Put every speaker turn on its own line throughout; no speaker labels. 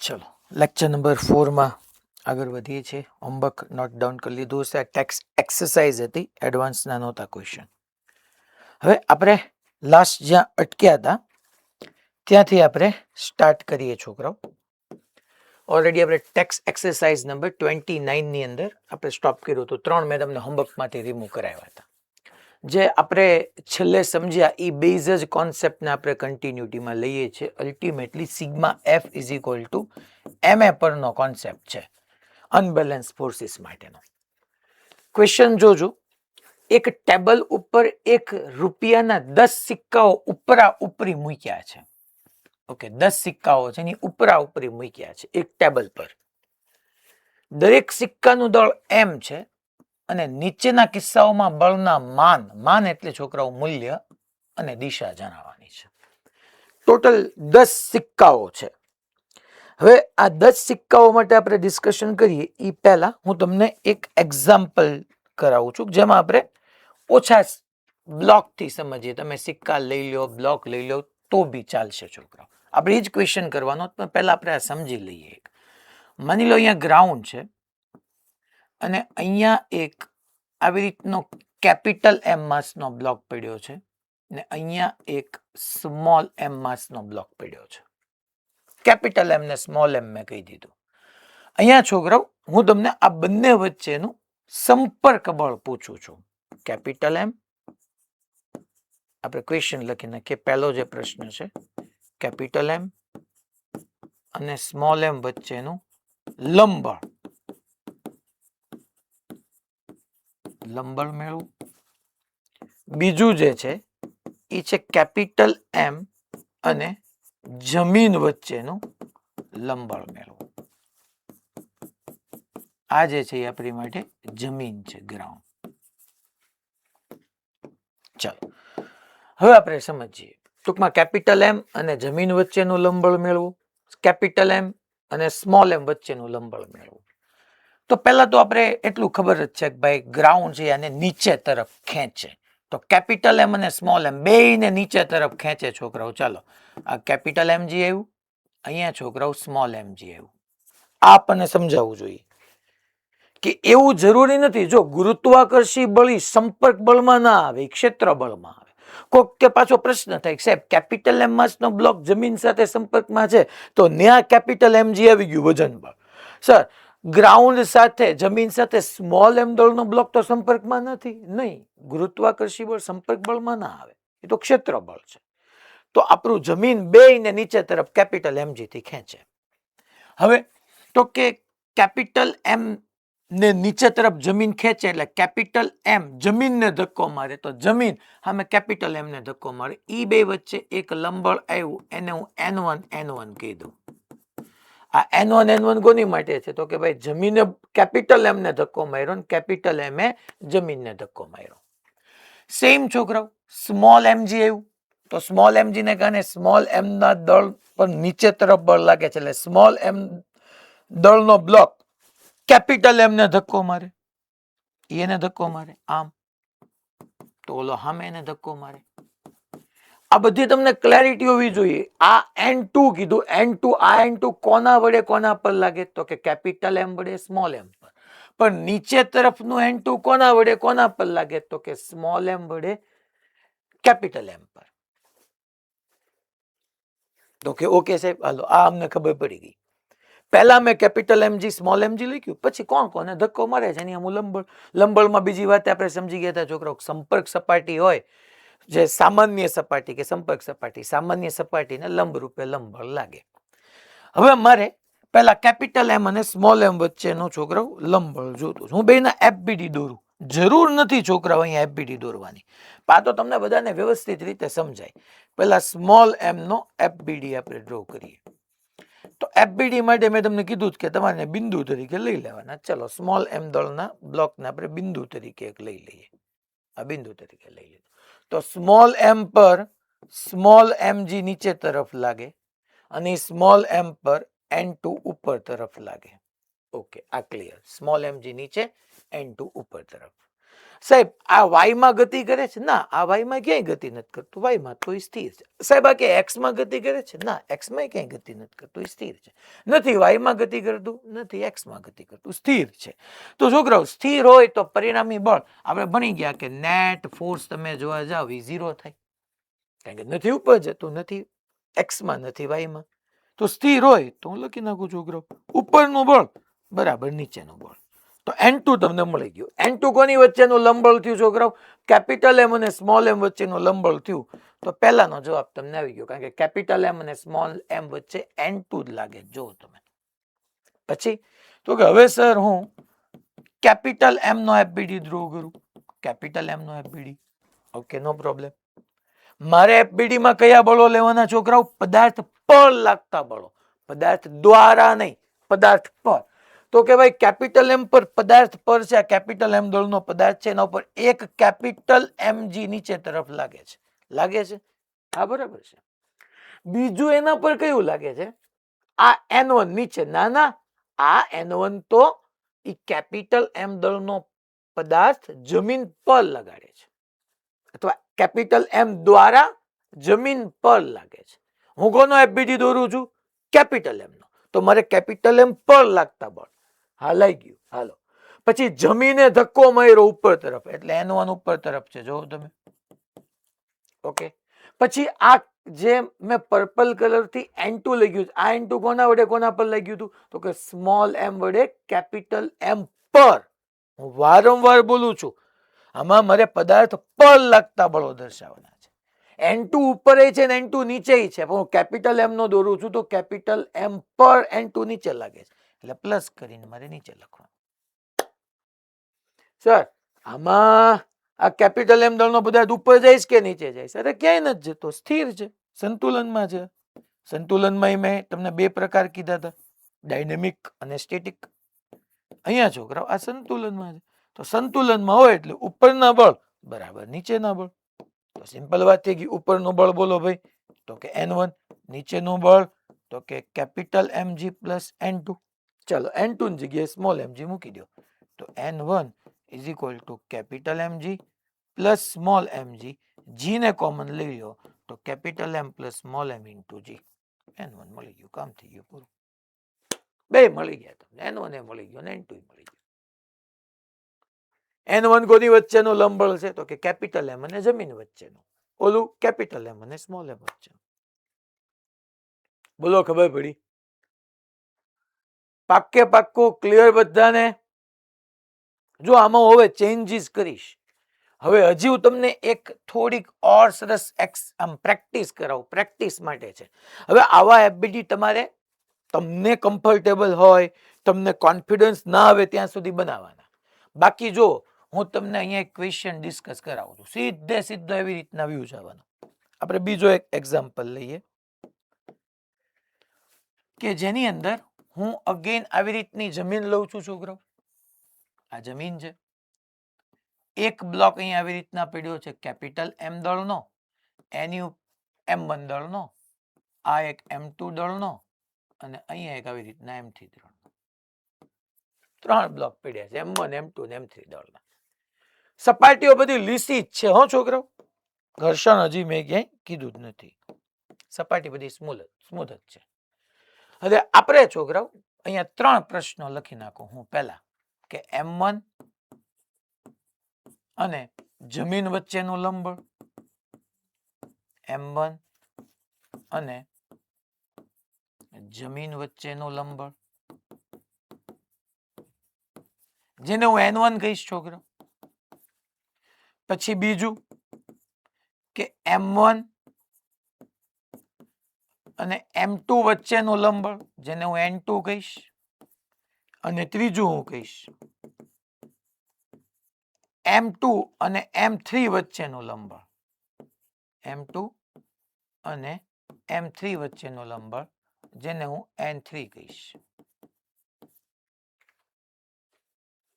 ચલો lecture number 4 માં આગળ વધીએ છીએ. હોમવર્ક નોટ ડાઉન કરી લીધું હશે. આ ટેક્સ્ટ એક્સરસાઇઝ હતી, એડવાન્સના નહોતા ક્વેશ્ચન. હવે આપણે લાસ્ટ જ્યાં અટક્યા હતા ત્યાંથી આપણે સ્ટાર્ટ કરીએ છોકરાઓ. ઓલરેડી આપણે ટેક્સ્ટ એક્સરસાઇઝ નંબર 29 ની અંદર આપણે સ્ટોપ કર્યું હતું. 3 મેં તમને હોમવર્કમાંથી રિમૂવ કરાવ્યા હતા. જે આપણે છેલ્લે સમજ્યા એ બેઝ જ કોન્સેપ્ટને આપણે કન્ટિન્યુટીમાં લઈએ છીએ. Ultimately sigma F is equal two MA પરનો કોન્સેપ્ટ છે અનબેલેન્સ ફોર્સિસ માટેનો. ક્વેશ્ચન જોજો. એક ટેબલ ઉપર એક રૂપિયાના 10 સિક્કાઓ ઉપરા ઉપરી મૂક્યા છે. ઓકે, 10 સિક્કાઓ છે એની ઉપરા ઉપરી મૂક્યા છે એક ટેબલ પર. દરેક સિક્કાનું દળ એમ છે અને નીચેના કિસ્સાઓમાં બળના માન એટલે છોકરાઓ મૂલ્ય અને દિશા જણાવવાની છે. ટોટલ 10 સિક્કાઓ છે. હવે આ 10 સિક્કાઓ માટે આપણે ડિસ્કશન કરીએ એ પહેલા હું તમને એક એક્ઝામ્પલ કરાવું છું જેમાં આપણે ઓછા બ્લોકથી સમજીએ. તમે સિક્કા લઈ લો, બ્લોક લઈ લો તો બી ચાલશે છોકરાઓ. આપણે એ જ ક્વેશ્ચન કરવાનો, પણ પહેલા આપણે આ સમજી લઈએ. માની લો અહીંયા ગ્રાઉન્ડ છે અને અહીંયા એક આવી રીતનો કેપિટલ એમ માસનો બ્લોક પડ્યો છે ને અહીંયા એક સ્મોલ એમ માસનો બ્લોક પડ્યો છે. કેપિટલ એમ ને સ્મોલ એમ મેં કહી દીધું. અહીંયા છોકરાઓ હું તમને આ બંને વચ્ચેનું સંપર્ક બળ પૂછું છું. કેપિટલ એમ, આપણે ક્વેશ્ચન લખી નાખીએ. પહેલો જે પ્રશ્ન છે કેપિટલ એમ અને સ્મોલ એમ વચ્ચેનું લંબબળ મેળવું. બીજું જે છે એ છે કેપિટલ એમ અને જમીન વચ્ચેનું લંબબળ મેળવું. આ જે છે એ આપણી માટે જમીન છે, ગ્રાઉન્ડ. ચાલો હવે આપણે સમજીએ. ટૂંકમાં કેપિટલ એમ અને જમીન વચ્ચેનું લંબબળ મેળવું, કેપિટલ એમ અને સ્મોલ એમ વચ્ચેનું લંબબળ મેળવું. તો પહેલા તો આપણે એટલું ખબર જ છે કે ભાઈ ગ્રાઉન્ડ છે અને નીચે તરફ ખેંચે. તો કેપિટલ એમ અને સ્મોલ એમ બેયને નીચે તરફ ખેંચે છોકરાઓ. ચાલો આ કેપિટલ એમજી આવ્યું, અહીંયા છોકરાઓ સ્મોલ એમજી આવ્યું. આ આપણને સમજાવવું જોઈએ કે એવું જરૂરી નથી. જો ગુરુત્વાકર્ષી બળ સંપર્ક બળમાં ના આવે, ક્ષેત્ર બળમાં આવે. કોક કે પાછો પ્રશ્ન થાય સાહેબ કેપિટલ એમ માસનો બ્લોક જમીન સાથે સંપર્કમાં છે તો ન્યા કેપિટલ એમજી આવી ગયું વજન બળ. સર ગ્રાઉન્ડ સાથે જમીન સાથે સ્મોલ એમ દળનો બ્લોક તો સંપર્કમાં નથી. નહીં, ગુરુત્વાકર્ષી બળ સંપર્ક બળમાં ના આવે, એ તો ક્ષેત્ર બળ છે. તો આપણું જમીન બેયને નીચે તરફ કેપિટલ એમજી થી ખેંચે. હવે તો કે કેપિટલ એમ ને નીચે તરફ જમીન ખેંચે એટલે કેપિટલ એમ જમીનને ધક્કો મારે તો જમીન સામે કેપિટલ એમ ને ધક્કો મારે. ઈ બે વચ્ચે એક લંબબળ આવ્યું, એને હું N1 કહી દઉં. આ N1 કોની માટે છે? તો કે ભાઈ જમીને કેપિટલ એમ ને ધક્કો માર્યો ને કેપિટલ એમ એ જમીનને ધક્કો માર્યો. સેમ છોકરાઓ સ્મોલ એમજી આવ્યું તો સ્મોલ એમજી ને કારણે સ્મોલ એમ ના દળ પર નીચે તરફ બળ લાગે છે એટલે સ્મોલ એમ દળનો બ્લોક કેપિટલ એમ ને ધક્કો મારે, એને ધક્કો મારે આમ, તો ઓલો સામે એને ધક્કો મારે. આ બધી તમને ક્લેરિટી હોવી જોઈએ. આ N2 કીધું, N2 આ N2 કોના વડે કોના પર લાગે? તો કે કેપિટલ એમ વડે સ્મોલ એમ પર. પણ નીચે તરફનું N2 કોના વડે કોના પર લાગે? તો કે સ્મોલ એમ વડે કેપિટલ એમ પર. તો કે ઓકે સાહેબ, હાલો આ અમને ખબર પડી ગઈ. પહેલા મેં કેપિટલ એમજી સ્મોલ એમજી લખ્યું, પછી કોણ કોને ધક્કો મારે છે એની હું લંબબળમાં બીજી વાત આપણે સમજી ગયા હતા છોકરાઓ. સંપર્ક સપાટી હોય જે સામાન્ય સપાટી કે સંપર્ક સપાટી, સામાન્ય સપાટીને લંબ રૂપે લંબબળ લાગે. હવે મારે પહેલા કેપિટલ એમ અને સ્મોલ એમ વચ્ચેનો છોકરાઓ લંબબળ જોતું. હું બેના એફબીડી દોરું. જરૂર નથી છોકરાઓ અહીંયા એફબીડી દોરવાની. આ તો તમને બધાને વ્યવસ્થિત રીતે સમજાય. પહેલા સ્મોલ એમ નો એફબીડી આપણે ડ્રો કરીએ. તો એફબીડી માટે મેં તમને કીધું કે તમારે બિંદુ તરીકે લઈ લેવાના. ચલો સ્મોલ એમ દળના બ્લોકને આપણે બિંદુ તરીકે એક લઈ લઈએ. આ બિંદુ તરીકે લઈ લીધું. તો સ્મોલ એમ પર સ્મોલ એમજી નીચે તરફ લાગે અને સ્મોલ એમ પર N2 ઉપર તરફ લાગે. ઓકે, આ ક્લિયર. સ્મોલ એમજી નીચે, N2 ઉપર તરફ. સાહેબ આ વાય માં ગતિ કરે છે? ના, આ વાય માં ક્યાંય ગતિ નથી કરતું, વાય માં તો સ્થિર છે. સાહેબ આ કે એક્સ માં ગતિ કરે છે? ના, એક્સ માં ક્યાંય ગતિ નથી કરતું, સ્થિર છે. નથી વાય માં ગતિ કરતું, નથી એક્સ માં ગતિ કરતું, સ્થિર છે. તો છોકરાઓ સ્થિર હોય તો પરિણામી બળ આપણે ભણી ગયા કે નેટ ફોર્સ તમે જોવા જાવ એ 0 થાય, કારણ કે નથી ઉપર જતું, નથી એક્સ માં, નથી વાય માં. તો સ્થિર હોય તો હું લખી નાખું છોકરાઓ ઉપરનું બળ બરાબર નીચેનું બળ. તો N2 તમને મળી ગયું. N2 કોની વચ્ચેનું લંબબળ થયું છોકરાઓ? કેપિટલ એમ અને સ્મોલ એમ વચ્ચેનું લંબબળ થયું. તો પહેલાનો જવાબ તમને આવી ગયો, કારણ કે કેપિટલ એમ અને સ્મોલ એમ વચ્ચે N2 જ લાગે. જો તમે પછી તો કે હવે સર હું કેપિટલ એમ નો FBD ડ્રો કરું. કેપિટલ એમ નો FBD, ઓકે, નો પ્રોબ્લેમ. મારે FBD માં કયા બળો લેવાના છોકરાઓ? પદાર્થ પર લાગતા બળો, પદાર્થ દ્વારા નહીં, પદાર્થ પર. તો કે ભાઈ કેપિટલ એમ પર પદાર્થ પર છે, આ કેપિટલ એમ દળનો પદાર્થ છે, એના ઉપર એક કેપિટલ mg નીચે તરફ લાગે છે. લાગે છે? હા, બરાબર છે. બીજું એના પર કયું લાગે છે? આ N1 નીચે. ના ના, આ N1 તો ઈ કેપિટલ એમ દળનો પદાર્થ જમીન પર લગાડે છે, અથવા કેપિટલ એમ દ્વારા જમીન પર લાગે છે. હું કોનો FBD દોરું છું? કેપિટલ એમ નો. તો મારે કેપિટલ એમ પર લાગતા બળ હાલાઈ ગયું. હાલો, પછી જમીને ધક્કો માર્યો ઉપર તરફ, એટલે N1 ઉપર તરફ છે, જોવો તમે. ઓકે, પછી આ જે મેં પર્પલ કલર થી N2 લઈ ગયું, આ N2 કોના વડે કોના પર લઈ ગયું હતું? તો કે સ્મોલ એમ વડે કેપિટલ એમ પર. હું વારંવાર બોલું છું, આમાં મારે પદાર્થ પર લાગતા બળો દર્શાવવાના છે. N2 ઉપર છે ને N2 નીચે છે, પણ હું કેપિટલ એમ નો દોરું છું તો કેપિટલ એમ પર N2 નીચે લાગે છે, એટલે પ્લસ કરીને મારે નીચે લખવાનું. સર આમાં આ કેપિટલ એમ દળનો પદાર્થ ઉપર જાય કે નીચે જાય? અરે ક્યાંય નથી જતો, સ્થિર છે, સંતુલનમાં છે. સંતુલનમાં મેં તમને બે પ્રકાર કીધા હતા, ડાયનેમિક અને સ્ટેટિક. અહીંયા છોકરાઓ આ સંતુલનમાં છે, તો સંતુલનમાં હોય એટલે ઉપરના બળ બરાબર નીચેના બળ. તો સિમ્પલ વાત થઈ ગઈ. ઉપરનું બળ બોલો ભાઈ, તો કે N1. નીચેનું બળ તો કે કેપિટલ mg પ્લસ N2. ચલો N2 ની જગ્યાએ સ્મોલ mg મૂકી દો, તો N1 is equal two capital mg plus small mg. g ને કોમન લઈ લો તો capital m plus small m into g. N1 મળી ગયું, કામ થઈ ગયું પૂરું. બે મળી ગયા તમને, N1 એ મળી ગયો ને N2 મળી ગયો. N1 કોની વચ્ચેનું લંબબળ છે? તો કે કેપિટલ M અને જમીન વચ્ચેનું. ઓલું કેપિટલ M અને સ્મોલ m વચ્ચેનું. બોલો, ખબર પડી? પાક્કે પાક્કું ક્લિયર બધાને? જો આમાં હવે ચેન્જીસ કરીશ. હવે હજી હું તમને એક થોડીક ઓર સરસ આમ પ્રેક્ટિસ કરાવું, પ્રેક્ટિસ માટે છે. હવે આવા FBD તમારે તમને કમ્ફર્ટેબલ હોય, તમને કોન્ફિડન્સ ના આવે ત્યાં સુધી બનાવવાના. બાકી જો હું તમને અહીંયા એક ક્વેશ્ચન ડિસ્કસ કરાવું છું, સીધે સીધો એવી રીતના વ્યૂ જવાનો. આપણે બીજો એક એક્ઝામ્પલ લઈએ કે જેની અંદર હું અગેન આવી રીતની જમીન લઉં છું છોકરાઓ. આ જમીન છે, એક બ્લોક અહીંયા આવી રીતના પડ્યો છે કેપિટલ M દળનો, એની M1 દળનો, આ એક M2 દળનો, અને અહીંયા એક આવી રીતના M3 દળનો. 3 બ્લોક પડ્યા છે M1, M2 ને M3 દળના. સપાટીઓ બધી લીસી જ છે હો છોકરાઓ, ઘર્ષણ હજી મેં ક્યાંય કીધું જ નથી. સપાટી બધી સ્મૂથ જ છે. હવે આપણે છોકરાઓ અહીંયા 3 પ્રશ્નો લખી નાખો હું પહેલા, કે M1 અને જમીન વચ્ચેનું લંબબળ, M1 અને જમીન વચ્ચેનું લંબબળ, જેને હું N1 કહીશ છોકરા. પછી બીજું કે M1 અને M2 વચ્ચેનું લંબબળ, જેને હું N2 કહીશ. અને ત્રીજું હું કહીશ M2 અને M3 વચ્ચેનું લંબબળ, M2 અને M3 વચ્ચેનું લંબબળ, જેને હું N3 કહીશ.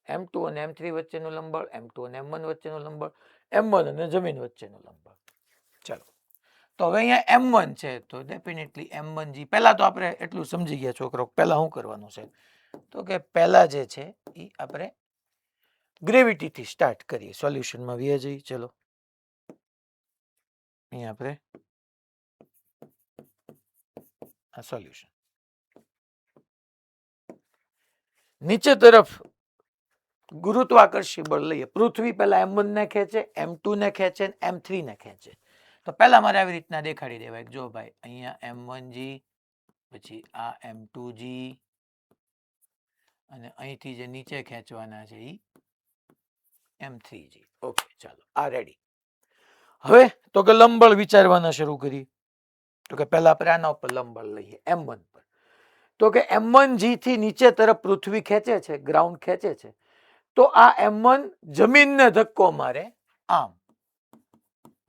M2 અને M3 વચ્ચેનું લંબબળ, M2 અને M1 વચ્ચેનું લંબબળ, M1 અને જમીન વચ્ચેનું લંબબળ. ચલો, તો હવે અહીંયા M1 છે તો ડેફિનેટલી M1G. પહેલા તો આપણે એટલું સમજી ગયા છોકરો, પહેલા શું કરવાનું છે? તો કે પહેલા જે છે એ આપણે ગ્રેવિટીથી સ્ટાર્ટ કરીએ, સોલ્યુશનમાં વ્યા જઈએ. ચલો અહીંયા આપણે આ સોલ્યુશન નીચે તરફ ગુરુત્વાકર્ષી બળ લઈએ. પૃથ્વી પહેલા M1 ને ખેંચે, M2 ને ખેંચે, M3 ને ખેંચે. તો પહેલા મારે આવી રીતના દેખાડી દેવાય. જો ભાઈ અહીંયા M1G, પછી આ M2G, અને અહીંથી જે નીચે ખેંચવાના છે એ M3G. ઓકે, ચાલો આ રેડી. હવે તો કે લંબબળ વિચારવાના શરૂ કરી. તો કે પહેલા આપણે આના ઉપર લંબબળ લઈએ, M1 પર. તો કે M1G થી નીચે તરફ પૃથ્વી ખેંચે છે, ગ્રાઉન્ડ ખેંચે છે. તો આ M1 જમીનને ધક્કો મારે આમ,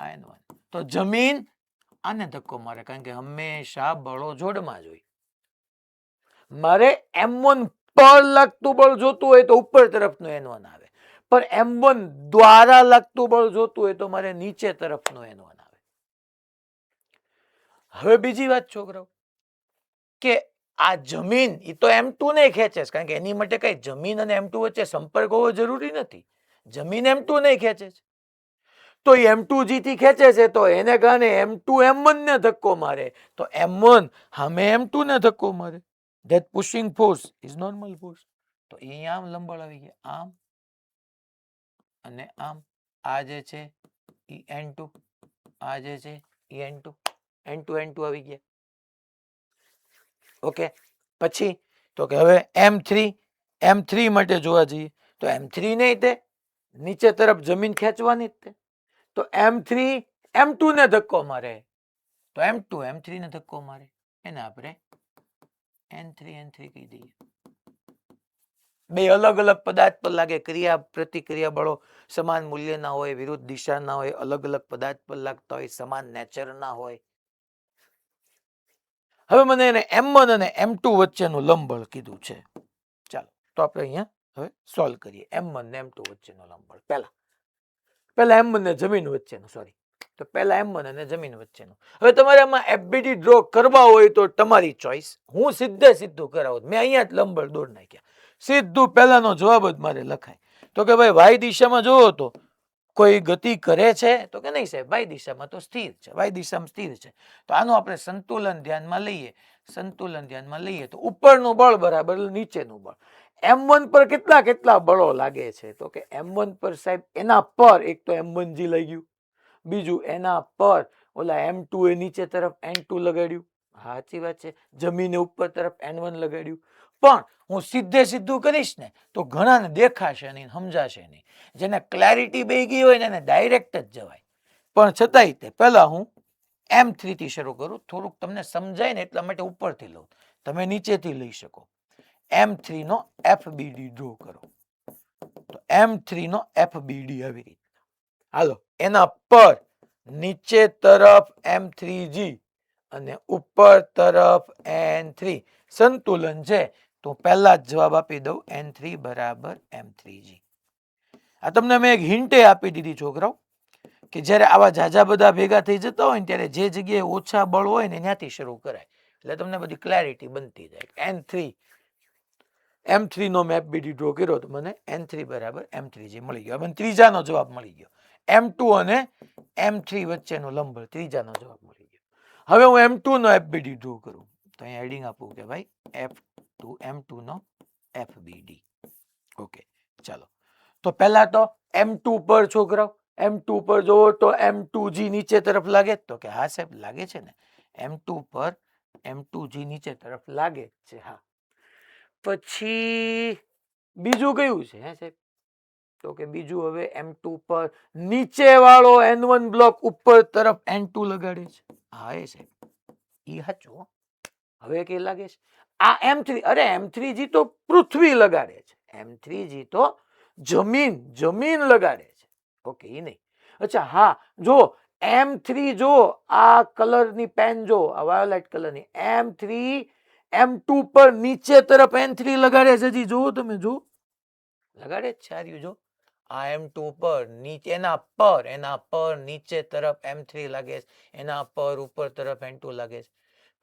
આ N1. તો જમીન આને ધક્કો મારે, કારણ કે હંમેશા બળો જોડમાં જ હોય. મારે M1 પર લાગતું બળ જોતું હોય તો ઉપર તરફનું N1 આવે, પણ M1 દ્વારા લાગતું બળ જોતું હોય તો મારે નીચે તરફનું N1 આવે. હવે બીજી વાત છોકરાઓ, કે આ જમીન એ તો M2 ને ખેંચે છે, કારણ કે એની માટે કઈ જમીન અને M2 વચ્ચે સંપર્ક હોવો જરૂરી નથી. જમીન M2 ને ખેંચે છે, તો M2G થી ખેંચે છે, તો એને કારણે M2 M1 ને ધક્કો મારે, તો M1 સામે M2 ને ધક્કો મારે. That pushing force is normal force. તો અહીંયા આમ લંબળ આવી ગયા, આમ અને આમ. આ જે છે એ N2, આ જે છે એ N2, N2 આવી ગયા. ઓકે, પછી તો કે હવે M3 માટે જોવા જઈએ તો M3 નહીં, તે નીચે તરફ જમીન ખેંચવાની જ તે. તો M3 M2 ને ધક્કો મારે, તો M2 M3 ને ધક્કો મારે, એને આપણે N3 કહી દઈએ. બે અલગ અલગ પદાર્થ પર લાગે, ક્રિયા પ્રતિક્રિયા બળો સમાન મૂલ્યના હોય, વિરુદ્ધ દિશાના હોય, અલગ અલગ પદાર્થ પર લાગતા હોય, સમાન નેચરના હોય. હવે મને એને M1 અને M2 વચ્ચેનું લંબબળ કીધું છે. ચાલો તો આપણે અહીંયા હવે સોલ્વ કરીએ. M1 ને M2 વચ્ચેનું લંબબળ. પહેલા M1 ને જમીન વચ્ચેનું, સોરી, તો પહેલા M1 અને જમીન વચ્ચેનું. હવે તમારે આમાં FBD ડ્રો કરવા હોય તો તમારી ચોઈસ. હું સીધું કરાવું, મેં અહીંયા જ લંબબળ દોડ નાખ્યા. સીધું પહેલાનો જવાબ જ મારે લખાય. તો કે ભાઈ Y દિશામાં જોવો તો કોઈ ગતિ કરે છે, તો કે નહીં સાહેબ, Y દિશામાં તો સ્થિર છે, Y દિશામાં સ્થિર છે. તો આનું આપણે સંતુલન ધ્યાનમાં લઈએ તો ઉપરનું બળ બરાબર નીચેનું બળ. M1 પર કેટલા બળો લાગે છે, તો કે M1 પર સાહેબ એના પર એક તો M1G લઈ ગયું, બીજું એના પર ઓલા M2 એ નીચે તરફ N2 લગાડ્યું. સાચી વાત છે, જમીને ઉપર તરફ N1 લગાડ્યું. પણ હું સીધું કરીશ ને તો ઘણાને દેખાશે નહીં, સમજાશે નહીં. જેને ક્લેરિટી બે ગઈ હોય ને એને ડાયરેક્ટ જ જવાય. પણ છતાંય તે પહેલા હું M3 થી શરૂ કરું, થોડુંક તમને સમજાય ને એટલા માટે ઉપરથી લઉં, તમે નીચેથી લઈ શકો. M3 નો FBD ડ્રો કરો. તો M3 નો FBD આવી રીતે. હાલો, એના પર નીચે તરફ M3G અને ઉપર તરફ N3. સંતુલન છે તો પહેલા જ જવાબ આપી દઉં, N3 બરાબર M3G. આ તમને મેં એક હિન્ટે આપી દીધી છોકરાઓ, કે જ્યારે આવા જાજા બધા ભેગા થઈ જતા હોય ને ત્યારે જે જગ્યાએ ઓછા બળ હોય ને ત્યાંથી શરૂ કરાય, એટલે તમને બધી ક્લેરિટી બનતી જાય. M3 નો મેં FBD ડ્રો કર્યો તો મને N3 બરાબર M3G મળી ગયો. મને ત્રીજાનો જવાબ મળી ગયો. M2 અને M3 વચ્ચેનો લંબબળ, ત્રીજાનો જવાબ મળી ગયો. હવે હું M2 નો FBD ડ્રો કરું તો અહીંયા હેડિંગ આપું કે ભાઈ M2 નો FBD. ઓકે, ચાલો તો પહેલા તો M2 પર છોકરાઓ, M2 પર જોવો તો M2G નીચે તરફ લાગે, તો કે હા સાહેબ લાગે છે ને. M2 પર M2G નીચે તરફ લાગે છે, હા. પછી બીજું કયું છે હે સાહેબ, તો કે બીજું હવે M2 પર નીચે વાળો N1 બ્લોક ઉપર તરફ N2 લગાડે છે. હા એ સાહેબ ઈ સાચું. હવે કે લાગે છે આ M3, અરે M3G તો પૃથ્વી લગાડે છે, M3G તો જમીન લગાડે છે. ઓકે, ઈ નહીં. અચ્છા હા, જો M3 જો આ કલરની પેન જો, આ વાયોલેટ કલરની M3 M2 પર નીચે તરફ N3 લગાડે છે. હજી જો તમે જો લગાડે જ છે, જો આ M2 પર નીચે, એના પર નીચે તરફ M3 લાગે છે, એના પર ઉપર તરફ N2 લાગે છે,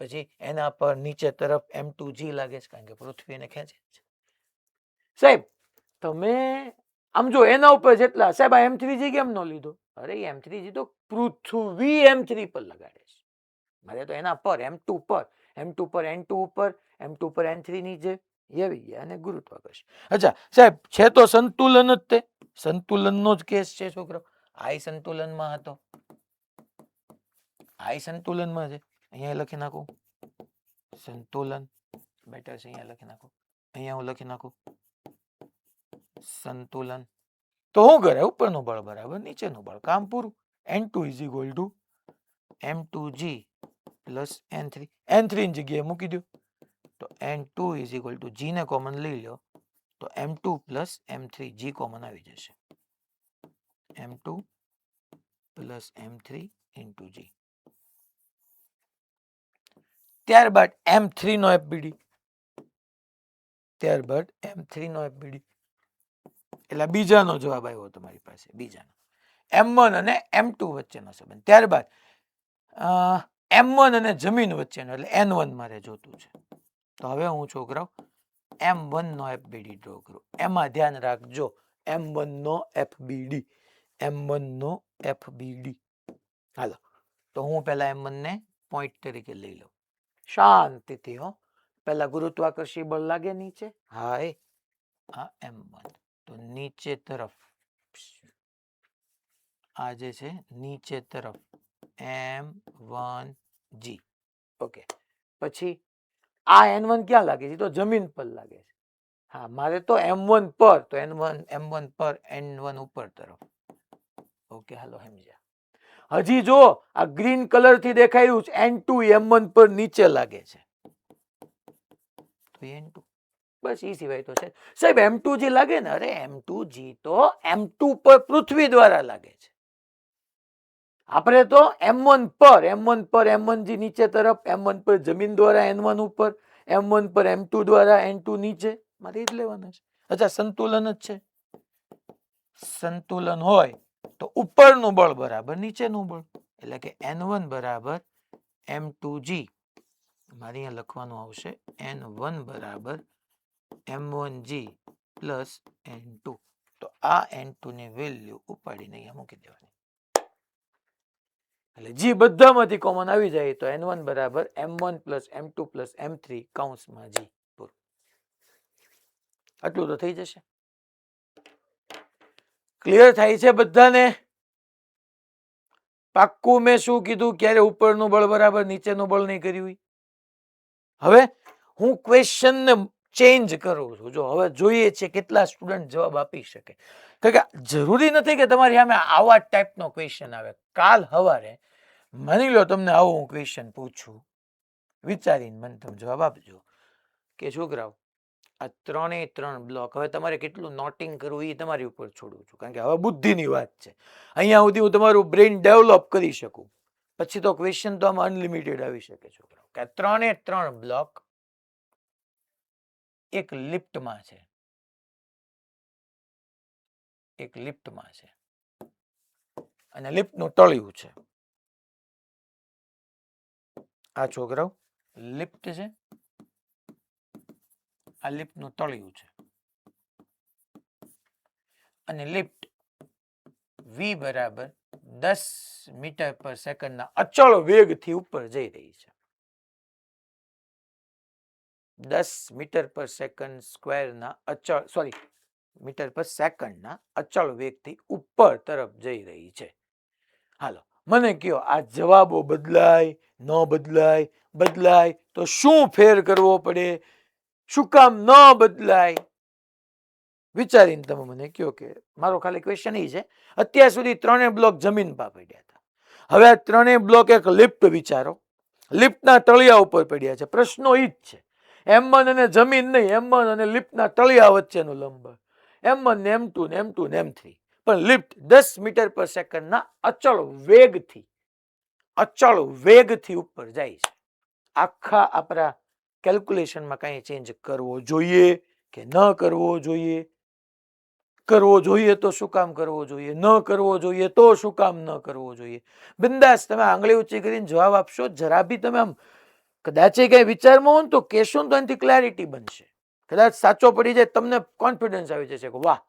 પછી એના પર નીચે તરફ M2G લાગે છે, કારણ કે પૃથ્વીને ખેંચે છે. સાહેબ તમે આમ જો એના ઉપર જેટલા સાહેબ આ M3G કેમ નો લીધો? અરે M3G તો પૃથ્વી M3 પર લગાડે છે, મારે તો એના પર M2 પર M2 પર N2 ઉપર M2 પર N3 નીચે એવી ગયા અને ગુરુત્વાકર્ષણ. અચ્છા સાહેબ છે તો સંતુલન જ તે, સંતુલનનો જ કેસ છે છોકરો. આઈ સંતુલનમાં હતો, આઈ સંતુલનમાં છે. અહીંયા લખી નાખું સંતુલન, બેટર છે. અહીંયા લખી નાખું, અહીંયા હું લખી નાખું સંતુલન. તો શું કરે? ઉપરનું બળ બરાબર નીચેનું બળ, કામ પૂરું. N2 is equal two M2G plus N3. N3 ની જગ્યાએ મૂકી દો તો N2 is equal two G ને કોમન લઈ લો તો M2 plus M3 G common આવી જશે. M2 plus M3 into G. ત્યારબાદ M3 નો FBD, ત્યારબાદ M3 નો FBD એટલે બીજાનો જવાબ આવ્યો તમારી પાસે, બીજાનો M1 અને M2 વચ્ચેનો સંબંધ. ત્યારબાદ M1 અને જમીન વચ્ચેનો એટલે N1 મારે જોતું છે. તો હવે હું છોકરાઓ M1 નો FBD ડ્રો કરું. એમાં ધ્યાન રાખજો M1 નો FBD, M1 નો FBD. હાલો તો હું પેલા M1 ને પોઈન્ટ તરીકે લઈ લઉં શાંતિથી. હો, પેલા ગુરુત્વાકર્ષી બળ લાગે નીચે, હા એ આ M1 તો નીચે તરફ આ જે છે નીચે તરફ M1G. ઓકે, પછી આ N1 ક્યાં લાગે છે? તો જમીન પર લાગે છે. હા, મારે તો M1 પર, તો M1 પર N1 ઉપર તરફ. ઓકે હાલો સમજ્યા. હજી જો આ ગ્રીન કલર થી દેખાયું છે N2 M1 પર નીચે લાગે છે તો N2. બસ એ સિવાય તો છે સાહેબ M2G લાગે ને? અરે M2G તો M2 પર પૃથ્વી દ્વારા લાગે છે. આપણે તો M1 પર M1G નીચે તરફ, M1 પર જમીન દ્વારા N1 ઉપર, M1 પર M2 દ્વારા N2 નીચે, મારે જ લેવાના છે. અચ્છા સંતુલન જ છે. સંતુલન હોય તો ઉપરનું બળ બરાબર નીચેનું બળ, એટલે કે N1 બરાબર M2G. મારે અહીંયા લખવાનું આવશે N1 બરાબર M1G પ્લસ N2. તો આ N2 ની વેલ્યુ ઉપાડીને અહીંયા મૂકી દેવાની, એટલે G બધામાંથી કોમન આવી જાય તો N1 બરાબર M1 plus M2 plus M3 કૌંસમાં G. આટલું તો થઈ જશે. ક્લિયર થાય છે બધાને? પાક્કું મેં શું કીધું? ક્યારે ઉપરનું બળ બરાબર નીચેનું બળ નહીં કર્યું. હવે હું ક્વેશ્ચન ને ચેન્જ કરું છું. જો હવે જોઈએ છે કેટલા સ્ટુડન્ટ જવાબ આપી શકે. કારણ કે જરૂરી નથી કે તમારી સામે આવા ટાઈપનો ક્વેશ્ચન આવે. કાલ સવારે માની લો તમને આવો હું ક્વેશ્ચન પૂછું, વિચારીને મને તમે જવાબ આપજો કે છોકરાઓ આ 3 બ્લોક હવે તમારે કેટલું નોટિંગ કરવું એ તમારી ઉપર છોડું છું, કારણ કે હવે બુદ્ધિની વાત છે. અહીંયા સુધી હું તમારું બ્રેઇન ડેવલપ કરી શકું, પછી તો ક્વેશ્ચન તો આમાં અનલિમિટેડ આવી શકે છોકરાઓ. કે 3 બ્લોક એક લિફ્ટમાં છે, એક લિફ્ટમાં છે અને લિફ્ટનું તળિયું છે. આ છોકરાઓ લિફ્ટ છે, આ લિફ્ટનું તળિયું છે અને લિફ્ટ v બરાબર 10 મીટર પર સેકન્ડના અચળ વેગથી ઉપર જઈ રહી છે. 10 મીટર પર સેકન્ડ સ્ક્વેરના અચળ મીટર પર સેકન્ડના અચળ વેગથી ઉપર તરફ જઈ રહી છે. હાલો મને કયો આ જવાબો બદલાય ન બદલાય? બદલાય તો શું ફેર કરવો પડે? શું કામ ન બદલાય? વિચારીને તમે મને કયો. કે મારો ખાલી ક્વેશ્ચન એ છે, અત્યાર સુધી 3 બ્લોક જમીન પર પડ્યા હતા, હવે આ 3 બ્લોક એક લિફ્ટ વિચારો, લિફ્ટના તળિયા ઉપર પડ્યા છે. પ્રશ્નો ઈ જ છે, M1 અને જમીન નહીં, M1 અને લિફ્ટના તળિયા વચ્ચેનું લંબ, M1 ને M2 ને M2 ને M3. પણ લિફ્ટ 10 મીટર પર સેકન્ડના અચળ વેગથી ઉપર જાય છે. આખા આપણા કેલ્ક્યુલેશનમાં કઈ ચેન્જ કરવો જોઈએ કે ન કરવો જોઈએ? કરવો જોઈએ તો શું કામ કરવો જોઈએ? ન કરવો જોઈએ તો શું કામ ન કરવો જોઈએ? બિંદાસ તમે આંગળી ઊંચી કરીને જવાબ આપશો. જરા બી તમે આમ કદાચ કઈ વિચારમાં હો ને તો કહેશો ને તો એનાથી ક્લેરિટી બનશે. કદાચ સાચો પડી જાય તમને કોન્ફિડન્સ આવી જશે કે વાહ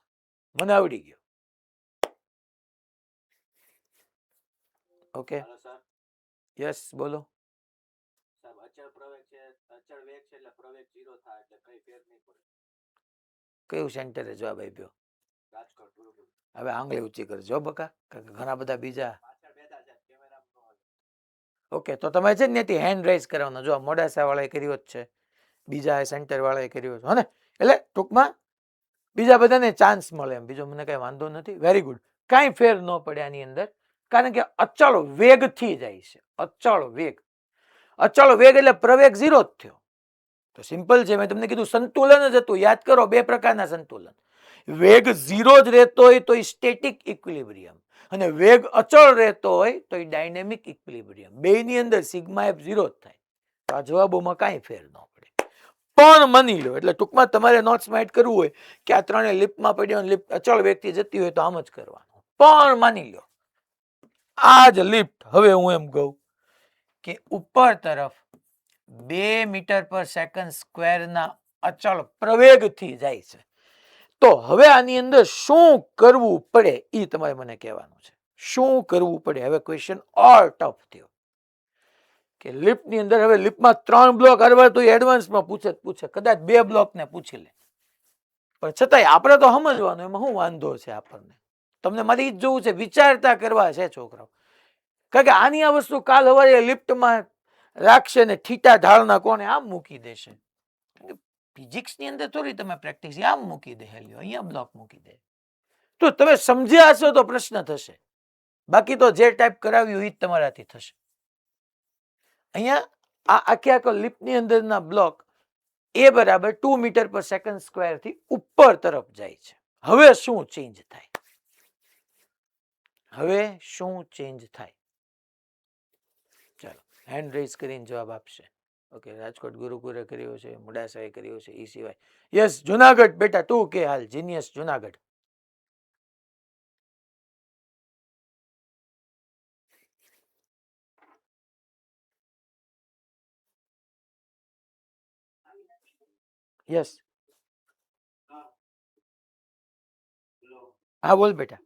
મને આવડી ગયો. ઓકે, યસ બોલો. કયું સેન્ટરે જવાબ આપ્યો? હવે આંગળી ઊંચી કરજો બકા, ઘણા બધા બીજા. ઓકે, તો તમે છે ને ત્યાંથી હેન્ડ રેઝ કરવાનો. જો મોડાસા વાળાએ કર્યો જ છે, બીજા સેન્ટર વાળાએ કર્યો છે, હો ને? એટલે ટૂંકમાં બીજા બધાને ચાન્સ મળે એમ. બીજો મને કઈ વાંધો નથી. Very good. કાંઈ ફેર ન પડે આની અંદર, કારણ કે અચળ વેગથી જાય છે. અચળ વેગ. અચળ વેગ એટલે પ્રવેગ 0 જ થયો. તો સિમ્પલ છે, મેં તમને કીધું સંતુલન જ હતું. યાદ કરો, બે પ્રકારના સંતુલન. વેગ 0 જ રહેતો હોય તો એ સ્ટેટિક ઇક્વિલિબ્રિયમ, અને વેગ અચળ રહેતો હોય તો એ ડાયનેમિક ઇક્વિલિબ્રિયમ. બેની અંદર સિગ્મા એફ 0 જ થાય. તો આ જવાબોમાં કાંઈ ફેર ન પડે. પણ માની લો, એટલે ટૂંકમાં તમારે નોટ્સમાં એડ કરવું હોય કે આ ત્રણે લિફ્ટમાં પડ્યો અને લિફ્ટ અચળ વેગથી જતી હોય તો આમ જ કરવાનું. પણ માની લો આ જ લિફ્ટ, હવે હું એમ કહું કે ઉપર તરફ 2 મીટર પર સેકન્ડ સ્ક્વેરના અચળ પ્રવેગથી જાય છે, તો હવે આની અંદર શું કરવું પડે એ તમારે મને કહેવાનું છે. શું કરવું પડે? હવે ક્વેશ્ચન ઓર ટફ થયો કે લિફ્ટની અંદર, હવે લિફ્ટમાં 3 બ્લોક હરવા તો એડવાન્સમાં પૂછે, કદાચ 2 બ્લોકને પૂછી લે, પણ છતાંય આપણે તો સમજવાનું, એમાં શું વાંધો છે આપણને? તમને મારી જ જોવું છે, વિચારતા કરવા છે છોકરાઓ. કારણ કે આની આ વસ્તુ કાલ સવારે લિફ્ટમાં રાખશે ને થીટા ઢાળના કોને આમ મૂકી દેશે. ફિઝિક્સની અંદર થોડી તમે પ્રેક્ટિસ આમ મૂકી દે, હેલ્યો અહીંયા બ્લોક મૂકી દે. તો તમે સમજ્યા હશો તો પ્રશ્ન થશે, બાકી તો જે ટાઈપ કરાવ્યું એ જ તમારાથી થશે. અહીંયા આ આખો લિફ્ટની અંદરના બ્લોક એ બરાબર 2 મીટર પર સેકન્ડ સ્ક્વેર થી ઉપર તરફ જાય છે. હવે શું ચેન્જ થાય? હવે શું ચેન્જ થાય? ચાલો હેન્ડ રેઝ કરીને જવાબ આપશે. ઓકે, રાજકોટ ગુરુકુરે કર્યો છે, મોડાસાએ કર્યો છે, એ સિવાય. યસ, જુનાગઢ બેટા તું કે હાલ જીનિયસ જુનાગઢ. યસ, હા બોલ બેટા.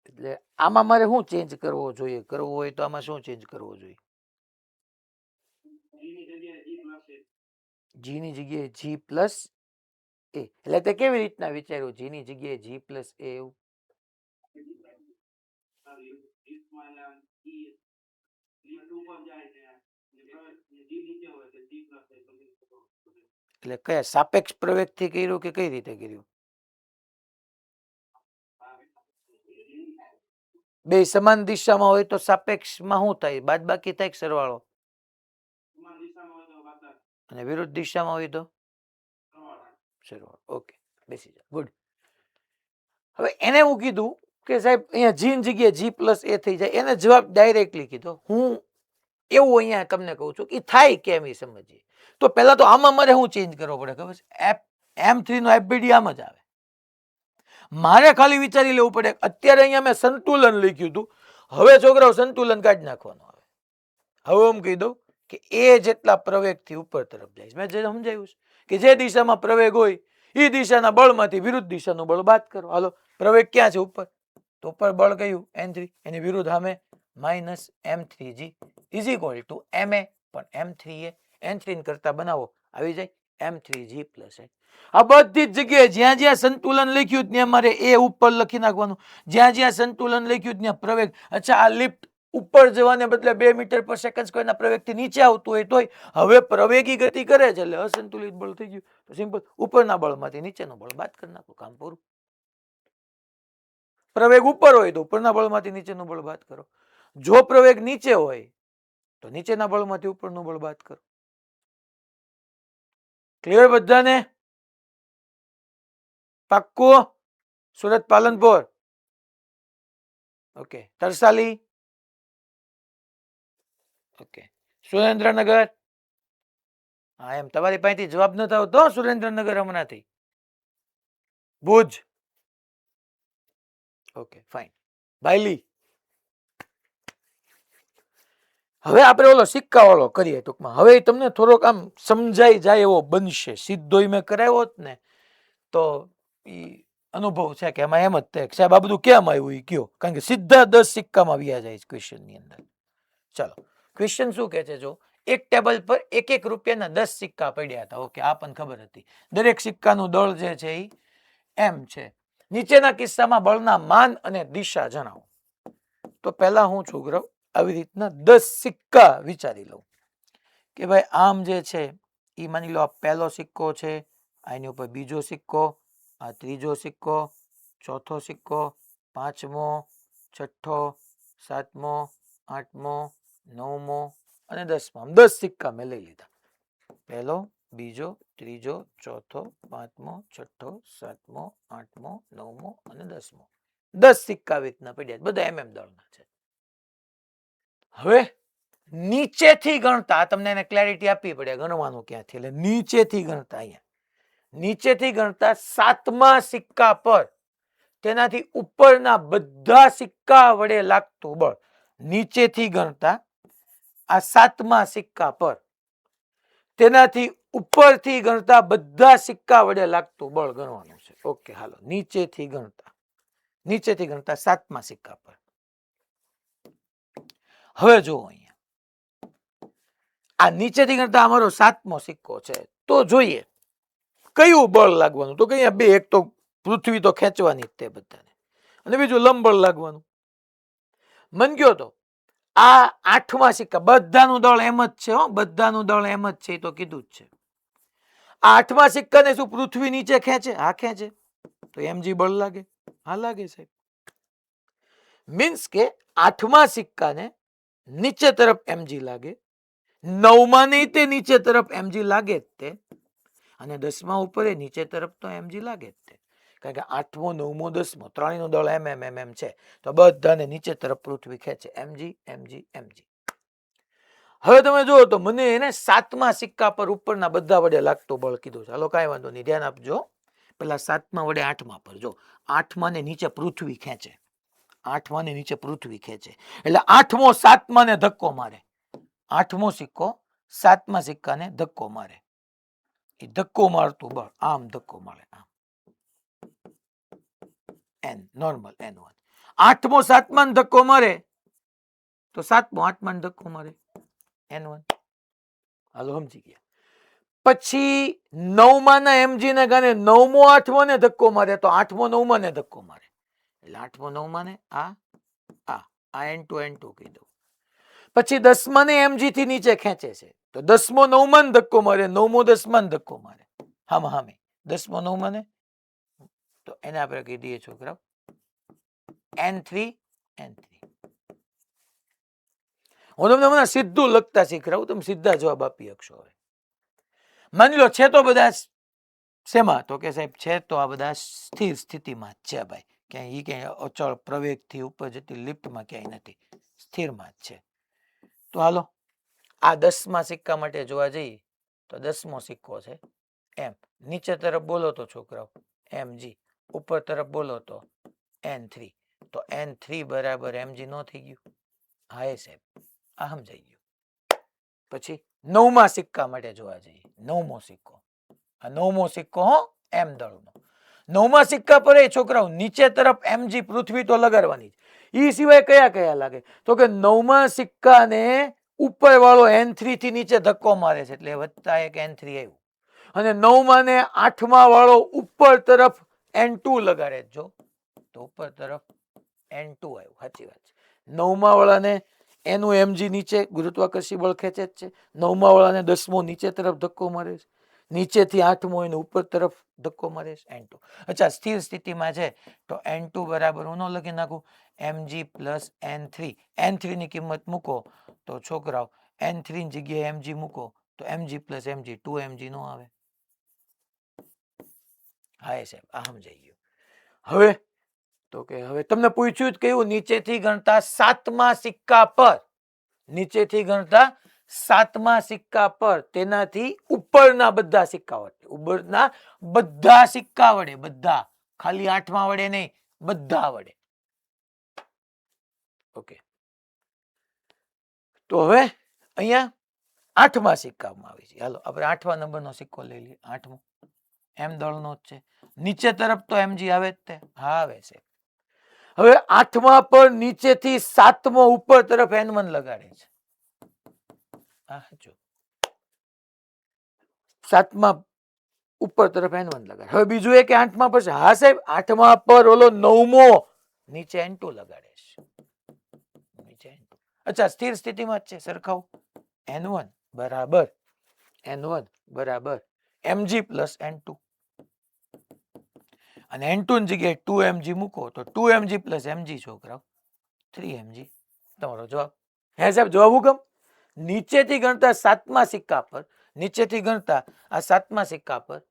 એટલે આમાં મારે શું ચેન્જ કરવો જોઈએ? કરવો હોય તો આમાં શું ચેન્જ કરવો જોઈએ? જી ની જગ્યાએ જી પ્લસ એ. એટલે તે કેવી રીતના વિચાર્યું જી ની જગ્યાએ જી પ્લસ એ? એવું એટલે કયા સાપેક્ષ પ્રવેગ થી કર્યું કે કઈ રીતે કર્યું? બે સમાન દિશામાં હોય તો સાપેક્ષમાં શું થાય? બાદબાકી થાય કે સરવાળો? અને વિરુદ્ધ દિશામાં હોય તો સરવાળો. ઓકે, બેસી જાઓ. ગુડ. હવે એને હું કીધું કે સાહેબ અહીંયા જી ની જગ્યાએ જી પ્લસ એ થઈ જાય. એને જવાબ ડાયરેક્ટલી કીધો. હું એવું અહીંયા તમને કહું છું કે થાય કેમ એ સમજીએ. તો પહેલા તો આમાં મારે શું ચેન્જ કરવો પડે ખબર છે? M3 નો FBD આમ જ આવે. મારે ખાલી વિચારી લેવું પડે. અત્યારે અહીંયા મેં સંતુલન લખ્યું હતું, હવે છોકરાઓ સંતુલન કાઢી નાખવાનું આવે. હવે હું કહી દઉં કે એ જેટલા પ્રવેગથી ઉપર તરફ જાય, મેં જે સમજાવ્યું છે કે જે દિશામાં પ્રવેગ હોય એ દિશાના બળમાંથી વિરુદ્ધ દિશાનું બળ બાદ કરો. હાલો, પ્રવેગ ક્યાં છે? ઉપર. તો ઉપર બળ કયું? N3. એની વિરુદ્ધ સામે minus M3G is equal two MA. પણ M3A N3 કરતા બનાવો, આવી જાય M3G પ્લસ એ. આ બધી જ જગ્યાએ જ્યાં જ્યાં સંતુલન લખ્યું ત્યાં મારે એ ઉપર લખી નાખવાનું. જ્યાં જ્યાં સંતુલન લખ્યું ત્યાં પ્રવેગ. અચ્છા, આ લિફ્ટ ઉપર જવાને બદલે 2 મીટર પર સેકન્ડ સ્ક્વેરના પ્રવેગથી નીચે આવતું હોય તોય હવે પ્રવેગી ગતિ કરે છે એટલે અસંતુલિત બળ થઈ ગયું. તો સિમ્પલ, ઉપરના બળમાંથી નીચેનું બળ બાદ કરી નાખો, કામ પૂરું. પ્રવેગ ઉપર હોય તો ઉપરના બળમાંથી નીચેનું બળ બાદ કરો. જો પ્રવેગ નીચે હોય તો નીચેના બળમાંથી ઉપરનું બળ બાદ કરો. ક્લિયર બધાને? પાક્કું? સુરત, પાલનપુર, ઓકે. તરસાલી, ઓકે. સુરેન્દ્રનગર, હા એમ તમારી પાસેથી જવાબ નથી આવતો. સુરેન્દ્રનગર હમણાંથી. Bhuj, okay fine. બાયલી, હવે આપણે ઓલો સિક્કા વાળો કરીએ ટૂંકમાં. હવે તમને થોડોક આમ સમજાઈ જાય એવો બનશે. સીધો મેં કરાવ્યો હોત ને તો ઈ અનુભવ છે કે એમાં એમ જ થાય કે સાહેબ આ બધું કેમ આવ્યું એ કયો, કારણ કે સીધા 10 સિક્કામાં વ્યા જાય છે ક્વેશ્ચન ની અંદર. ચાલો ક્વેશ્ચન શું કહે છે, જો એક ટેબલ પર 1 રૂપિયાના 10 સિક્કા પડ્યા હતા. ઓકે, આ પણ ખબર હતી. દરેક સિક્કાનું દળ જે છે એ એમ છે. નીચેના કિસ્સામાં બળના માન અને દિશા જણાવો. તો પહેલા હું છોકરાઓ આવી રીતના 10 સિક્કા વિચારી લઉં કે ભાઈ આમ જે છે એ માની લો આ પહેલો સિક્કો છે, આની ઉપર બીજો સિક્કો, આ ત્રીજો સિક્કો, ચોથો સિક્કો, પાંચમો, છઠ્ઠો, સાતમો, આઠમો, નવમો અને 10મો. આમ 10 સિક્કા મેં લઈ લીધા. પહેલો, બીજો, ત્રીજો, ચોથો, પાંચમો, છઠ્ઠો, સાતમો, આઠમો, નવમો અને 10મો. 10 સિક્કા રીતના પડ્યા, બધા દળના છે. હવે નીચેથી ગણતા તમને એને ક્લેરિટી આપવી પડે, ગણવાનું ક્યાંથી. એટલે નીચેથી ગણતા, અહીંયા નીચેથી ગણતા 7મા સિક્કા પર તેનાથી ઉપરના બધા સિક્કા વડે લાગતું બળ. નીચેથી ગણતા આ 7મા સિક્કા પર તેનાથી ઉપરથી ગણતા બધા સિક્કા વડે લાગતું બળ ગણવાનું છે. ઓકે, હાલો નીચેથી ગણતા 7મા સિક્કા પર. હવે જુઓ અહીંયા આ નીચેથી ગણતા અમારો 7મો સિક્કો છે, તો જોઈએ કયું બળ લાગવાનું. તો કે અહીંયા બે, એક તો પૃથ્વી તો ખેંચવાની જ તે બધાને, અને બીજું લંબળ લાગવાનું. મન ગયો તો આ 8મા સિક્કા બધાનું દળ એમ જ છે, બધાનું દળ એમ જ છે, તો કીધું જ છે. આ 8મા સિક્કાને શું પૃથ્વી નીચે ખેંચે? હા ખેંચે. તો mg બળ લાગે? હા લાગે સાહેબ. મીન્સ કે 8મા સિક્કાને નીચે તરફ mg લાગે, 9મા ને તે નીચે તરફ mg લાગે જ તે, અને 10મા ઉપર એ નીચે તરફ તો mg લાગે જ તે. કારણ કે 8મો, 9મો, 10મો ત્રણેયનું દળ mm છે, તો બધાને નીચે તરફ પૃથ્વી ખેંચે. mg. હવે તમે જુઓ તો મને એને 7મા સિક્કા પર ઉપરના બધા વડે લાગતું બળ કીધું. ચાલો કાંઈ વાંધો નહીં, ધ્યાન આપજો. પેલા 7મા વડે 8મા પર જો 8મા ને નીચે પૃથ્વી ખેંચે, 8મા ને નીચે પૃથ્વી ખેંચે, એટલે 8મો 7મા ને ધક્કો મારે. 8મો સિક્કો 7મા સિક્કાને ધક્કો મારે. એ ધક્કો મારતું બળ આમ ધક્કો મારે, આમ n નોર્મલ n1. 8મો 7મા ને ધક્કો મારે તો 7મો 8મા ને ધક્કો મારે n1. હાલો સમજી ગયા. પછી 9મા ના mg ને કારણે 9મો 8મો ને ધક્કો મારે તો 8મો 9મા ને ધક્કો મારે, એટલે 8મો 9મા ને આ n2 કહી દઉં. પછી 10મા ને mg થી નીચે ખેંચે છે, તો 10મો 9મા ને ધક્કો મારે, 9મો 10મા ને ધક્કો મારે. હામે 10મો 9મા ને, તો એને આપણે કહી દઈએ છોકરા n3. હું તમને હમણાં સીધું લખતા શીખડાવું, તમે સીધા જવાબ આપી શકશો. હવે માની લો છે તો બધા શેમાં, તો કે સાહેબ છે તો આ બધા સ્થિર સ્થિતિમાં જ છે ભાઈ, ક્યાંય એ ક્યાંય અચળ પ્રવેગથી ઉપર જતી લિફ્ટમાં ક્યાંય નથી, સ્થિરમાં જ છે. તો હાલો આ 10મા સિક્કા માટે જોવા જઈએ તો 10મો સિક્કો છે એમ. નીચે તરફ બોલો તો છોકરાઓ mg, ઉપર તરફ બોલો તો n3. તો n3 બરાબર mg નો થઈ ગયું? હા એ સાહેબ, આ સમજાઈ ગયું. પછી 9મા સિક્કા માટે જોવા જઈએ, 9મો સિક્કો, આ 9મો સિક્કો m દળનો. 9મા સિક્કા પર એ છોકરાઓ નીચે તરફ mg પૃથ્વી તો લગાડવાની જ. એ સિવાય કયા કયા લાગે? તો કે 9મા સિક્કાને ઉપર વાળો n3 થી નીચે ધક્કો મારે છે, એટલે વત્તા એક n3 આવ્યું. અને 9મા ને 8મા વાળો ઉપર તરફ n2 લગાડે, જો તો ઉપર તરફ n2 આવ્યું. સાચી વાત છે. 9મા વાળાને એનું mg નીચે ગુરુત્વાકર્ષી બળ ખેંચે જ છે. 9મા વાળાને 10મો નીચે તરફ ધક્કો મારે છે, નીચેથી 8મો એને ઉપર તરફ ધક્કો મારે છે, n2. અચ્છા, સ્થિર સ્થિતિમાં છે તો n2 બરાબર હું ન લખી નાખું mg પ્લસ n3. n3 ની કિંમત મૂકો તો છોકરાઓ n3 ની જગ્યાએ mg મૂકો તો mg પ્લસ mg 2mg નો આવે. હા એ સાહેબ, આ સમજાઈ ગયું. હવે તો કે હવે તમને પૂછ્યું કેવું, નીચેથી ગણતા 7મા સિક્કા પર, નીચેથી ગણતા 7મા સિક્કા પર તેનાથી ઉપરના બધા સિક્કા વડે, ઉપરના બધા સિક્કા વડે, બધા, ખાલી 8મા વડે નહીં, બધા વડે. ઓકે, તો હવે અહીંયા 8મા સિક્કામાં આવી છે. હાલો આપણે 8મા નંબરનો સિક્કો લઈ લઈએ. 8મો એમ દળનો જ છે. નીચે તરફ તો mg આવે જ તે. હા આવે છે. હવે 8મા પર નીચેથી 7મો ઉપર તરફ n1 લગાડે છે. આ જો 7મા ઉપર તરફ n1 લગાડે. હવે બીજું એ કે 8મા પર છે. હા સાહેબ 8મા પર ઓલો 9મો નીચે n2 લગાડે છે. નીચે n2. અચ્છા સ્થિર સ્થિતિમાં જ છે. સરખાવ n1 બરાબર mg પ્લસ n2 અને n2 ની જગ્યાએ 2mg મૂકો તો 2mg પ્લસ mg છોકરાઓ 3mg. તમારો જવાબ. હે સાહેબ જવાબ હુકમ? નીચેથી ગણતા 7મા સિક્કા પર નીચેથી ગણતા આ 7મા સિક્કા પર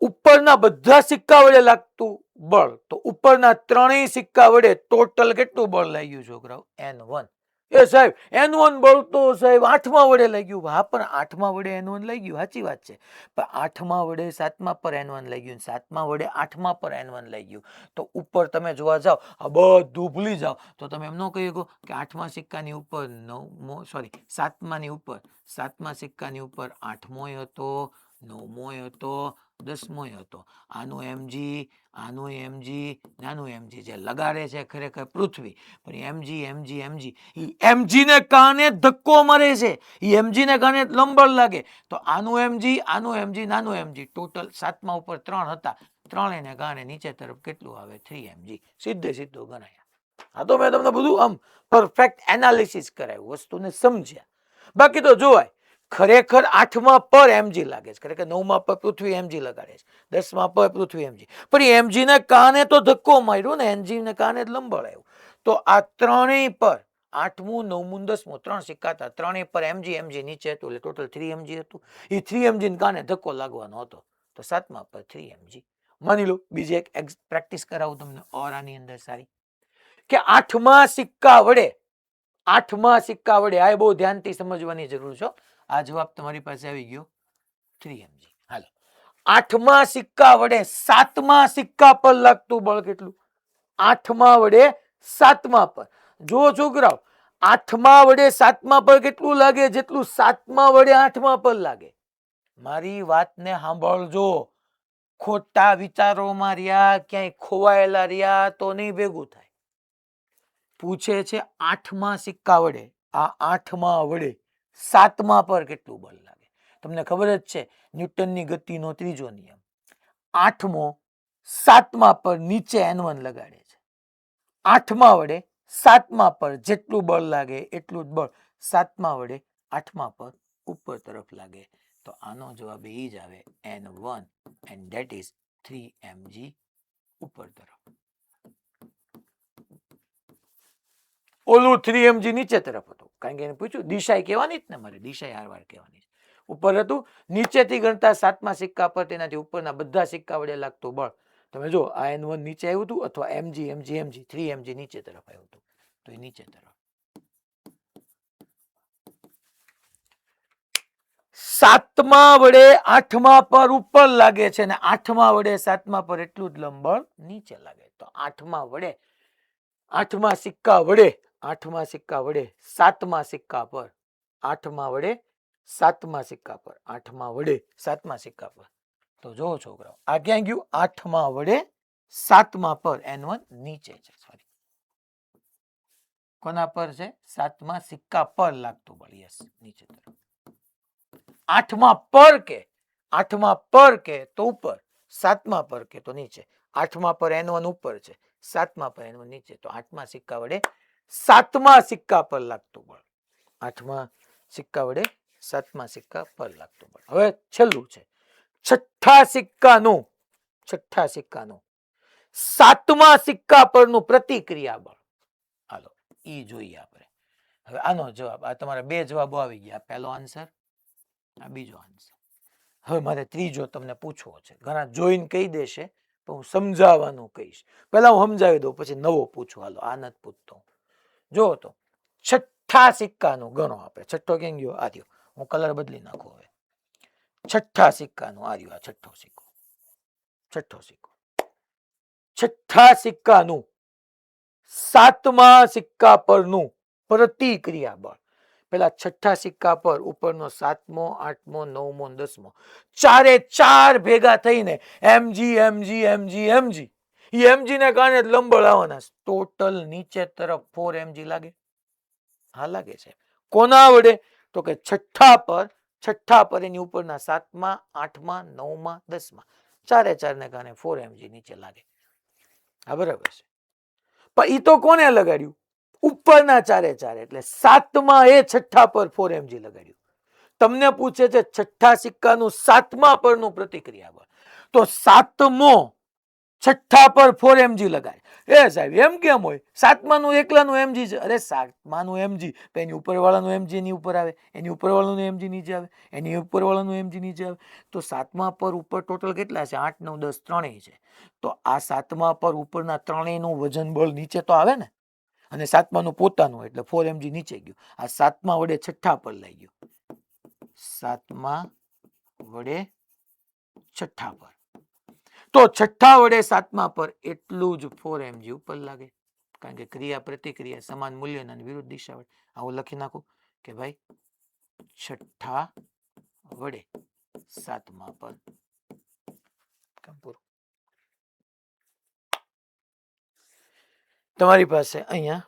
ઉપરના બધા સિક્કા વડે લાગતું બળ તો ઉપરના ત્રણેય સિક્કા વડે ટોટલ કેટલું બળ લાગ્યું છોકરાઓ? n1. એ સાહેબ n1 બળ તો સાહેબ 8મા વડે લાગ્યું. હા પણ 8મા વડે n1 લાગ્યું સાચી વાત છે, પણ 8મા વડે 7મા પર n1 લાગ્યું, 7મા વડે 8મા પર n1 લાગ્યું. તો ઉપર તમે જોવા જાઓ આ બધું ભૂલી જાઓ તો તમે એમ ન કહી શકો કે 8મા સિક્કાની ઉપર 9મો સોરી 7માની ઉપર 7મા સિક્કાની ઉપર 8મોય હતો, 9મોય હતો, 10મોય હતો. આનું mg આનું mg નાનું mg જે લગાડે છે ખરેખર પૃથ્વી, પણ mg ને કારણે ધક્કો મારે છે, mg ને કારણે લંબળ લાગે. તો આનું mg નાનું mg ટોટલ 7મા ઉપર 3 હતા, 3 ને કારણે નીચે તરફ કેટલું આવે? 3mg. સીધે સીધું ગણાય. આ તો મેં તમને બધું આમ પરફેક્ટ એનાલિસિસ કરાયું, વસ્તુને સમજ્યા. બાકી તો જોવાય ખરેખર 8મા પર mg લાગે છે, ખરેખર 9મા પર પૃથ્વી mg લગાડે છે, 10મા પર પૃથ્વી mg, પણ mg ને કારણે તો ધક્કો માર્યો ને, mg ને કારણે જ લંબળ આવ્યું. તો આ ત્રણેય પર 8મું 9મું 10મું 3 સિક્કા હતા, ત્રણેય પર mg નીચે હતું એટલે ટોટલ 3mg હતું. એ 3mg ને કારણે ધક્કો લાગવાનો હતો તો 7મા પર 3mg. માની લો બીજી એક પ્રેક્ટિસ કરાવું તમને ઓરાની અંદર સારી, કે 8મા સિક્કા વડે આ બહુ ધ્યાનથી સમજવાની જરૂર છે. આ જવાબ તમારી પાસે આવી ગયો 3mg. હાલો 8મા સિક્કા વડે 7મા સિક્કા પર લાગતું બળ કેટલું? 8મા વડે 7મા પર. જો છોકરાઓ 8મા વડે 7મા પર કેટલું લાગે? જેટલું 7મા વડે 8મા પર લાગે. મારી વાતને સાંભળજો, ખોટા વિચારોમાં રહ્યા, ક્યાંય ખોવાયેલા રહ્યા તો નહીં ભેગું થાય. પૂછે છે 8મા સિક્કા વડે, આ 8મા વડે 7મા પર કેટલું બળ લાગે? તમને ખબર જ છે ન્યૂટનની ગતિનો ત્રીજો નિયમ. 8મો 7મા પર નીચે n1 લગાડે છે, 8મા વડે 7મા પર જેટલું બળ લાગે એટલું જ બળ 7મા વડે 8મા પર ઉપર તરફ લાગે. તો આનો જવાબ એ જ આવે n1 and that is 3mg ઉપર તરફ. ઓલું 3mg નીચે તરફ હતું, કારણ કે એને પૂછ્યું દિશા કહેવાની જ ને, મારે દિશા હારવાર કહેવાની. ઉપર હતું, નીચેથી ગણતા 7મા સિક્કા પર તેનાથી ઉપરના બધા સિક્કા વડે લાગતું બળ. તમે જો આ n1 નીચે આવ્યું હતું અથવા mg 3mg નીચે તરફ આવ્યું હતું, તો એ નીચે તરફ. 7મા વડે 8મા પર ઉપર લાગે છે અને 8મા વડે 7મા પર એટલું જ લંબળ નીચે લાગે. તો 8મા સિક્કા વડે 7મા સિક્કા પર 8મા વડે 7મા સિક્કા પર 8મા વડે 7મા સિક્કા પર. તો જો છોકરાઓ આ ક્યાં ગયું? 8મા વડે 7મા પર n1 નીચે છે. સોરી કોના પર છે? 7મા સિક્કા પર લાગતું બળ. યસ નીચે તરફ. 8મા પર કે તો ઉપર, 7મા પર કે તો નીચે. 8મા પર n1 ઉપર છે, 7મા પર n1 નીચે. તો 8મા સિક્કા વડે 7મા સિક્કા પર લાગતું બળ. 8મા સિક્કા વડે 7મા સિક્કા પર લાગતું બળ. હવે છેલ્લું છે છઠ્ઠા સિક્કાનું 7મા સિક્કા પરનું પ્રતિક્રિયા બળ. હાલો ઈ જોઈએ આપણે. હવે આનો જવાબ, આ તમારા બે જવાબો આવી ગયા, પહેલો આન્સર, આ બીજો આન્સર. હવે મારે ત્રીજો તમને પૂછવો છે. ઘણા જોઈને કહી દેશે પણ હું સમજાવવાનું કહીશ. પહેલા હું સમજાવી દઉં પછી નવો પૂછું. હાલો આ નથી પૂછતો. જો તો છઠ્ઠા સિક્કાનું ગણો આપણે. છઠ્ઠો કેમ ગયો? આ રહ્યો. હું કલર બદલી નાખું હવે. છઠ્ઠા સિક્કાનું આ રહ્યો, આ છઠ્ઠો સિક્કો. છઠ્ઠા સિક્કાનું 7મા સિક્કા પરનું પ્રતિક્રિયા બળ. પેલા છઠ્ઠા સિક્કા પર ઉપરનો 7મો 8મો 9મો 10મો ચારે ચાર ભેગા થઈને mg mg mg mg એ mg ને કારણે લંબળ આવવાના. ટોટલ નીચે તરફ 4 mg લાગે. હા લાગે છે. કોના વડે? તો કે છઠ્ઠા પર એની ઉપરના 7મા 8મા 9મા 10મા ચારે ચાર ને કારણે 4 mg નીચે લાગે. હા બરાબર છે. પણ ઈ તો કોને લગાડ્યું? ઉપરના ચારે ચાર, એટલે 7મા એ છઠ્ઠા પર 4 mg લગાડ્યું. તમને પૂછે છે છઠ્ઠા સિક્કાનું 7મા પરનું પ્રતિક્રિયા બળ, તો 7મો છઠ્ઠા પર 4 mg લગાડે. એ સાહેબ એમ કેમ હોય? 7માનું એકલાનું mg છે. અરે 7માનું mg તો એની ઉપરવાળાનું mg એની ઉપર આવે, એની ઉપરવાળાનું mg નીચે આવે, એની ઉપરવાળાનું mg નીચે આવે. તો 7મા પર ઉપર ટોટલ કેટલા છે? 8 9 10 ત્રણેય છે. તો આ 7મા પર ઉપરના ત્રણેયનું વજન બળ નીચે તો આવે ને, અને 7માનું પોતાનું એટલે 4 mg નીચે ગયું. આ 7મા વડે છઠ્ઠા પર લઈ ગયું. 7મા વડે છઠ્ઠા પર, તો છઠ્ઠા વડે 7મા પર એટલું જ 4 mg ઉપર લાગે. કારણ કે ક્રિયા પ્રતિક્રિયા સમાન મૂલ્યના અને વિરુદ્ધ દિશા વડે. આવું લખી નાખું કે ભાઈ છઠ્ઠા વડે 7મા પર. તમારી પાસે અહીંયા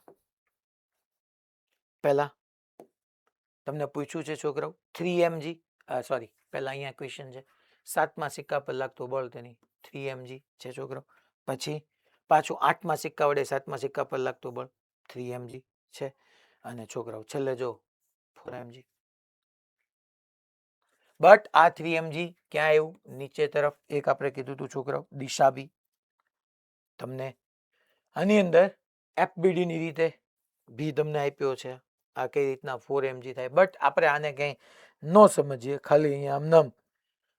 પહેલા તમને પૂછ્યું છે છોકરાઓ 3 mg, સોરી પહેલા અહીંયા ક્વેશ્ચન છે 7મા સિક્કા પર લાગતું બળ તેની 3 mg છે છોકરાઓ. પછી પાછું 8મા સિક્કા વડે 7મા સિક્કા પર લાગતું બળ 3 mg છે. અને છોકરાઓ છેલ્લે જો 4 mg. બટ આ 3 mg ક્યાં આવ્યું? નીચે તરફ. એક આપણે કીધું હતું છોકરાઓ દિશા બી. તમને આની અંદર FBD ની રીતે બી તમને આપ્યો છે. આ કઈ રીતના 4 mg થાય. બટ આપણે આને કંઈ ન સમજીએ, ખાલી અહીંયા આમ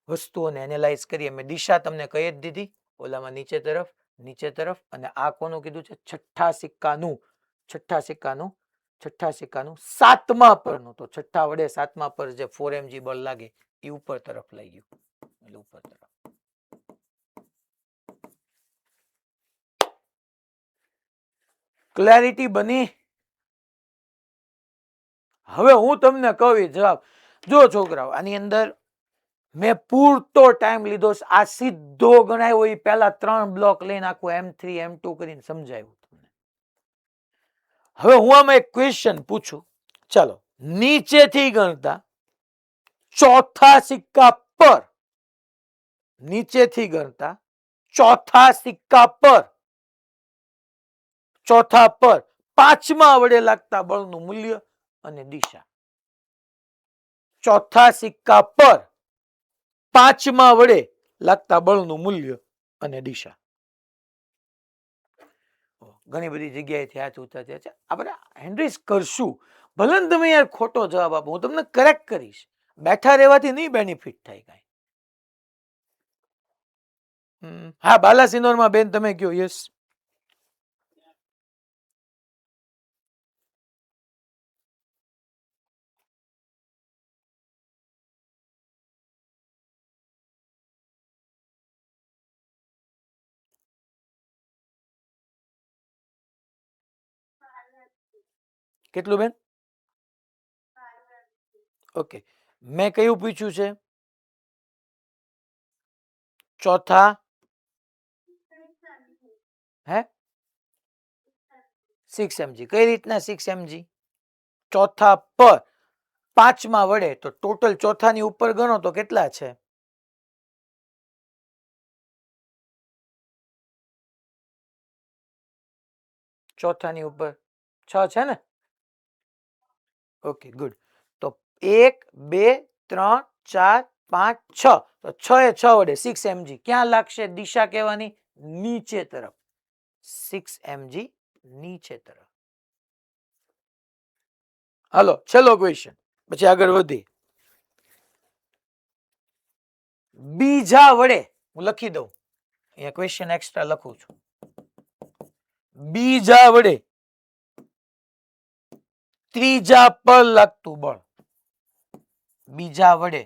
વસ્તુઓને એનાલાઇઝ કરીએ. મેં દિશા તમને કઈ જ દીધી, ઓલામાં નીચે તરફ. અને આ કોનું કીધું છે? છઠ્ઠા સિક્કાનું 7મા પરનું. તો છઠ્ઠા વડે 7મા પર જે 4 mg બળ લાગે એ ઉપર તરફ લઈ ગયું, એટલે ઉપર તરફ. ક્લેરિટી બની? હવે હું તમને કહું જવાબ. જો છોકરાઓ આની અંદર મેં પૂરતો ટાઈમ લીધો. આ સીધો ગણાયો એ પહેલા 3 બ્લોક લઈને આખું M3 M2 કરીને સમજાવ્યું તમને. હવે હું આમાં એક ક્વેશ્ચન પૂછું. ચાલો, નીચેથી ગણતા ચોથા સિક્કા પર, નીચેથી ગણતા ચોથા સિક્કા પર, ચોથા પર 5મા વડે લાગતા બળનું મૂલ્ય અને દિશા. ચોથા સિક્કા પર 5મા વડે લાગતા બળનું મૂલ્ય અને દિશા. ઘણી બધી જગ્યાએથી હાથ ઊંચા થયા છે. આપણે હેન્ડ્રીસ કરશું. ભલે ને તમે યાર ખોટો જવાબ આપો, હું તમને કરેક્ટ કરીશ. બેઠા રહેવાથી નહીં બેનિફિટ થાય કાંઈ. હા, બાલાસિનોરમાં બેન તમે કયો. યસ. કેટલું બેન? ઓકે, મેં કયું પૂછ્યું છે? ચોથા હે 6 mg. કઈ રીતના 6 mg? ચોથા પર 5મા વડે, તો ટોટલ ચોથાની ઉપર ગણો તો કેટલા છે? ચોથાની ઉપર 6 છે ને? Okay good. તો 1 2 3 4 5 6. તો 6 એ 6 વડે 6 mg ક્યાં લાગશે? દિશા કહેવાની નીચે તરફ. 6 mg નીચે તરફ. હાલો છેલ્લો ક્વેશ્ચન, પછી આગળ વધી. બીજા વડે હું લખી દઉં, અહીંયા ક્વેશ્ચન એક્સ્ટ્રા લખું છું. બીજા વડે ત્રીજા પર લાગતું બળ. બીજા વડે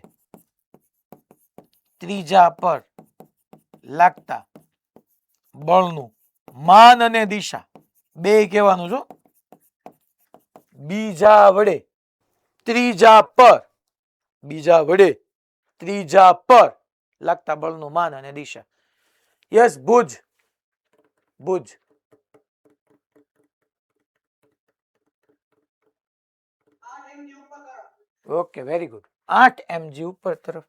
ત્રીજા પર લાગતા બળનું માન અને દિશા બે કહેવાનું છો. બીજા વડે ત્રીજા પર, બીજા વડે ત્રીજા પર લાગતા બળનું માન અને દિશા. યસ ભુજ, ભુજ. Okay very good. 8 mg ઉપર તરફ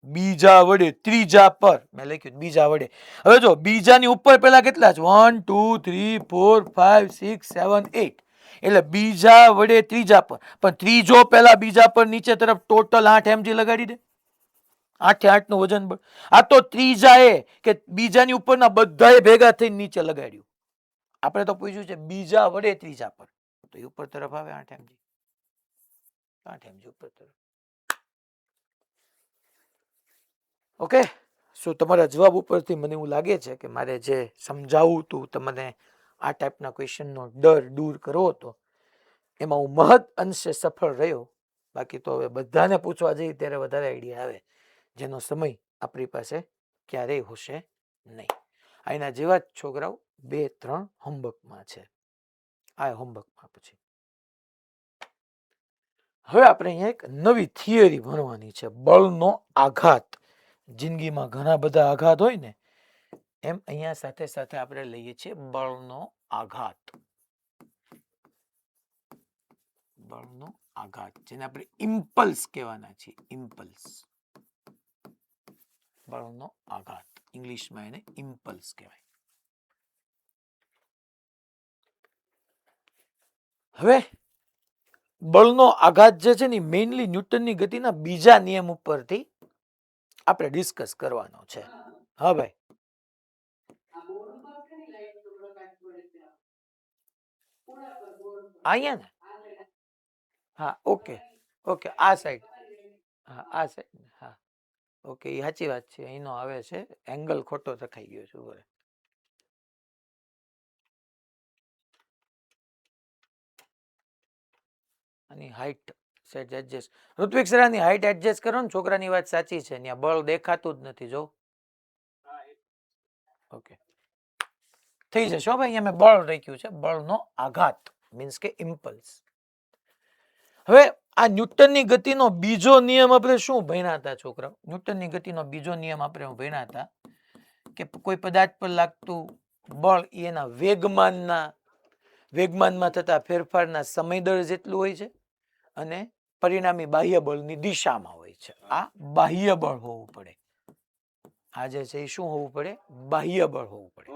બીજા વડે ત્રીજા પર મેં લખ્યું બીજા વડે. હવે જો બીજાની ઉપર પેલા કેટલા છે 1 2 3 4 5 6 7 8 એટલે બીજા વડે ત્રીજા પર, પણ ત્રીજો પેલા બીજા પર નીચે તરફ ટોટલ 8 mg લગાડી દે. 8 8 નું વજન બળ. આ તો ત્રીજા એ કે બીજાની ઉપરના બધાએ ભેગા થઈને નીચે લગાડ્યું. આપણે તો પૂછ્યું છે બીજા વડે ત્રીજા પર, તો એ ઉપર તરફ આવે 8 mg. 8 mg ઉપર તરફ. ઓકે, શું તમારા જવાબ ઉપરથી મને એવું લાગે છે કે મારે જે સમજાવવું હતું તમને આ ટાઈપના ક્વેશ્ચનનો ડર દૂર કરવો હતો એમાં હું મહદ અંશે સફળ રહ્યો. બાકી તો હવે બધાને પૂછવા જઈએ ત્યારે વધારે આઈડિયા આવે, જેનો સમય આપણી પાસે ક્યારેય હશે નહીં. આના જેવા જ છોકરાઓ 2-3 હોમવર્કમાં છે. આ હોમવર્કમાં પછી હવે આપણે અહીંયા એક નવી થિયરી ભણવાની છે, બળનો આઘાત. જિંદગીમાં ઘણા બધા આઘાત હોય ને, એમ અહીંયા સાથે સાથે આપણે લઈએ છીએ બળનો આઘાત. બળનો આઘાત જેને આપણે ઇમ્પલ્સ કહેવાના છીએ, ઇમ્પલ્સ. બળનો આઘાત ઇંગ્લિશમાં એને ઇમ્પલ્સ કહેવાય. હવે બળનો આઘાત જે છે ને મેઇનલી ન્યૂટનની ગતિના બીજા નિયમ ઉપરથી આપણે ડિસ્કસ કરવાનો છે. હા ભાઈ, અહીંયા ને હા ઓકે ઓકે આ સાઈડ, હા આ સાઈડ, હા ઓકે એ સાચી વાત છે. અહીંનો આવે છે એંગલ ખોટો દેખાઈ ગયો છે. બરાબર. આની હાઈટ સેટ એડજસ્ટ, ઋત્વિક સરાની હાઈટ એડજસ્ટ કરો ને. છોકરાની વાત સાચી છે, ત્યાં બળ દેખાતું જ નથી. જો ઓકે થઈ જશે હો ભાઈ. અહીંયા મેં બળ રાખ્યું છે, બળનો આઘાત મીન્સ કે ઇમ્પલ્સ. હવે આ ન્યૂટનની ગતિનો બીજો નિયમ આપણે શું ભણ્યા હતા છોકરાઓ? ન્યૂટનની ગતિનો બીજો નિયમ આપણે ભણ્યા હતા કે કોઈ પદાર્થ પર લાગતું બળ એના વેગમાનમાં થતા ફેરફારના સમય દર જેટલું હોય છે અને પરિણામી બાહ્ય બળની દિશામાં હોય છે. આ બાહ્ય બળ હોવું પડે. આ જે છે એ શું હોવું પડે? બાહ્ય બળ હોવું પડે.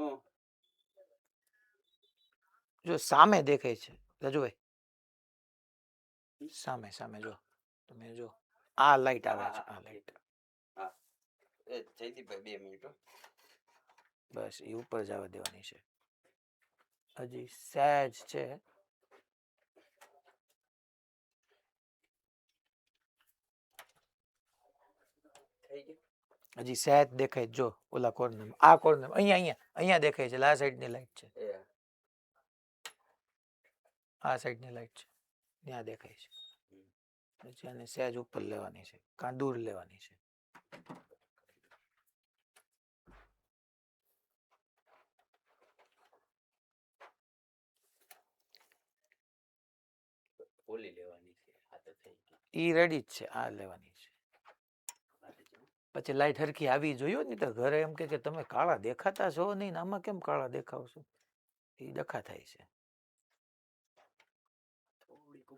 જો સામે દેખાય છે રાજુભાઈ, સામે સામે જો તમે જો આ લાઈટ આવે છે, આ લાઈટ. બસ એ ઉપર જવા દેવાની છે. હજી સહેજ છે. હજી સહેજ દેખાય જો ઓલા કોર્નર, આ કોર્નર, અહીંયા અહીંયા અહીંયા દેખાય છે. આ સાઈડની લાઈટ છે, આ સાઈડની લાઈટ છે, ત્યાં દેખાય છે. પછી આને સહેજ ઉપર લેવાની છે, કાં દૂર લેવાની છે. ઈ રેડી જ છે, આ લેવાની છે. પછી લાઈટ હરખી આવી જોયો ને, તો ઘરે એમ કે તમે કાળા દેખાતા છો નહીં, આમાં કેમ કાળા દેખાવશો? એ ડખા થાય છે.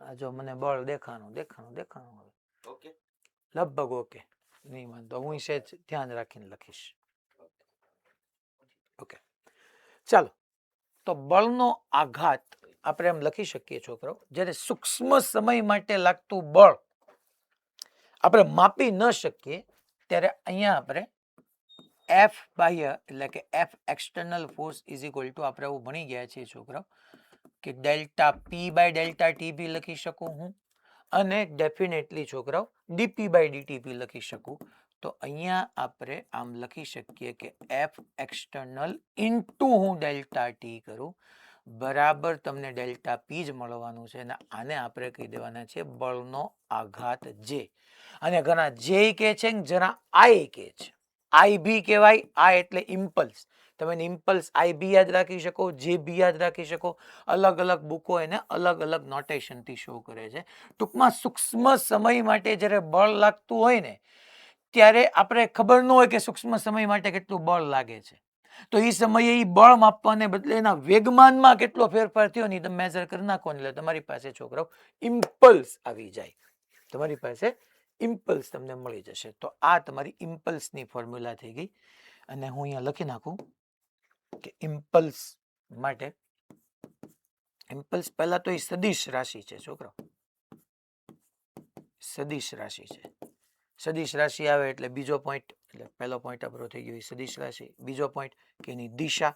આ જો મને બળ દેખાણું દેખાણું દેખાણું હવે ઓકે, લગભગ ઓકે, નહીં વાંધો. હું સહેજ ધ્યાન રાખીને લખીશ. ઓકે ચાલો, તો બળનો આઘાત આપણે એમ લખી શકીએ છોકરાઓ, જ્યારે સૂક્ષ્મ સમય માટે લાગતું બળ આપણે માપી ન શકીએ ત્યારે અહીંયા આપણે એફ બાહ્ય એટલે કે F external force is equal to આપણે એવું ભણી ગયા છીએ છોકરાઓ કે delta P by delta T બી લખી શકું હું, અને ડેફિનેટલી છોકરાઓ ડીપી બાય ડીટી બી લખી શકું. તો અહીંયા આપણે આમ લખી શકીએ કે એફ એક્સટર્નલ ઇન્ટુ હું ડેલ્ટા ટી કરું બરાબર તમને ડેલ્ટા પી જ મળવાનું છે. અને આને આપણે કહી દેવાના છે બળનો આઘાત જે. અને ઘણા જે કે છે, જરા આઈ કે છે. આઈ ભી કહેવાય. આ એટલે ઇમ્પલ્સ, તમે ઇમ્પલ્સ આઈ બી યાદ રાખી શકો, જે બી યાદ રાખી શકો. અલગ અલગ બુકો એને અલગ અલગ નોટેશનથી શો કરે છે. ટૂંકમાં સૂક્ષ્મ સમય માટે જ્યારે બળ લાગતું હોય ને ત્યારે આપણે ખબર ન હોય કે સૂક્ષ્મ સમય માટે કેટલું બળ લાગે છે. તો એ સમયે એ બળ માપવાને બદલે એના વેગમાનમાં કેટલો ફેરફાર થયો ને તમે મેઝર કરી નાખો ને એટલે તમારી પાસે છોકરાઓ ઇમ્પલ્સ આવી જાય. તમારી પાસે ઇમ્પલ્સ તમને મળી જશે. તો આ તમારી ઇમ્પલ્સની ફોર્મ્યુલા થઈ ગઈ. અને હું અહીંયા લખી નાખું કે ઇમ્પલ્સ માટે ઇમ્પલ્સ પહેલા તો એ સદિશ રાશિ છે છોકરાઓ, સદિશ રાશિ છે. સદિશ રાશિ આવે એટલે બીજો પોઈન્ટ, એટલે પહેલો પોઈન્ટ આપણો થઈ ગયો સદિશ રાશિ. બીજો પોઈન્ટ કે એની દિશા.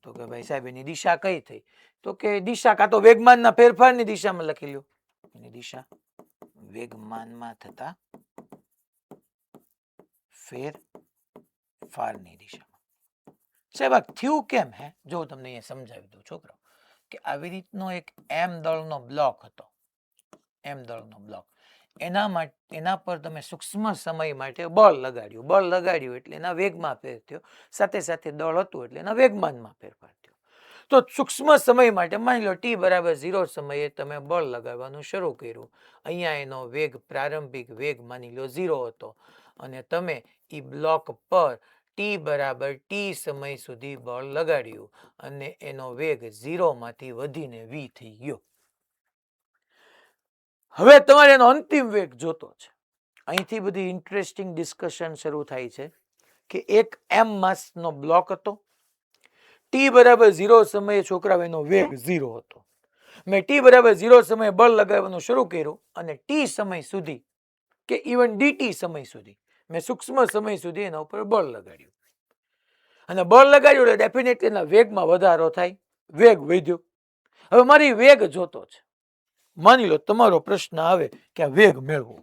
તો કે ભાઈ સાહેબ એની દિશા કઈ થઈ? તો કે દિશા કાં તો વેગમાનના ફેરફારની દિશામાં લખી લ્યો. એની દિશા વેગમાનમાં થતા ફેરફારની દિશામાં. સાહેબ આ થયું કેમ? હે જો તમને અહીંયા સમજાવી દઉં છોકરાઓ કે આવી રીતનો એક એમ દળનો બ્લોક હતો. એમ દળનો બ્લોક, એના પર તમે સૂક્ષ્મ સમય માટે બળ લગાડ્યું. બળ લગાડ્યું એટલે એના વેગમાં ફેર થયો. સાથે સાથે દળ હતું એટલે એના વેગમાનમાં ફેરફાર થયો. તો સૂક્ષ્મ સમય માટે માની લો ટી બરાબર 0 સમયે તમે બળ લગાડવાનું શરૂ કર્યું. અહીંયા એનો વેગ, પ્રારંભિક વેગ માની લો 0 હતો અને તમે એ બ્લોક પર ટી બરાબર ટી સમય સુધી બળ લગાડ્યું અને એનો વેગ 0 માંથી વધીને v થઈ ગયો. હવે તમારે એનો અંતિમ વેગ જોતો છે. અહીંથી બધી ઇન્ટરેસ્ટિંગ ડિસ્કશન શરૂ થાય છે કે એક એમ માસનો બ્લોક હતો. ટી બરાબર 0 સમયે છોકરાઓ એનો વેગ 0 હતો. મેં ટી બરાબર 0 સમયે બળ લગાવવાનું શરૂ કર્યું અને ટી સમય સુધી કે ઇવન ડીટી સમય સુધી મેં સૂક્ષ્મ સમય સુધી એના ઉપર બળ લગાડ્યું. અને બળ લગાડ્યું એટલે ડેફિનેટલી એના વેગમાં વધારો થાય. વેગ વધ્યો. હવે મારી વેગ જોતો છે. માની લો તમારો પ્રશ્ન આવે કે આ વેગ મેળવો,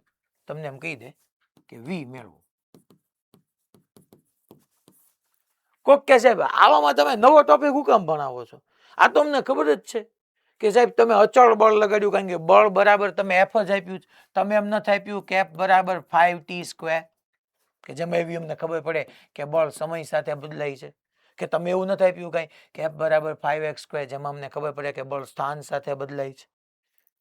તમને એમ કહી દે કે વી મેળવો. કોક કે સાહેબ આવામાં તમે નવો ટોપિક હું કામ ભણાવો છો? આ તો અમને ખબર જ છે કે સાહેબ તમે અચળ બળ લગાડ્યું, કારણ કે બળ બરાબર તમે એફ જ આપ્યું. તમે એમ નથી આપ્યું કે એફ બરાબર 5t², કે જેમાં એવી અમને ખબર પડે કે બળ સમય સાથે બદલાય છે. કે તમે એવું નથી આપ્યું કઈ કે એફ બરાબર 5x², જેમાં અમને ખબર પડે કે બળ સ્થાન સાથે બદલાય છે.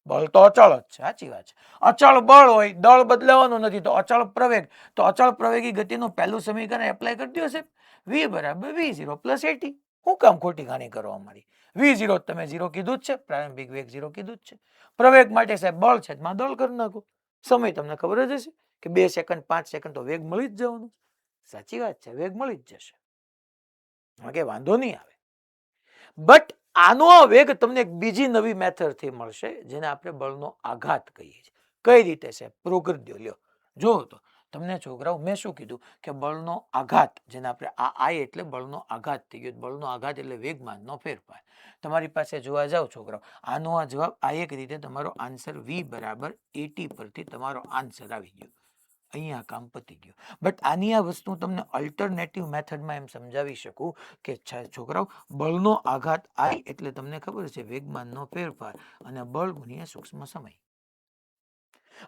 બળ તો અચળ જ છે. સાચી વાત છે. અચળ બળ હોય, દળ બદલાવાનું નથી, તો અચળ પ્રવેગ. તો અચળ પ્રવેગી ગતિનું પહેલું સમીકરણ એપ્લાય કરી દો સાહેબ. v બરાબર v0 + at. શું કામ ખોટી ઘાણી કરો અમારી? v0 તમે 0 કીધું જ છે, પ્રારંભિક વેગ 0 કીધું જ છે. પ્રવેગ માટે સાહેબ બળ છે, માં દળ કરી નાખો. સમય તમને ખબર જ હશે કે 2 સેકન્ડ 5 સેકન્ડ તો વેગ મળી જ જવાનું. સાચી વાત છે, વેગ મળી જ જશે. કે વાંધો નહીં આવે. બટ આનો વેગ તમને એક બીજી નવી મેથડથી મળશે, જેને આપણે બળનો આઘાત કહીએ છીએ. કઈ રીતે છે? પ્રૂવ કરી દો. લ્યો જો તો તમને છોકરાઓ મેં શું કીધું કે બળનો આઘાત, જેને આપણે આ આઈ એટલે બળનો આઘાત થઈ ગયો. બળનો આઘાત એટલે વેગમાનનો ફેરફાર. તમારી પાસે જોવા જાવ છોકરાઓ, આનો આ જવાબ આ એક રીતે તમારો આન્સર v બરાબર 80 પરથી તમારો આન્સર આવી ગયો. અહીંયા કામ પતી ગયું. બટ આની આ વસ્તુ તમને અલ્ટરનેટિવ મેથડમાં એમ સમજાવી શકું કે છોકરાઓ બળનો આઘાત આઈ એટલે તમને ખબર છે વેગમાનનો ફેરફાર અને બળ ગુણ્યા સૂક્ષ્મ સમય.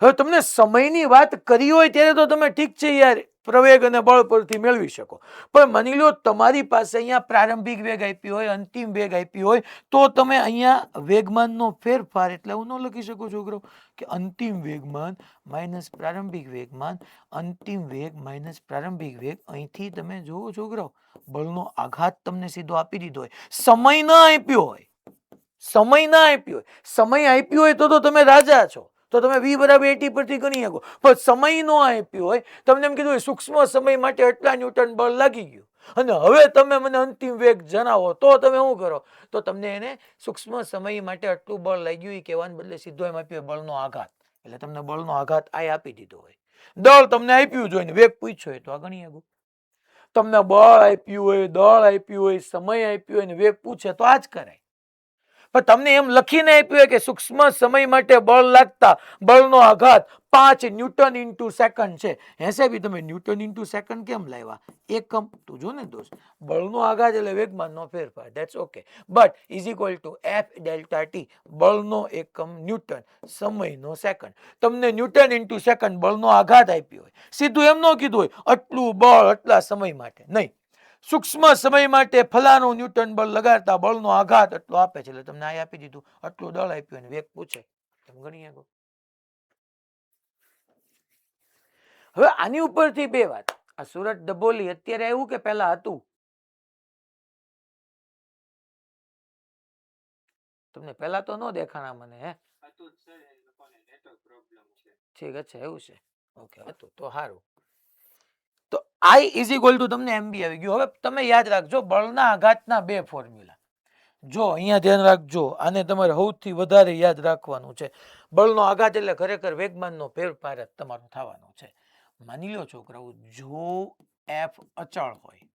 હવે તમને સમયની વાત કરી હોય ત્યારે તો તમે ઠીક છે યાર પ્રવેગ અને બળ પરથી મેળવી શકો, પણ માની લો તમારી પાસે અહીંયા પ્રારંભિક વેગ આપ્યો હોય, અંતિમ વેગ આપ્યો હોય, તો તમે અહીંયા વેગમાનનો ફેરફાર એટલે હું ન લખી શકો છોકરો કે અંતિમ વેગમાન માઇનસ પ્રારંભિક વેગમાન, અંતિમ વેગ માઇનસ પ્રારંભિક વેગ. અહીંથી તમે જુઓ છોકરો બળનો આઘાત તમને સીધો આપી દીધો હોય. સમય ના આપ્યો હોય, સમય ના આપ્યો હોય. સમય આપ્યો હોય તો તમે રાજા છો, તો તમે v બરાબર 80 પરથી ગણી શકો. પણ સમય નો આપ્યો હોય, તમને એમ કીધું સૂક્ષ્મ સમય માટે આટલા ન્યૂટન બળ લાગી ગયું અને હવે તમે મને અંતિમ વેગ જણાવો, તો તમે શું કરો? તો તમને એને સૂક્ષ્મ સમય માટે આટલું બળ લાગ્યું એ કહેવાને બદલે સીધો એમ આપ્યો બળનો આઘાત. એટલે તમને બળનો આઘાત આ આપી દીધો હોય. દળ તમને આપ્યું જ હોય ને વેગ પૂછ્યો હોય તો આ ગણી શકો. તમને બળ આપ્યું હોય, દળ આપ્યું હોય, સમય આપ્યો હોય ને વેગ પૂછે તો આ જ કરાય. પણ તમને એમ લખીને આપ્યું કે સૂક્ષ્મ સમય માટે બળ લાગતા બળનો આઘાત 5 ન્યૂટન ઇન્ટુ સેકન્ડ છે. હશે બી તમે ન્યૂટન ઇન્ટુ સેકન્ડ કેમ લાવ્યા? એકમ તું જો ને દોસ્ત, બળનો આઘાત એટલે વેગમાનનો ફેરફાર, that's okay. But is equal to f delta T, બળનો એકમ ન્યૂટન, સમયનો સેકન્ડ. તમને ન્યૂટન ઇન્ટુ સેકન્ડ બળનો આઘાત આપ્યો હોય, સીધું એમ ન કીધું હોય આટલું બળ આટલા સમય માટે, નહીં. સૂક્ષ્મ સમય માટે ફલાણું ન્યૂટન બળ લગાડતા બળનો આઘાત એટલો આપે છે. એટલે તમને આ આપી દીધું, આટલું દળ આપ્યું અને વેગ પૂછે, તમે ગણી શકો. હવે આની ઉપરથી બે વાત, આ સુરત ડબોલી અત્યારે આવ્યું કે પહેલા હતું? તમને પહેલા તો ન દેખાણા મને. હે ઠીક છે, એવું છે. ઓકે, હતું તો સારું. તો I ઇઝ ઇક્વલ ટુ તમને MB આવી ગયું. હવે તમે યાદ રાખજો બળના આઘાતના બે ફોર્મ્યુલા. જો અહીંયા ધ્યાન રાખજો, આને તમારે સૌથી વધારે યાદ રાખવાનું છે. બળનો આઘાત એટલે ખરેખર વેગમાનનો ફેરફાર જ તમારો થવાનો છે. માની લો છોકરાઓ, જો F અચળ હોય,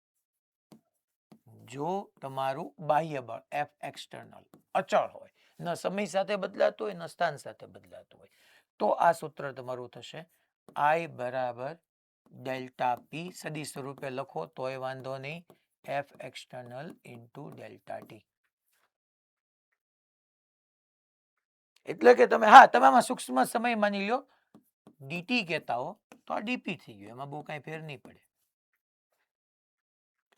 જો તમારું બાહ્ય બળ F એક્સટર્નલ અચળ હોય, ન સમય સાથે બદલાતું હોય ન સ્થાન સાથે બદલાતું હોય, તો આ સૂત્ર તમારું થશે I બરાબર ડેલ્ટા પી. સદી સ્વરૂપે લખો તોય વાંધો નહીં, F external into delta T. એટલે કે તમે તમે આમાં સૂક્ષ્મ સમય માની લો ડીટી કહેતા હો તો આ ડીપી થઈ ગયું, એમાં બહુ કાંઈ ફેર નહીં પડે,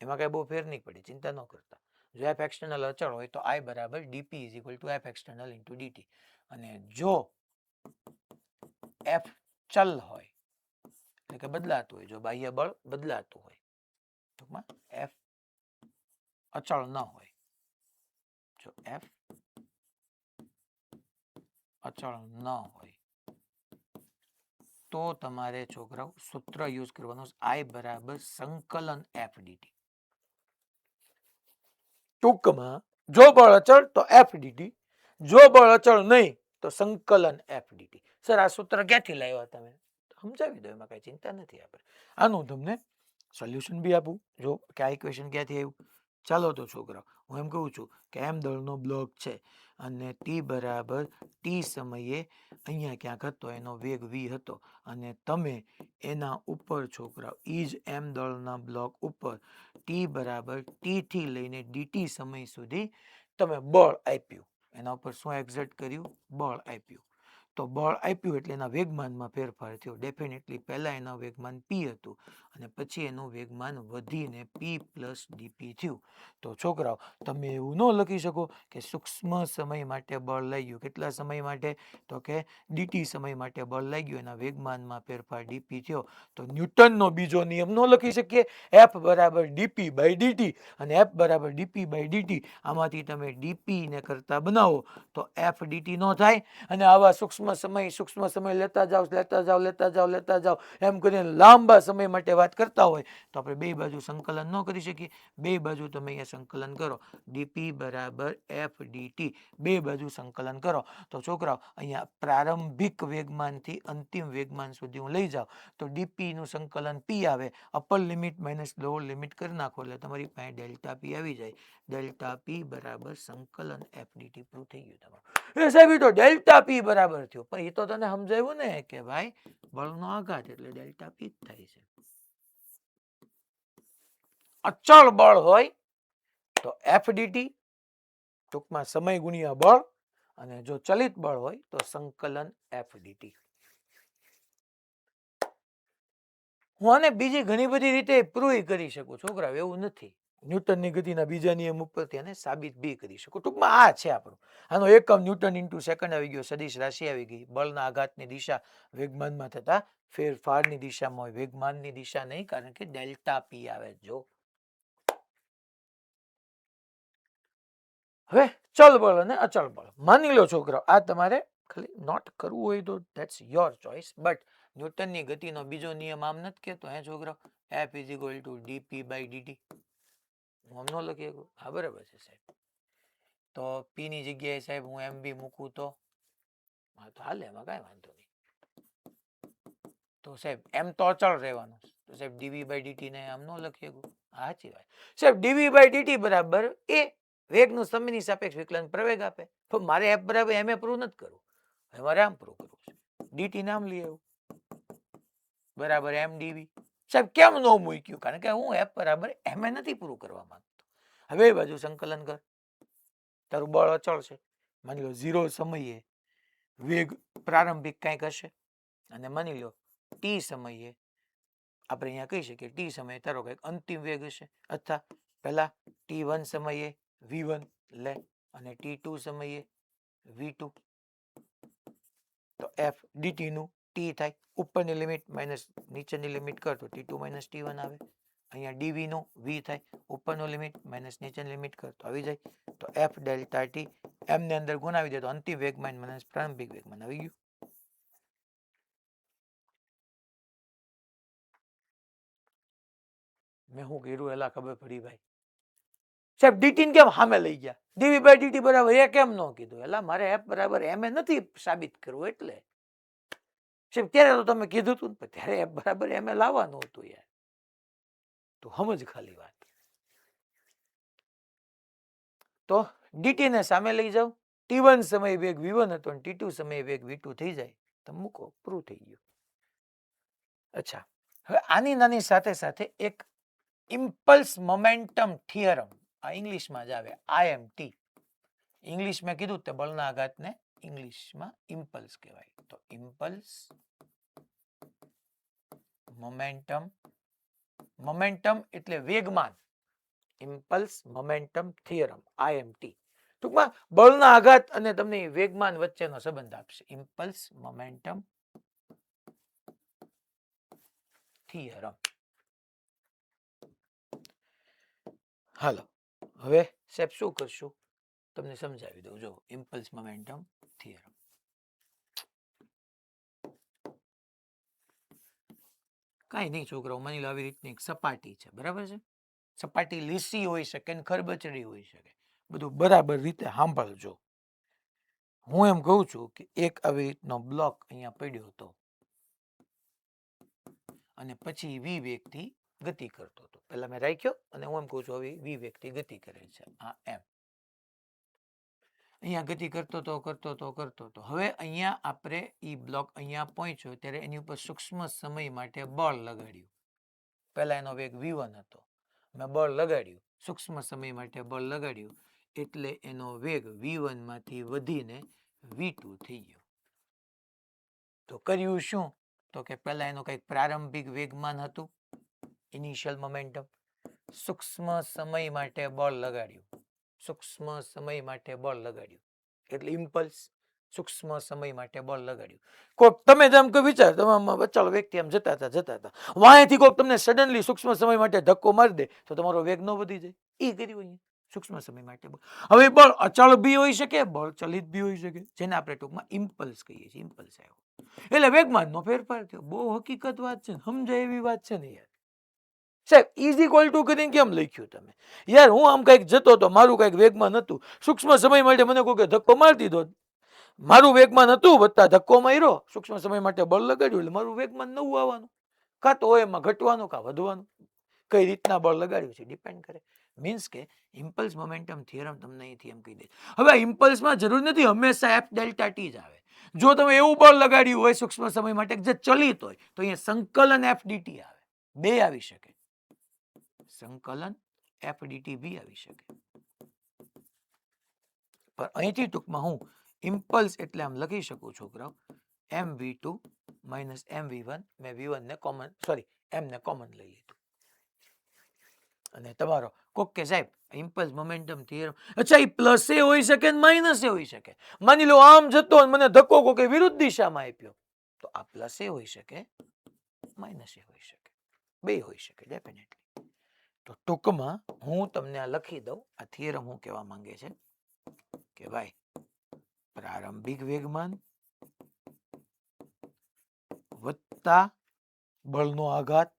એમાં કાંઈ બહુ ફેર નહીં પડે, ચિંતા ન કરતા. જો એફ એક્સટર્નલ અચળ હોય તો આઈ બરાબર DP is equal to f external into DT. અને જો એફ ચલ હોય એટલે કે બદલાતું હોય, જો બાહ્ય બળ બદલાતું હોય, ટૂંકમાં એફ અચળ ન હોય, જો એફ અચળ ન હોય તો તમારે છોકરાઓ સૂત્ર યુઝ કરવાનું, આઈ બરાબર સંકલન એફ ડીટી. ટૂંકમાં જો બળ અચળ તો એફ ડીટી, જો બળ અચળ નહીં તો સંકલન એફ ડીટી. સર આ સૂત્ર ક્યાંથી લાવ્યા તમે? સમજાવી દો, એમાં કઈ ચિંતા નથી. આપણે આનું તમને સોલ્યુશન બી આપું, જો કે આ ઇક્વેશન ક્યાંથી આવ્યું. ચાલો તો છોકરાઓ હું એમ કહું છું કે એમ દળનો બ્લોક છે અને ટી બરાબર ટી સમયે અહીંયા ક્યાંક હતો, એનો વેગ વી હતો, અને તમે એના ઉપર છોકરાઓ ઈ જ એમ દળના બ્લોક ઉપર ટી બરાબર ટી થી લઈને ડીટી સમય સુધી તમે બળ આપ્યું, એના ઉપર શું એક્ઝર્ટ કર્યું? બળ આપ્યું. તો બળ આપ્યું એટલે એના વેગમાનમાં ફેરફાર થયો. ડેફિનેટલી પહેલા એના વેગમાન પી હતું અને પછી એનું વેગમાન વધીને પી પ્લસ ડીપી થયું. તો છોકરાઓ તમે એવું ન લખી શકો કે સૂક્ષ્મ સમય માટે બળ લાગ્યું. કેટલા સમય માટે? તો કે ડીટી સમય માટે બળ લાગ્યું, એના વેગમાનમાં ફેરફાર ડીપી થયો. તો ન્યૂટનનો બીજો નિયમ ન લખી શકીએ, એફ બરાબર ડીપી બાય ડીટી, અને એફ બરાબર ડીપી બાય ડીટી. આમાંથી તમે ડીપી ને કરતા બનાવો તો એફ ડીટી નો થાય. અને આવા સૂક્ષ્મ સમય લેતા જાઓ એમ કરીને લાંબા સમય માટે વાત કરતા હોય તો આપણે બે બાજુ સંકલન ન કરી શકીએ. બે બાજુ તમે અહીંયા સંકલન કરો, ડીપી બરાબર એફ ડીટી, બે બાજુ સંકલન કરો તો છોકરાઓ અહીંયા પ્રારંભિક વેગમાનથી અંતિમ વેગમાન સુધી હું લઈ જાઉં તો ડીપી નું સંકલન પી આવે, upper limit minus lower limit કરી નાખો એટલે તમારી પાસે ડેલ્ટા પી આવી જાય. ડેલ્ટા પી બરાબર સંકલન એફ ડીટી પ્રૂવ થઈ ગયું તમારું. એ સાહેબ તો ડેલ્ટા પી બરાબર થયો, પણ એ તો તને સમજાવ્યું ને કે ભાઈ બળનો આઘાત એટલે ડેલ્ટા પી જ થાય છે. અચળ બળ હોય તો એફ ડીટી, ટૂંકમાં સમય ગુણ્યા બળ, અને જો ચલિત બળ હોય તો સંકલન એફ ડીટી. હું આને બીજી ઘણી બધી રીતે પ્રૂવ કરી શકું છોકરા, એવું નથી. ન્યૂટનની ગતિના બીજા નિયમ ઉપરથી આને સાબિત બી કરી શકું. ટૂંકમાં આ છે આપણું, આનો એકમ ન્યૂટન ઇન્ટુ સેકન્ડ આવી ગયો, સદિશ રાશિ આવી ગઈ. બળના આઘાતની દિશા વેગમાનમાં થતા ફેરફારની દિશામાં હોય, વેગમાનની દિશા નહીં, કારણ કે ડેલ્ટા પી આવે. જો હવે ચલ બળ અને અચળ બળ માની લો છોકરાઓ, આ તમારે ખાલી નોટ કરવું હોય તો ધેટ્સ યોર ચોઇસ, બટ ન્યૂટનની ગતિનો બીજો નિયમ આમ નથી કહેતો હે છોકરાઓ, F is equal to DP by DT. હું આમ ન લખી શકું? હા બરાબર છે સાહેબ. તો પી ની જગ્યાએ સાહેબ હું એમ બી મૂકું તો હા તો હાલે, એમાં કાંઈ વાંધો નહીં. તો સાહેબ એમ તો અચળ રહેવાનું, તો સાહેબ ડીવી બાય ડીટી ને આમ ન લખી શકું? સાચી વાત સાહેબ, ડીવી બાય ડીટી બરાબર એ વેગનું સમયની સાપેક્ષ વિકલન પ્રવેગ આપે. તો મારે એફ બરાબર એમ એ પ્રૂવ નથી કરવું, હવે મારે આમ પ્રૂવ કરવું છે. ડીટી નામ લઈ આવ્યું બરાબર એમ ડીવી. સાહેબ કેમ ન મૂક્યું? કારણ કે હું એફ બરાબર એમ એ નથી પ્રૂવ કરવા માંગતો. હવે એ બાજુ સંકલન કર, તારું બળ અચળ છે, માની લો 0 સમયે વેગ પ્રારંભિક કંઈક હશે, અને માની લો ટી સમયે આપણે અહીંયા કહી શકીએ ટી સમયે તારો કંઈક અંતિમ વેગ હશે, અથવા પહેલા T1 સમયે V1 લે અને T2 સમયે V2, તો F dt નું T થાય, ઉપરની લિમિટ માઇનસ નીચેની લિમિટ કર તો T2 માઇનસ T1 આવે. અહીંયા dv નું V થાય, ઉપરનું લિમિટ માઇનસ નીચેની લિમિટ કર તો આવી જાય. તો F ડેલ્ટા T m ને અંદર ગુણાવી દે તો અંતિમ વેગમાન માઇનસ પ્રારંભિક વેગમાન આવી ગયું. મેં શું કર્યું એલા ખબર પડી ભાઈ? સાહેબ dt ને કેમ સામે લઈ ગયા? dv બાય dt બરાબર એ કેમ ન કીધું? એલા મારે f બરાબર m નથી સાબિત કરવું એટલે. સાહેબ ત્યારે તો તમે કીધું હતું ને, ત્યારે f બરાબર m લાવવાનું હતું યાર. તો સમજ ખાલી વાત. તો dt ને સામે લઈ જાઓ, t1 સમય વેગ v1 હતો અને t2 સમય વેગ v2 થઈ જાય તો મૂકો, પ્રૂવ થઈ ગયું. અચ્છા, હવે આની નાની સાથે સાથે એક ઇમ્પલ્સ મોમેન્ટમ થિયરમ આ ઇંગ્લિશમાં જ આવે, IMT. ઇંગ્લિશમાં કીધું તે બળના આઘાતને ઇંગ્લિશમાં ઇમ્પલ્સ કહેવાય. તો ઇમ્પલ્સ મોમેન્ટમ, મોમેન્ટમ એટલે વેગમાન, ઇમ્પલ્સ મોમેન્ટમ થિયરમ IMT. ટૂંકમાં બળના આઘાત અને તમને વેગમાન વચ્ચેનો સંબંધ આપશે, ઇમ્પલ્સ મોમેન્ટમ થિયરમ. હાલો, હવે સાહેબ શું કરશું તમને સમજાવી દઉં. જો ઇમ્પલ્સ મોમેન્ટમ થિયરમ, કાંઈ નહીં છોકરાઓ, માની લો આવી રીતની એક સપાટી છે, બરાબર છે? સપાટી લીસી હોઈ શકે ને ખરબચડી હોઈ શકે, બધું બરાબર રીતે સાંભળજો. હું એમ કહું છું કે એક આવી રીતનો બ્લોક અહીંયા પડ્યો હતો અને પછી વી વેગથી ગતિ કરતો હતો. પહેલા મેં રાખ્યો અને હું એમ કહું છું હવે વી વેગથી ગતિ કરે છે, આ એમ અહીંયા ગતિ કરતો હતો. હવે અહીંયા આપણે ઈ બ્લોક અહીંયા પહોંચ્યો ત્યારે એની ઉપર સૂક્ષ્મ સમય માટે બળ લગાડ્યું. પહેલા એનો વેગ v1 હતો, મેં બળ લગાડ્યું, સૂક્ષ્મ સમય માટે બળ લગાડ્યું એટલે એનો વેગ v1 માંથી વધીને v2 થઈ ગયો. તો કર્યું શું? તો કે પહેલા એનો કંઈક પ્રારંભિક વેગમાન હતું, ઇનિશિયલ મોમેન્ટમ, સૂક્ષ્મ સમય માટે બળ લગાડ્યું, સૂક્ષ્મ સમય માટે બળ લગાડ્યું એટલે ઇમ્પલ્સ, સૂક્ષ્મ સમય માટે બળ લગાડ્યું. કોક તમે જેમ કે વિચાર, તમે ચાલો વ્યક્તિ એમ જતા હતા વાંયથી કોક તમને સડનલી સૂક્ષ્મ સમય માટે ધક્કો મારી દે તો તમારો વેગ ન વધી જાય? એ કર્યું અહીંયા સૂક્ષ્મ સમય માટે બળ. હવે બળ અચળ બી હોઈ શકે, બળ ચલિત બી હોઈ શકે, જેને આપણે ટૂંકમાં ઇમ્પલ્સ કહીએ છીએ. ઇમ્પલ્સ આવ્યો એટલે વેગમાનનો ફેરફાર થયો. બહુ હકીકત વાત છે, સમજાય એવી વાત છે ને યાર. સાહેબ ઇઝ ઇક્વલ ટુ કરીને કેમ લખ્યું તમે યાર? હું આમ કઈક જતો હતો, મારું કઈક વેગમાન હતું, સૂક્ષ્મ સમય માટે મને કોઈ ધક્કો મારી દીધો, મારું વેગમાન હતું વધતા ધક્કો માર્યો, સૂક્ષ્મ સમય માટે બળ લગાડ્યું એટલે મારું વેગમાન નવું આવવાનું, કાં તો એમાં ઘટવાનું કાં વધવાનું. કઈ રીતના બળ લગાડ્યું છે ડિપેન્ડ કરે. મીન્સ કે ઇમ્પલ્સ મોમેન્ટમ થિયરમ તમને અહીંથી એમ કહી દે. હવે ઇમ્પલ્સમાં જરૂર નથી હંમેશા એફ ડેલ્ટા ટી જ આવે. જો તમે એવું બળ લગાડ્યું હોય સૂક્ષ્મ સમય માટે જે ચલિત હોય તો અહીંયા સંકલન એફ ડીટી આવે, બે આવી શકે, સંકલન એફ ડીટી બી આવી શકે. પણ અહીંથી ટૂંકમાં હું ઇમ્પલ્સ એટલે આમ લખી શકું છોકરાઓ, mv2 માઇનસ mv1, મેં v1 ને કોમન, સોરી m ને કોમન લઈ લીધું. અને તમારો કોક કે સાહેબ ઇમ્પલ્સ મોમેન્ટમ થિયરમ, અચ્છા એ પ્લસ એ હોઈ શકે ને માઇનસ એ હોઈ શકે. માની લો આમ જતો મને ધક્કો કોકે વિરુદ્ધ દિશામાં આપ્યો તો આ પ્લસ એ હોઈ શકે, માઇનસ એ હોઈ શકે, બે હોઈ શકે ડેફિનેટલી. તો ટૂંકમાં હું તમને આ લખી દઉં, આ થિયરમ હું કહેવા માંગે છે કે ભાઈ પ્રારંભિક વેગમાન વત્તા બળનો આઘાત,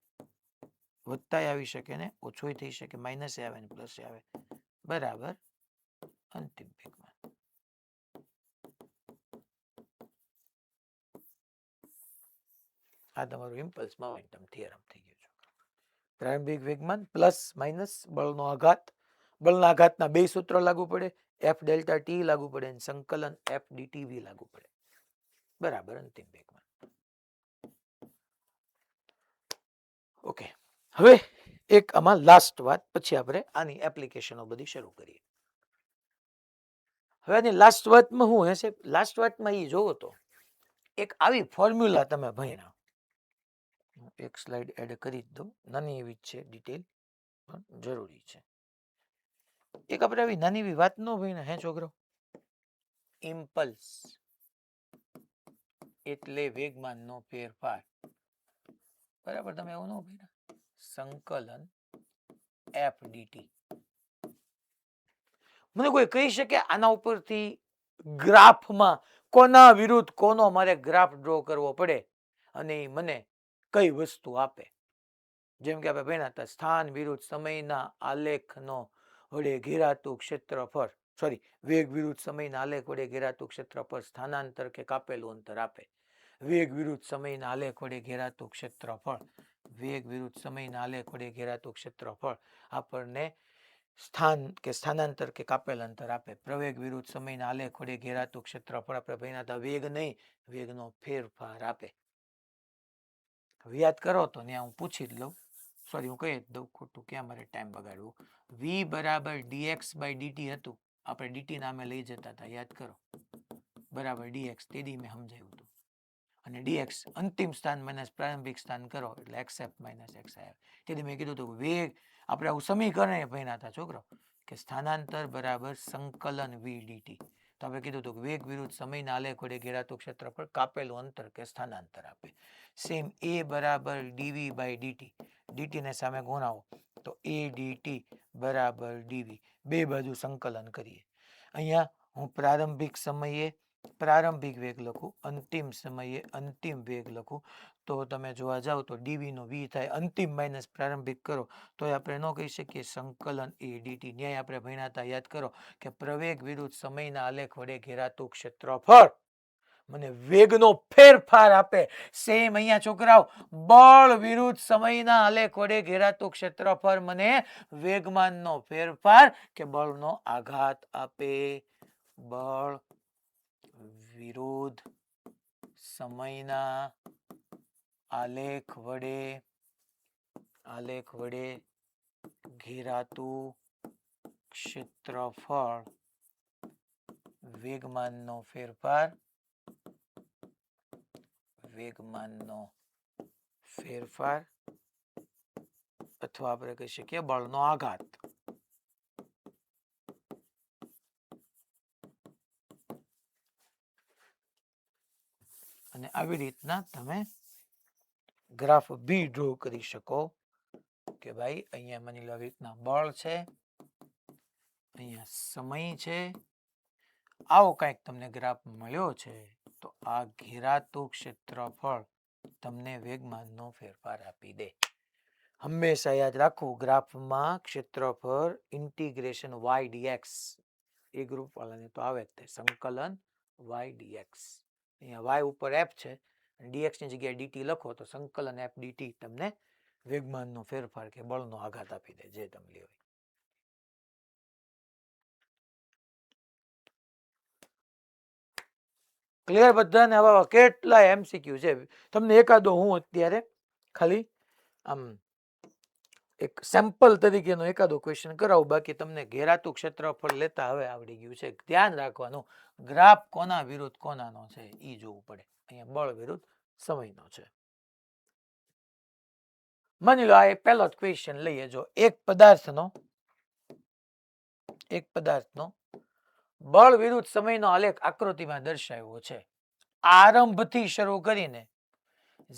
વધતા આવી શકે ને ઓછો થઈ શકે, માઇનસ આવે ને પ્લસ આવે, બરાબર અંતિમ વેગમાન. આ તમારું ઇમ્પલ્સ મોમેન્ટમ થિયરમ થઈ ગયું છે. પ્રારંભિક વેગમાન પ્લસ માઇનસ બળનો આઘાત, બળના આઘાતના બે સૂત્ર લાગુ પડે, એફ ડેલ્ટા ટી લાગુ પડે અને સંકલન એફ ડીટી વી લાગુ પડે, બરાબર અંતિમ વેગમાન. ઓકે, હવે એક આમાં લાસ્ટ વાત, પછી આપણે આની એપ્લિકેશનો બધી શરૂ કરીએ. હવે આની લાસ્ટ વાતમાં શું હશે? લાસ્ટ વાતમાં એ જોવો તો એક આવી ફોર્મ્યુલા તમે ભણ્યા, એક સ્લાઇડ એડ કરી જ દઉં, નાની એવી જ છે ડિટેલ, પણ જરૂરી છે. એક આપણે આવી નાની એવી વાત ન હોય ને, હે છોકરો, ઇમ્પલ્સ એટલે વેગમાનનો ફેરફાર, બરાબર? તમે એવું ન હોય, સંકલન એફ ડીટી. મને કોઈ કહી શકે આના ઉપરથી ગ્રાફમાં કોના વિરુદ્ધ કોનો મારે ગ્રાફ ડ્રો કરવો પડે અને મને કઈ વસ્તુ આપે? જેમ કે આપણે ભણ્યા હતા, સ્થાન વિરુદ્ધ સમયના આલેખનો વડે ઘેરાતું ક્ષેત્રફળ, સોરી, વેગ વિરુદ્ધ સમયના આલેખ વડે ઘેરાતું ક્ષેત્રફળ સ્થાનાંતર કે કાપેલું અંતર આપે. વેગ વિરુદ્ધ સમયના આલેખ વડે ઘેરાતું ક્ષેત્રફળ, વેગ વિરુદ્ધ સમયના આલેખ વડે ઘેરાતું ક્ષેત્રફળ આપણને સ્થાન કે સ્થાનાંતર કે કાપેલ અંતર આપે. પ્રવેગ વિરુદ્ધ સમયના આલેખ વડે ઘેરાતું ક્ષેત્રફળ આપણે ભણ્યા હતા, વેગ નહીં, વેગનો ફેરફાર આપે. યાદ કરો તો ત્યાં હું પૂછી જ લઉં, સોરી હું કહી જ દઉં, ખોટું ક્યાં મારે ટાઈમ બગાડવું. v બરાબર dx બાય dt હતું, આપણે dt નામે લઈ જતા હતા, યાદ કરો, બરાબર dx, તેથી મેં સમજાવ્યું હતું. અને dx અંતિમ સ્થાન માઇનસ પ્રારંભિક સ્થાન કરો એટલે xf માઇનસ xi આવે. તેથી મેં કીધું હતું વેગ, આપણે આવું સમીકરણ ભણ્યા હતા છોકરો, કે સ્થાનાંતર બરાબર સંકલન v dt. તો આપણે કીધું હતું કે વેગ વિરુદ્ધ સમયના આલેખ વડે ઘેરાતું ક્ષેત્રફળ કાપેલું અંતર કે સ્થાનાંતર આપે. સેમ a બરાબર dv બાય dt, dt ને સામે ગુણાવો તો a dt બરાબર dv, બે બાજુ સંકલન કરીએ. અહીંયા હું પ્રારંભિક સમયે પ્રારંભિક વેગ લખું, અંતિમ સમયે અંતિમ વેગ લખું, તો તમે જોવા જાવ તો dv નો v થાય, અંતિમ માઇનસ પ્રારંભિક કરો તો આપણે ન કહી શકીએ સંકલન a dt. ન્યાય આપણે ભણ્યા હતા, યાદ કરો, કે પ્રવેગ વિરુદ્ધ સમયના આલેખ વડે ઘેરાતું ક્ષેત્રફળ મને વેગનો ફેરફાર આપે. સેમ અહીંયા છોકરાઓ, બળ વિરુદ્ધ સમયના આલેખ વડે ઘેરાતું ક્ષેત્રફળ મને વેગમાનનો ફેરફાર કે બળનો આઘાત આપે. બળ વિરુદ્ધ સમયના આલેખ વડે ઘેરાતું ક્ષેત્રફળ વેગમાનનો ફેરફાર અથવા આપણે કહી શકીએ બળનો આઘાત. અને આવી રીતના તમે ગ્રાફ બી ડ્રો કરી શકો કે ભાઈ અહીંયા માની લો આવી રીતના બળ છે, અહીંયા સમય છે, આવો કંઈક તમને ગ્રાફ મળ્યો છે, તો આ ઘેરાતું ક્ષેત્રફળ તમને વેગમાનનો ફેરફાર આપી દે. હંમેશા યાદ રાખવું, ગ્રાફમાં ક્ષેત્રફળ ઇન્ટિગ્રેશન y dx, એ ગ્રુપ વાળાને તો આવે જ, સંકલન y dx. અહીંયા y ઉપર f છે, dx ની જગ્યાએ dt લખો તો સંકલન f dt તમને વેગમાનનો ફેરફાર કે બળનો આઘાત આપી દે, જે તમે લ્યો. ક્લિયર બધાને? આવા કેટલા MCQ છે, તમને એકાદો હું અત્યારે ખાલી આમ એક સેમ્પલ તરીકેનો એકાદો ક્વેશ્ચન કરાવું, બાકી તમને ઘેરાતું ક્ષેત્રફળ લેતા હવે આવડી ગયું છે. ધ્યાન રાખવાનું, ગ્રાફ કોના વિરુદ્ધ કોનાનો છે એ જોવું પડે. અહીંયા બળ વિરુદ્ધ સમયનો છે. માની લો આ પહેલો જ ક્વેશ્ચન લઈએ, જો એક પદાર્થનો બળ વિરુદ્ધ સમયનો આલેખ આકૃતિમાં દર્શાવ્યો છે. આરંભથી શરૂ કરીને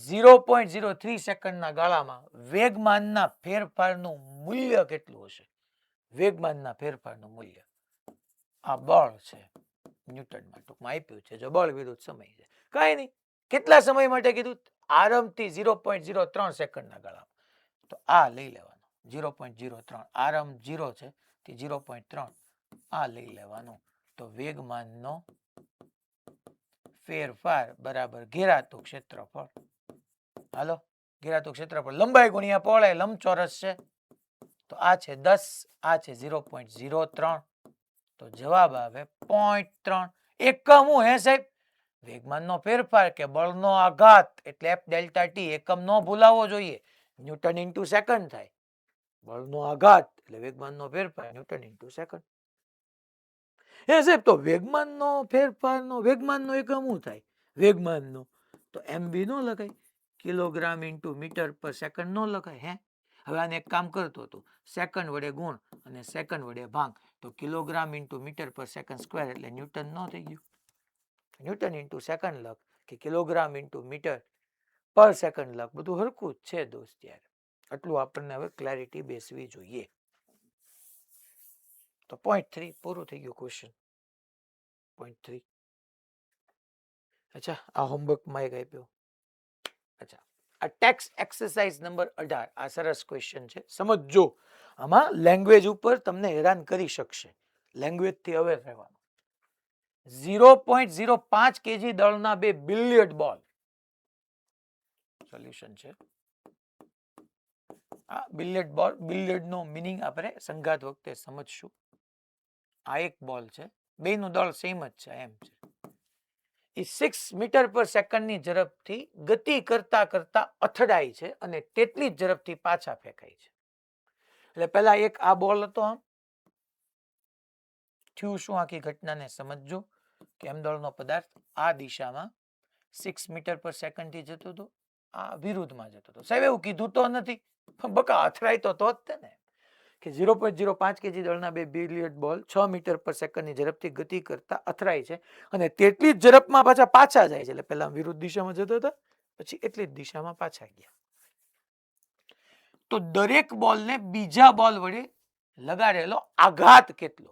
0.03 સેકન્ડના ગાળામાં વેગમાનના ફેરફારનું મૂલ્ય કેટલું હશે? વેગમાનના ફેરફારનું મૂલ્ય, આ બળ છે, ન્યૂટનમાં ટૂંકમાં આપ્યું છે. જો બળ વિરુદ્ધ સમય છે, કઈ નહીં, કેટલા સમય માટે કીધું? આરંભથી 0.03 સેકન્ડના ગાળામાં. તો આ લઈ લેવાનું 0.03, આરંભ 0 છે તે 0.3, આ લઈ લેવાનું. તો વેગમાનનો ફેરફાર બરાબર ઘેરાતું ક્ષેત્રફળ. હાલો, ઘેરાતું ક્ષેત્રફળ લંબાઈ ગુણ્યા પહોળાઈ, લંબચોરસ છે, તો આ છે 10, આ છે 0.03, તો જવાબ આવે 0.3. એકમ હું હે સાહેબ? વેગમાનનો ફેરફાર કે બળનો આઘાત, એટલે f ડેલ્ટા t, એકમ નો ભૂલાવો જોઈએ, ન્યૂટન ઇન્ટુ સેકન્ડ થાય. બળનો આઘાત એટલે વેગમાનનો ફેરફાર, ન્યૂટન ઇન્ટુ સેકન્ડ. હે સાહેબ, તો વેગમાનનો ફેરફારનો વેગમાનનો એકમ શું થાય? વેગમાનનો તો mv નો લગાય, kilogram into metre per second ન લખાય? હે, હવે આને એક કામ કરતો હતો, સેકન્ડ વડે ગુણ અને સેકન્ડ વડે ભાગ, તો kilogram into metre per second square એટલે ન્યૂટન ન થઈ ગયું? ન્યૂટન ઇન્ટુ સેકન્ડ લખ કે kilogram into metre per second લખ, બધું હરખું જ છે દોસ્ત યાર. આટલું આપણને હવે ક્લેરિટી બેસવી જોઈએ. તો પોઈન્ટ 3 પૂરું થઈ ગયું ક્વેશ્ચન. પોઈન્ટ 3. અચ્છા, આ હોમવર્કમાં એક આપ્યો. અચ્છા, આ ટેક્સ એક્સરસાઇઝ નંબર 18, આ સરસ ક્વેશ્ચન છે, સમજજો. આમાં લેંગ્વેજ ઉપર તમને હેરાન કરી શકશે, લેંગ્વેજ થી અવેર રહેવાનું. 0.05 kg દળના 2 બિલિયર્ડ બોલ. સોલ્યુશન છે આ બિલિયર્ડ બોલ. બિલિયર્ડ નો મીનિંગ આપણે સંઘાત વખતે સમજશું. આ એક બોલ છે, બેનું દળ સેમ જ છે, એમ છે. એ 6 મીટર પર સેકન્ડની ઝડપથી ગતિ કરતા કરતા અથડાય છે અને તેટલી જ ઝડપથી પાછા ફેંકાય છે. એટલે પહેલા એક આ બોલ હતો, આમ થયું શું, આખી ઘટનાને સમજજો. કે એમ દળનો પદાર્થ આ દિશામાં 6 મીટર પર સેકન્ડ થી જતો હતો, આ વિરુદ્ધમાં જતો હતો. સાહેબ એવું કીધું તો નથી, બકા અથડાય તો જ તે ને. કે 0.05 kg દળના 2 બિલિયર્ડ બોલ 6 મીટર પર સેકન્ડની ઝડપથી ગતિ કરતા અથડાય છે અને તેટલી જ ઝડપમાં પાછા જાય છે. એટલે પહેલા વિરુદ્ધ દિશામાં જતા હતા, પછી એટલી જ દિશામાં પાછા ગયા. તો દરેક બોલને બીજા બોલ વડે લગાડેલો આઘાત કેટલો?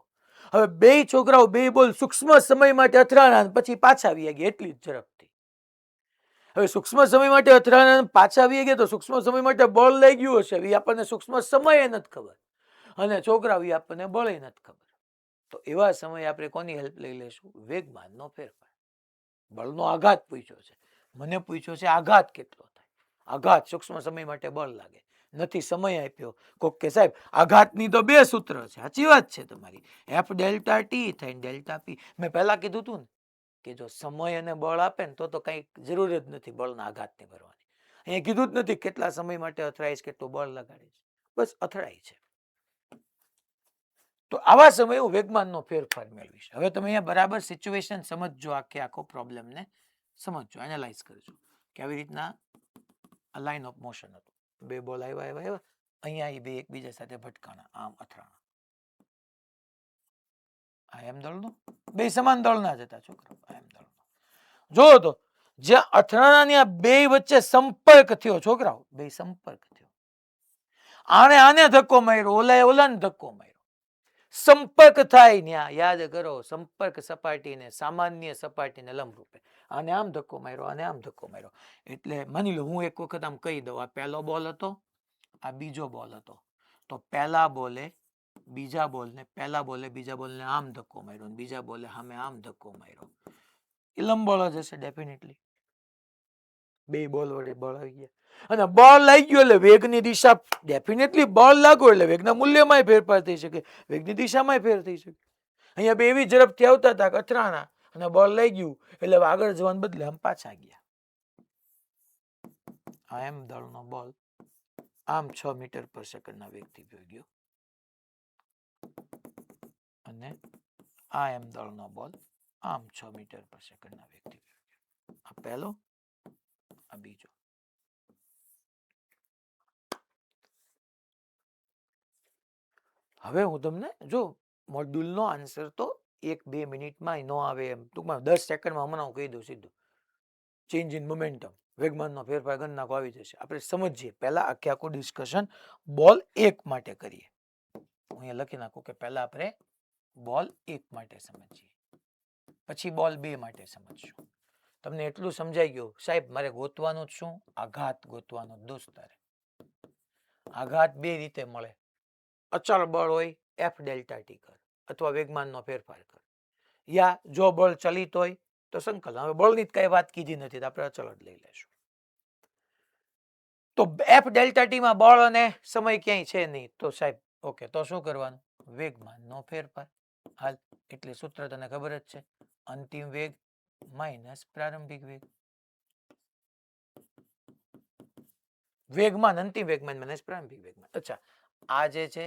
હવે બે છોકરાઓ બે બોલ સૂક્ષ્મ સમય માટે અથડાણા પછી પાછા આવી ગયા એટલી જ ઝડપથી. હવે સૂક્ષ્મ સમય માટે અથડાણા પાછા આવી ગયા તો સૂક્ષ્મ સમય માટે બળ લઈ ગયું હશે, એ આપણને સૂક્ષ્મ સમયે નથી ખબર, અને છોકરાઓ આપણને બળે નથી ખબર. તો એવા સમયે આપણે કોની હેલ્પ લઈ લેશું? વેગમાનનો ફેરફાર. બળનો આઘાત પૂછ્યો છે, મને પૂછ્યો છે આઘાત કેટલો થાય. આઘાત સૂક્ષ્મ સમય માટે બળ લાગે, નથી સમય આપ્યો. કોક કે સાહેબ આઘાતની તો 2 સૂત્ર છે. સાચી વાત છે તમારી, એફ ડેલ્ટા ટી થાય ડેલ્ટા પી. મેં પહેલા કીધું હતું ને કે જો સમય અને બળ આપે ને તો કઈ જરૂર જ નથી બળના આઘાતને ભરવાની. અહીંયા કીધું જ નથી કેટલા સમય માટે અથડાય છે, કેટલું બળ લગાડે છે, બસ અથડાય છે. તો આવા સમયે હું વેગમાનનો ફેરફાર મેળવીશ. હવે તમે અહીંયા બરાબર સિચ્યુએશન સમજજો, આખો પ્રોબ્લેમને સમજજો, એનાલાઇઝ કરજો કે આવી રીતના આ લાઇન ઓફ મોશન હતું. 2 બોલ આવ્યા, અહીંયા એ બે એકબીજા સાથે ભટકાણા, આમ અથડાણા. આ એમ દળનો, બે સમાન દળના જ હતા છોકરાઓ. આ એમ દળનો જો તો જ્યાં અથડાણાની આ બે વચ્ચે સંપર્ક થયો છોકરાઓ, બે સંપર્ક થયો. આને આને ધક્કો માર્યો, ઓલાએ ઓલાને ધક્કો માર્યો. સંપર્ક થાય ત્યાં યાદ કરો, સંપર્ક સપાટીને સામાન્ય સપાટીને લંબરૂપે. આને આમ ધક્કો માર્યો, આને આમ ધક્કો માર્યો. એટલે માની લો હું એક વખત આમ કહી દઉં, આ પહેલો બોલ હતો, આ બીજો બોલ હતો. તો પહેલા બોલે બીજા બોલને, પહેલા બોલે બીજા બોલને આમ ધક્કો માર્યો, બીજા બોલે સામે આમ ધક્કો માર્યો. એ લંબબળ જ હશે ડેફિનેટલી. 2 બોલ વડે બળ આવી ગયા અને બળ લાગી ગયું એટલે વેગની દિશા ડેફિનેટલી બળ લાગો એટલે વેગના મૂલ્યમાં ફેરફાર થઈ શકે, વેગની દિશામાં ફેર થઈ શકે. અહીંયા બે એવી ઝડપથી આવતા હતા અથડાણા અને બળ લઈ ગયું એટલે આગળ જવાને બદલે આમ પાછા ગયા. આ એમ દળનો બોલ આમ 6 મીટર પર સેકન્ડના વેગથી ગયો અને આ એમ દળનો બોલ આમ 6 મીટર પર સેકન્ડના વેગથી ગયો. આ પહેલો, આ બીજો. હવે હું તમને જો મોડ્યુલનો આન્સર તો 1-2 મિનિટમાં ન આવે એમ, ટૂંકમાં 10 સેકન્ડમાં હમણાં હું કહી દઉં સીધું. ચેન્જ ઇન મોમેન્ટમ, વેગમાનનો ફેરફાર ગણ નાખો આવી જશે. આપણે સમજીએ પહેલા આખું ડિસ્કશન બોલ 1 માટે કરીએ. હું અહીંયા લખી નાખું કે પહેલા આપણે બોલ 1 માટે સમજીએ, પછી બોલ 2 માટે સમજશું. તમને એટલું સમજાઈ ગયું સાહેબ મારે ગોતવાનું જ શું? આઘાત ગોતવાનો દોસ્તારે. આઘાત 2 રીતે મળે, અચળ બળ હોય એફ ડેલ્ટા ટી કર અથવા વેગમાનનો ફેરફાર કર, યા જો બળ ચલિત હોય તો સંકલન. હવે બળની કઈ વાત કીધી નથી, આપણે અચળ જ લઈ લેશું. તો એફ ડેલ્ટા ટી માં બળ અને સમય ક્યાંય છે નહીં, તો સાહેબ ઓકે, તો શું કરવાનું? વેગમાનનો ફેરફાર. હાલ એટલે સૂત્ર તને ખબર જ છે, અંતિમ વેગ માઇનસ પ્રારંભિક વેગ. વેગમાન અંતિમ વેગમાન માઇનસ પ્રારંભિક વેગમાન. અચ્છા, આ જે છે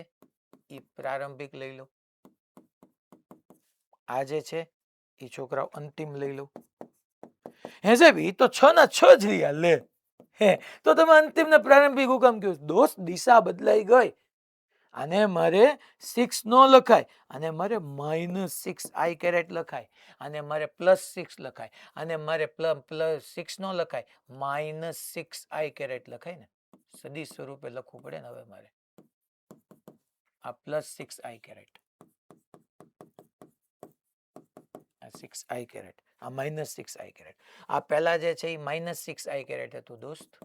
એ પ્રારંભિક લઈ લો, આ જે છે એ છોકરાઓ અંતિમ લઈ લો. હે સાહેબ એ તો 6 ના 6 જ રહ્યા લે. હે તો તમે અંતિમ ને પ્રારંભિક હું કામ કહ્યું દોસ્ત દિશા બદલાઈ ગઈ આને મારે 6 નો લખાય અને મારે -6 i કેરેટ લખાય અને મારે +6 લખાય અને મારે +6 નો લખાય -6 i કેરેટ લખાય ને સદિશ સ્વરૂપે લખવું પડે ને હવે મારે આ +6 i કેરેટ આ 6 i કેરેટ આ -6 i કેરેટ આ પહેલા જે છે એ -6 i કેરેટ હતું દોસ્ત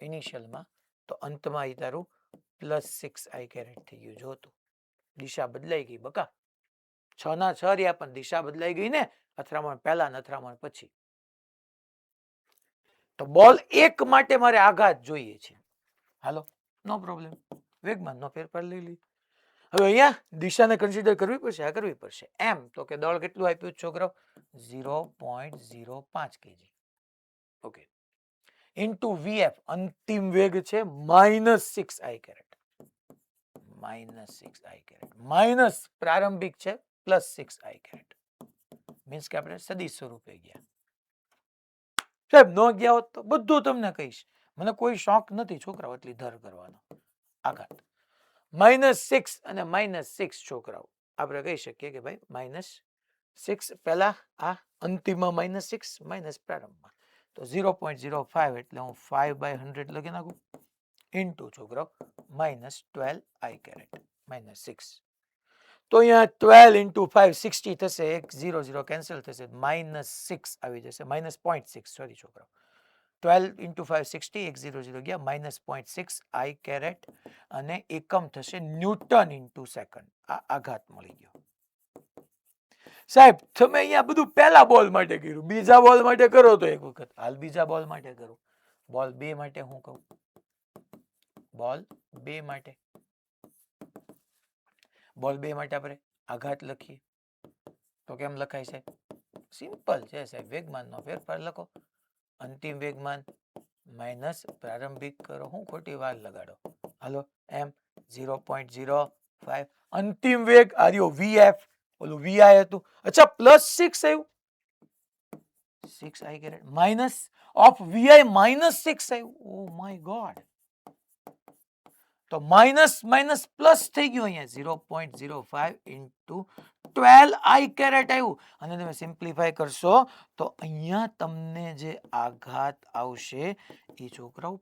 ઇનિશિયલમાં તો અંતમાં એ તારું +6 i કેરેટ થઈ ગયું જો તું દિશા બદલાઈ ગઈ બકા 6 ના 6 રહ્યા પણ દિશા બદલાઈ ગઈ ને અથડામણ પહેલા ને અથડામણ પછી તો બોલ 1 માટે મારે આઘાત જોઈએ છે હાલો નો પ્રોબ્લેમ વેગમાનનો ફેરફાર લઈ લઈ હવે અહીંયા દિશાને કન્સિડર કરવી પડશે આ કરવી પડશે એમ તો કે દળ કેટલું આપ્યું છોકરો 0.05 kg ઓકે ઇન્ટુ વીએફ અંતિમ વેગ છે -6 i caret -6 i caret minus પ્રારંભિક છે +6 i કેરેટ મીન્સ કે આપણે સદિશ સ્વરૂપે ગયા સાહેબ ન ગયા હોત તો બધું તમને કહીશ મને કોઈ શોખ નથી છોકરાઓ એટલી ધર કરવાનો આઘાત -6 અને -6 છોકરાઓ આપણે કહી શકીએ કે ભાઈ -6 પહેલા આ અંતિમમાં -6 માઇનસ પ્રારંભમાં તો 0.05 એટલે હું 5/100 લખી નાખું ઇન્ટુ છોકરાઓ -12 i કેરેટ -6 તો અહીંયા 12 ઇન્ટુ 5 60 થશે 1 0 કેન્સલ થશે -6 આવી જશે -0.6 સોરી છોકરાઓ 12 ઇન્ટુ 5 60 1 0 ગયા -0.6 i કેરેટ અને એકમ થશે ન્યૂટન ઇન્ટુ સેકન્ડ આ આઘાત મળી ગયો સાહેબ તમે અહીંયા બધું પહેલા બોલ માટે કર્યું બીજા બોલ માટે કરો તો એક વખત હાલ બીજા બોલ માટે કરો બોલ 2 માટે હું કહું બોલ 2 માટે બોલ 2 માટે આપણે આઘાત લખીએ તો કેમ લખાય છે સિમ્પલ છે સાહેબ વેગમાનનો ફેરફાર લખો અંતિમ વેગમાન માઇનસ પ્રારંભિક કરો હું ખોટી વાર લગાડો હાલો એમ 0.05 અંતિમ વેગ આર્યો વીએફ ઓલું વીઆઈ હતું અચ્છા +6 આવ્યું 6 i caret minus of VI -6 આવ્યું ઓ માય ગોડ તો માઇનસ માઇનસ પ્લસ થઈ ગયું અહીંયા 0.05 ઇન્ટુ 12 i કેરેટ આવ્યું અને તમે સિમ્પ્લિફાય કરશો તો અહીંયા તમને જે આઘાત આવશે એ છોકરાઓ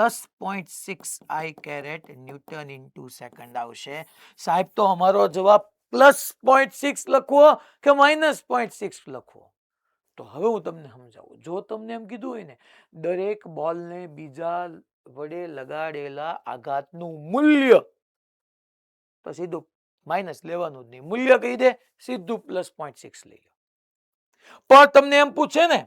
+0.6 i caret Newton into second આવશે સાહેબ તો અમારો જવાબ +0.6 લખવો કે -0.6 લખવો તો હવે હું તમને સમજાવું જો તમને એમ કીધું હોય ને દરેક બોલને બીજા વડે લગાડેલા આઘાતનું મૂલ્ય તો સીધું માઇનસ લેવાનું જ નહીં મૂલ્ય કહી દે સીધું +0.6 લઈ લો પણ તમને એમ પૂછે ને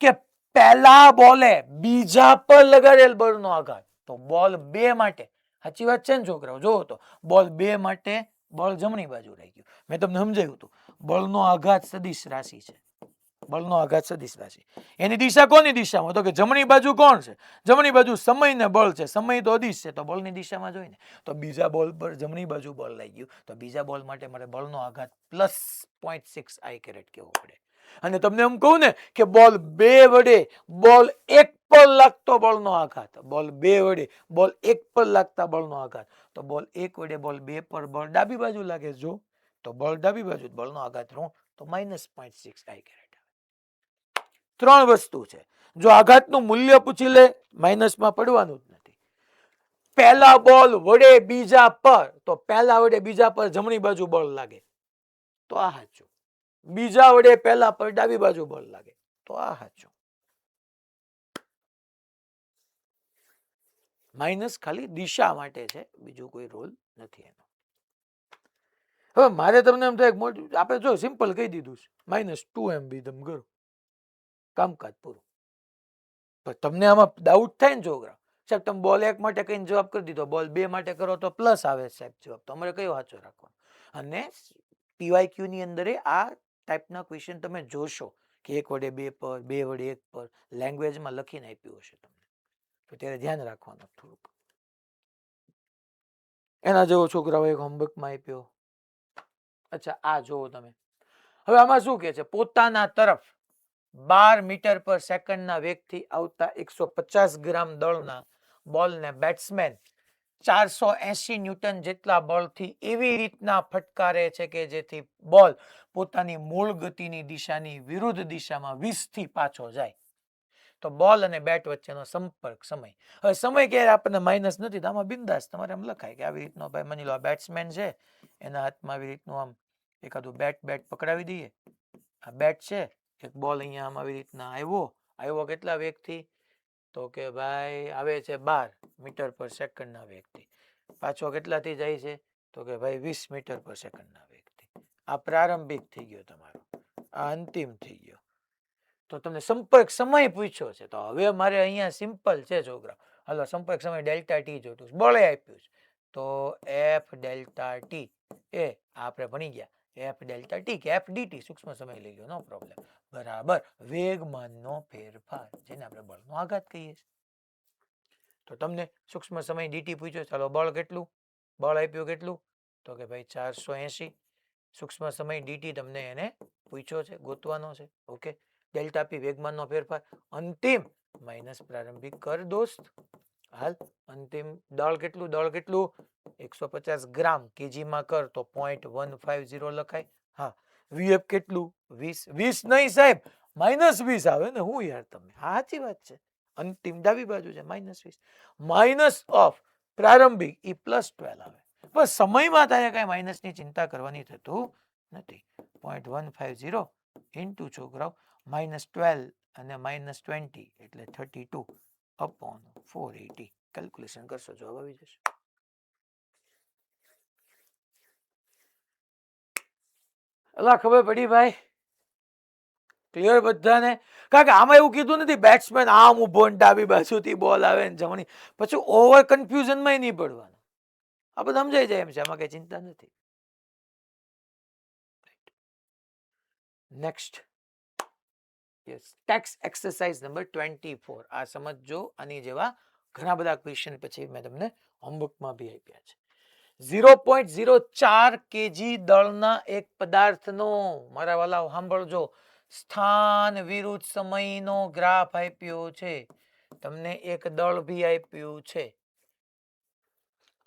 કે પહેલા બોલે બીજા પર લગાડેલ બળનો આઘાત તો બોલ 2 માટે સાચી વાત છે ને છોકરાઓ જોવો તો બોલ 2 માટે બળ જમણી બાજુ રહી ગયું મેં તમને સમજાવ્યું હતું બળનો આઘાત સદિશ રાશિ છે બળનો આઘાત સદિશ રાશિ એની દિશા કોની દિશામાં તો કે જમણી બાજુ કોણ છે જમણી બાજુ સમય ને બળ છે સમય તો અદિશ છે તો બળની દિશામાં જોઈને તો બીજા બોલ પર જમણી બાજુ બળ લાગી ગયું તો બીજા બોલ માટે મારે બળનો આઘાત +0.6 i કેરેટ કેવો પડે અને તમને એમ કહું ને કે બોલ 2 વડે બોલ 1 પર લાગતો બળનો આઘાત બોલ 2 વડે બોલ 1 પર લાગતા બળનો આઘાત તો બોલ 1 વડે બોલ 2 પર બળ ડાબી બાજુ લાગે જો તો બળ ડાબી બાજુ બળનો આઘાત રો તો -0.6 i કેરેટ 3 વસ્તુ છે જો આઘાતનું મૂલ્ય પૂછી લે માઇનસમાં પડવાનું જ નથી પહેલા બોલ વડે બીજા પર તો પહેલા વડે બીજા પર જમણી બાજુ બળ લાગે તો આ સાચું બીજા વડે પહેલા પર ડાબી બાજુ બળ લાગે તો આ સાચું માઇનસ ખાલી દિશા માટે છે બીજું કોઈ રોલ નથી એનો હવે મારે તમને એમ થાય મોટું આપણે જો સિમ્પલ કહી દીધું છે -2 MB તમે કરો કામકાજ પૂરું પણ તમને આમાં ડાઉટ થાય ને છોકરા સાહેબ તમે બોલ 1 માટે કઈ જવાબ કરી દીધો બોલ 2 માટે કરો તો પ્લસ આવે સાહેબ જવાબ તો અમારે કયો સાચો રાખવાનો અને પીવાયક્યુ ની અંદર આ ટાઈપના ક્વેશ્ચન તમે જોશો કે 1 વડે 2 પર 2 વડે 1 પર લેંગ્વેજમાં લખીને આપ્યું હશે તમને તો ત્યારે ધ્યાન રાખવાનું થોડુંક એના જેવો છોકરાઓ એક હોમવર્કમાં આપ્યો અચ્છા આ જોવો તમે હવે આમાં શું કે છે પોતાના તરફ 12 મીટર પર સેકન્ડના વેગથી આવતા 150 ગ્રામ દળના બોલને બેટ્સમેન 480 ન્યૂટન જેટલા બળથી એવી રીતના ફટકારે છે કે જેથી બોલ પોતાની મૂળ ગતિની દિશાની વિરુદ્ધ દિશામાં 20 થી પાછો જાય. તો બોલ અને બેટ વચ્ચેનો સંપર્ક સમય. હવે સમય ક્યારે આપણને માઇનસ નથી, તો આમાં બિંદાસ તમારે એમ લખાય કે આવી રીતનો ભાઈ માની લો આ બેટ્સમેન છે, એના હાથમાં આવી રીતનું આમ એકાદું બેટ પકડાવી દઈએ. આ બેટ છે, એક બોલ અહીંયા આમ આવી રીતના આવ્યો કેટલા વેગથી? તો કે ભાઈ આવે છે 12 મીટર પર સેકન્ડના વેગથી. પાછો કેટલાથી જાય છે? તો કે ભાઈ 20 મીટર પર સેકન્ડના વેગથી. આ પ્રારંભિક થઈ ગયો તમારો, આ અંતિમ થઈ ગયો. તો તમને સંપર્ક સમય પૂછ્યો છે, તો હવે મારે અહીંયા સિમ્પલ છે છોકરા. હાલો સંપર્ક સમય ડેલ્ટા ટી જોતું, બળે આપ્યું છે, તો એફ ડેલ્ટા ટી એ આપણે ભણી ગયા એફ ડેલ્ટા ટી કે એફ ડીટી, સૂક્ષ્મ સમય લઈ ગયો, નો પ્રોબ્લેમ, બરાબર વેગમાનનો ફેરફાર, જેને આપણે બળનો આઘાત કહીએ છીએ. તો તમને સૂક્ષ્મ સમય ડીટી પૂછ્યો, ચાલો બળ કેટલું? બળ આપ્યું કેટલું? તો કે ભાઈ 480. સૂક્ષ્મ સમય ડીટી તમને એને પૂછ્યો છે, ગોતવાનો છે. ઓકે, ડેલ્ટા પી વેગમાનનો ફેરફાર, અંતિમ માઇનસ પ્રારંભિક કર દોસ્ત. હાલ અંતિમ દળ કેટલું? 150 ગ્રામ, કેજીમાં કર તો 0.150 લખાય. હા, વીએફ કેટલું? 20. 20 નહીં સાહેબ, -20 આવે ને. હું યાર તમે, સાચી વાત છે. અંતિમ ડાબી બાજુ છે -20, માઇનસ ઓફ પ્રારંભિક ઈ +12 આવે. બસ સમયમાં તારે કઈ માઇનસની ચિંતા કરવાની થતું નથી. 0.150 ઇન્ટુ છોકરાઓ -12 અને -20 એટલે 32 અપોન 480. કેલ્ક્યુલેશન કરશો, જવાબ આવી જશે. અલા ખબર પડી ભાઈ? ક્લિયર બધાને? કારણ કે આમાં એવું કીધું નથી બેટ્સમેન આમ ઉભો ને ડાબી બાજુથી બોલ આવે ને જમણી, પછી ઓવર કન્ફ્યુઝનમાં નહીં પડવાનું. આ બધું સમજાઈ જાય એમ છે, આમાં કઈ ચિંતા નથી. Next tax exercise number 24. આ સમજો, આની જેવા ઘણા બધા ક્વેશ્ચન પછી મેં તમને હોમવર્કમાં બી આપ્યા છે. 0.04 કેજી દળના એક પદાર્થનો, મારા વાલાઓ સાંભળજો, સ્થાન વિરુદ્ધ સમયનો ગ્રાફ આપ્યો છે. તમને એક દળ ભી આપ્યું છે.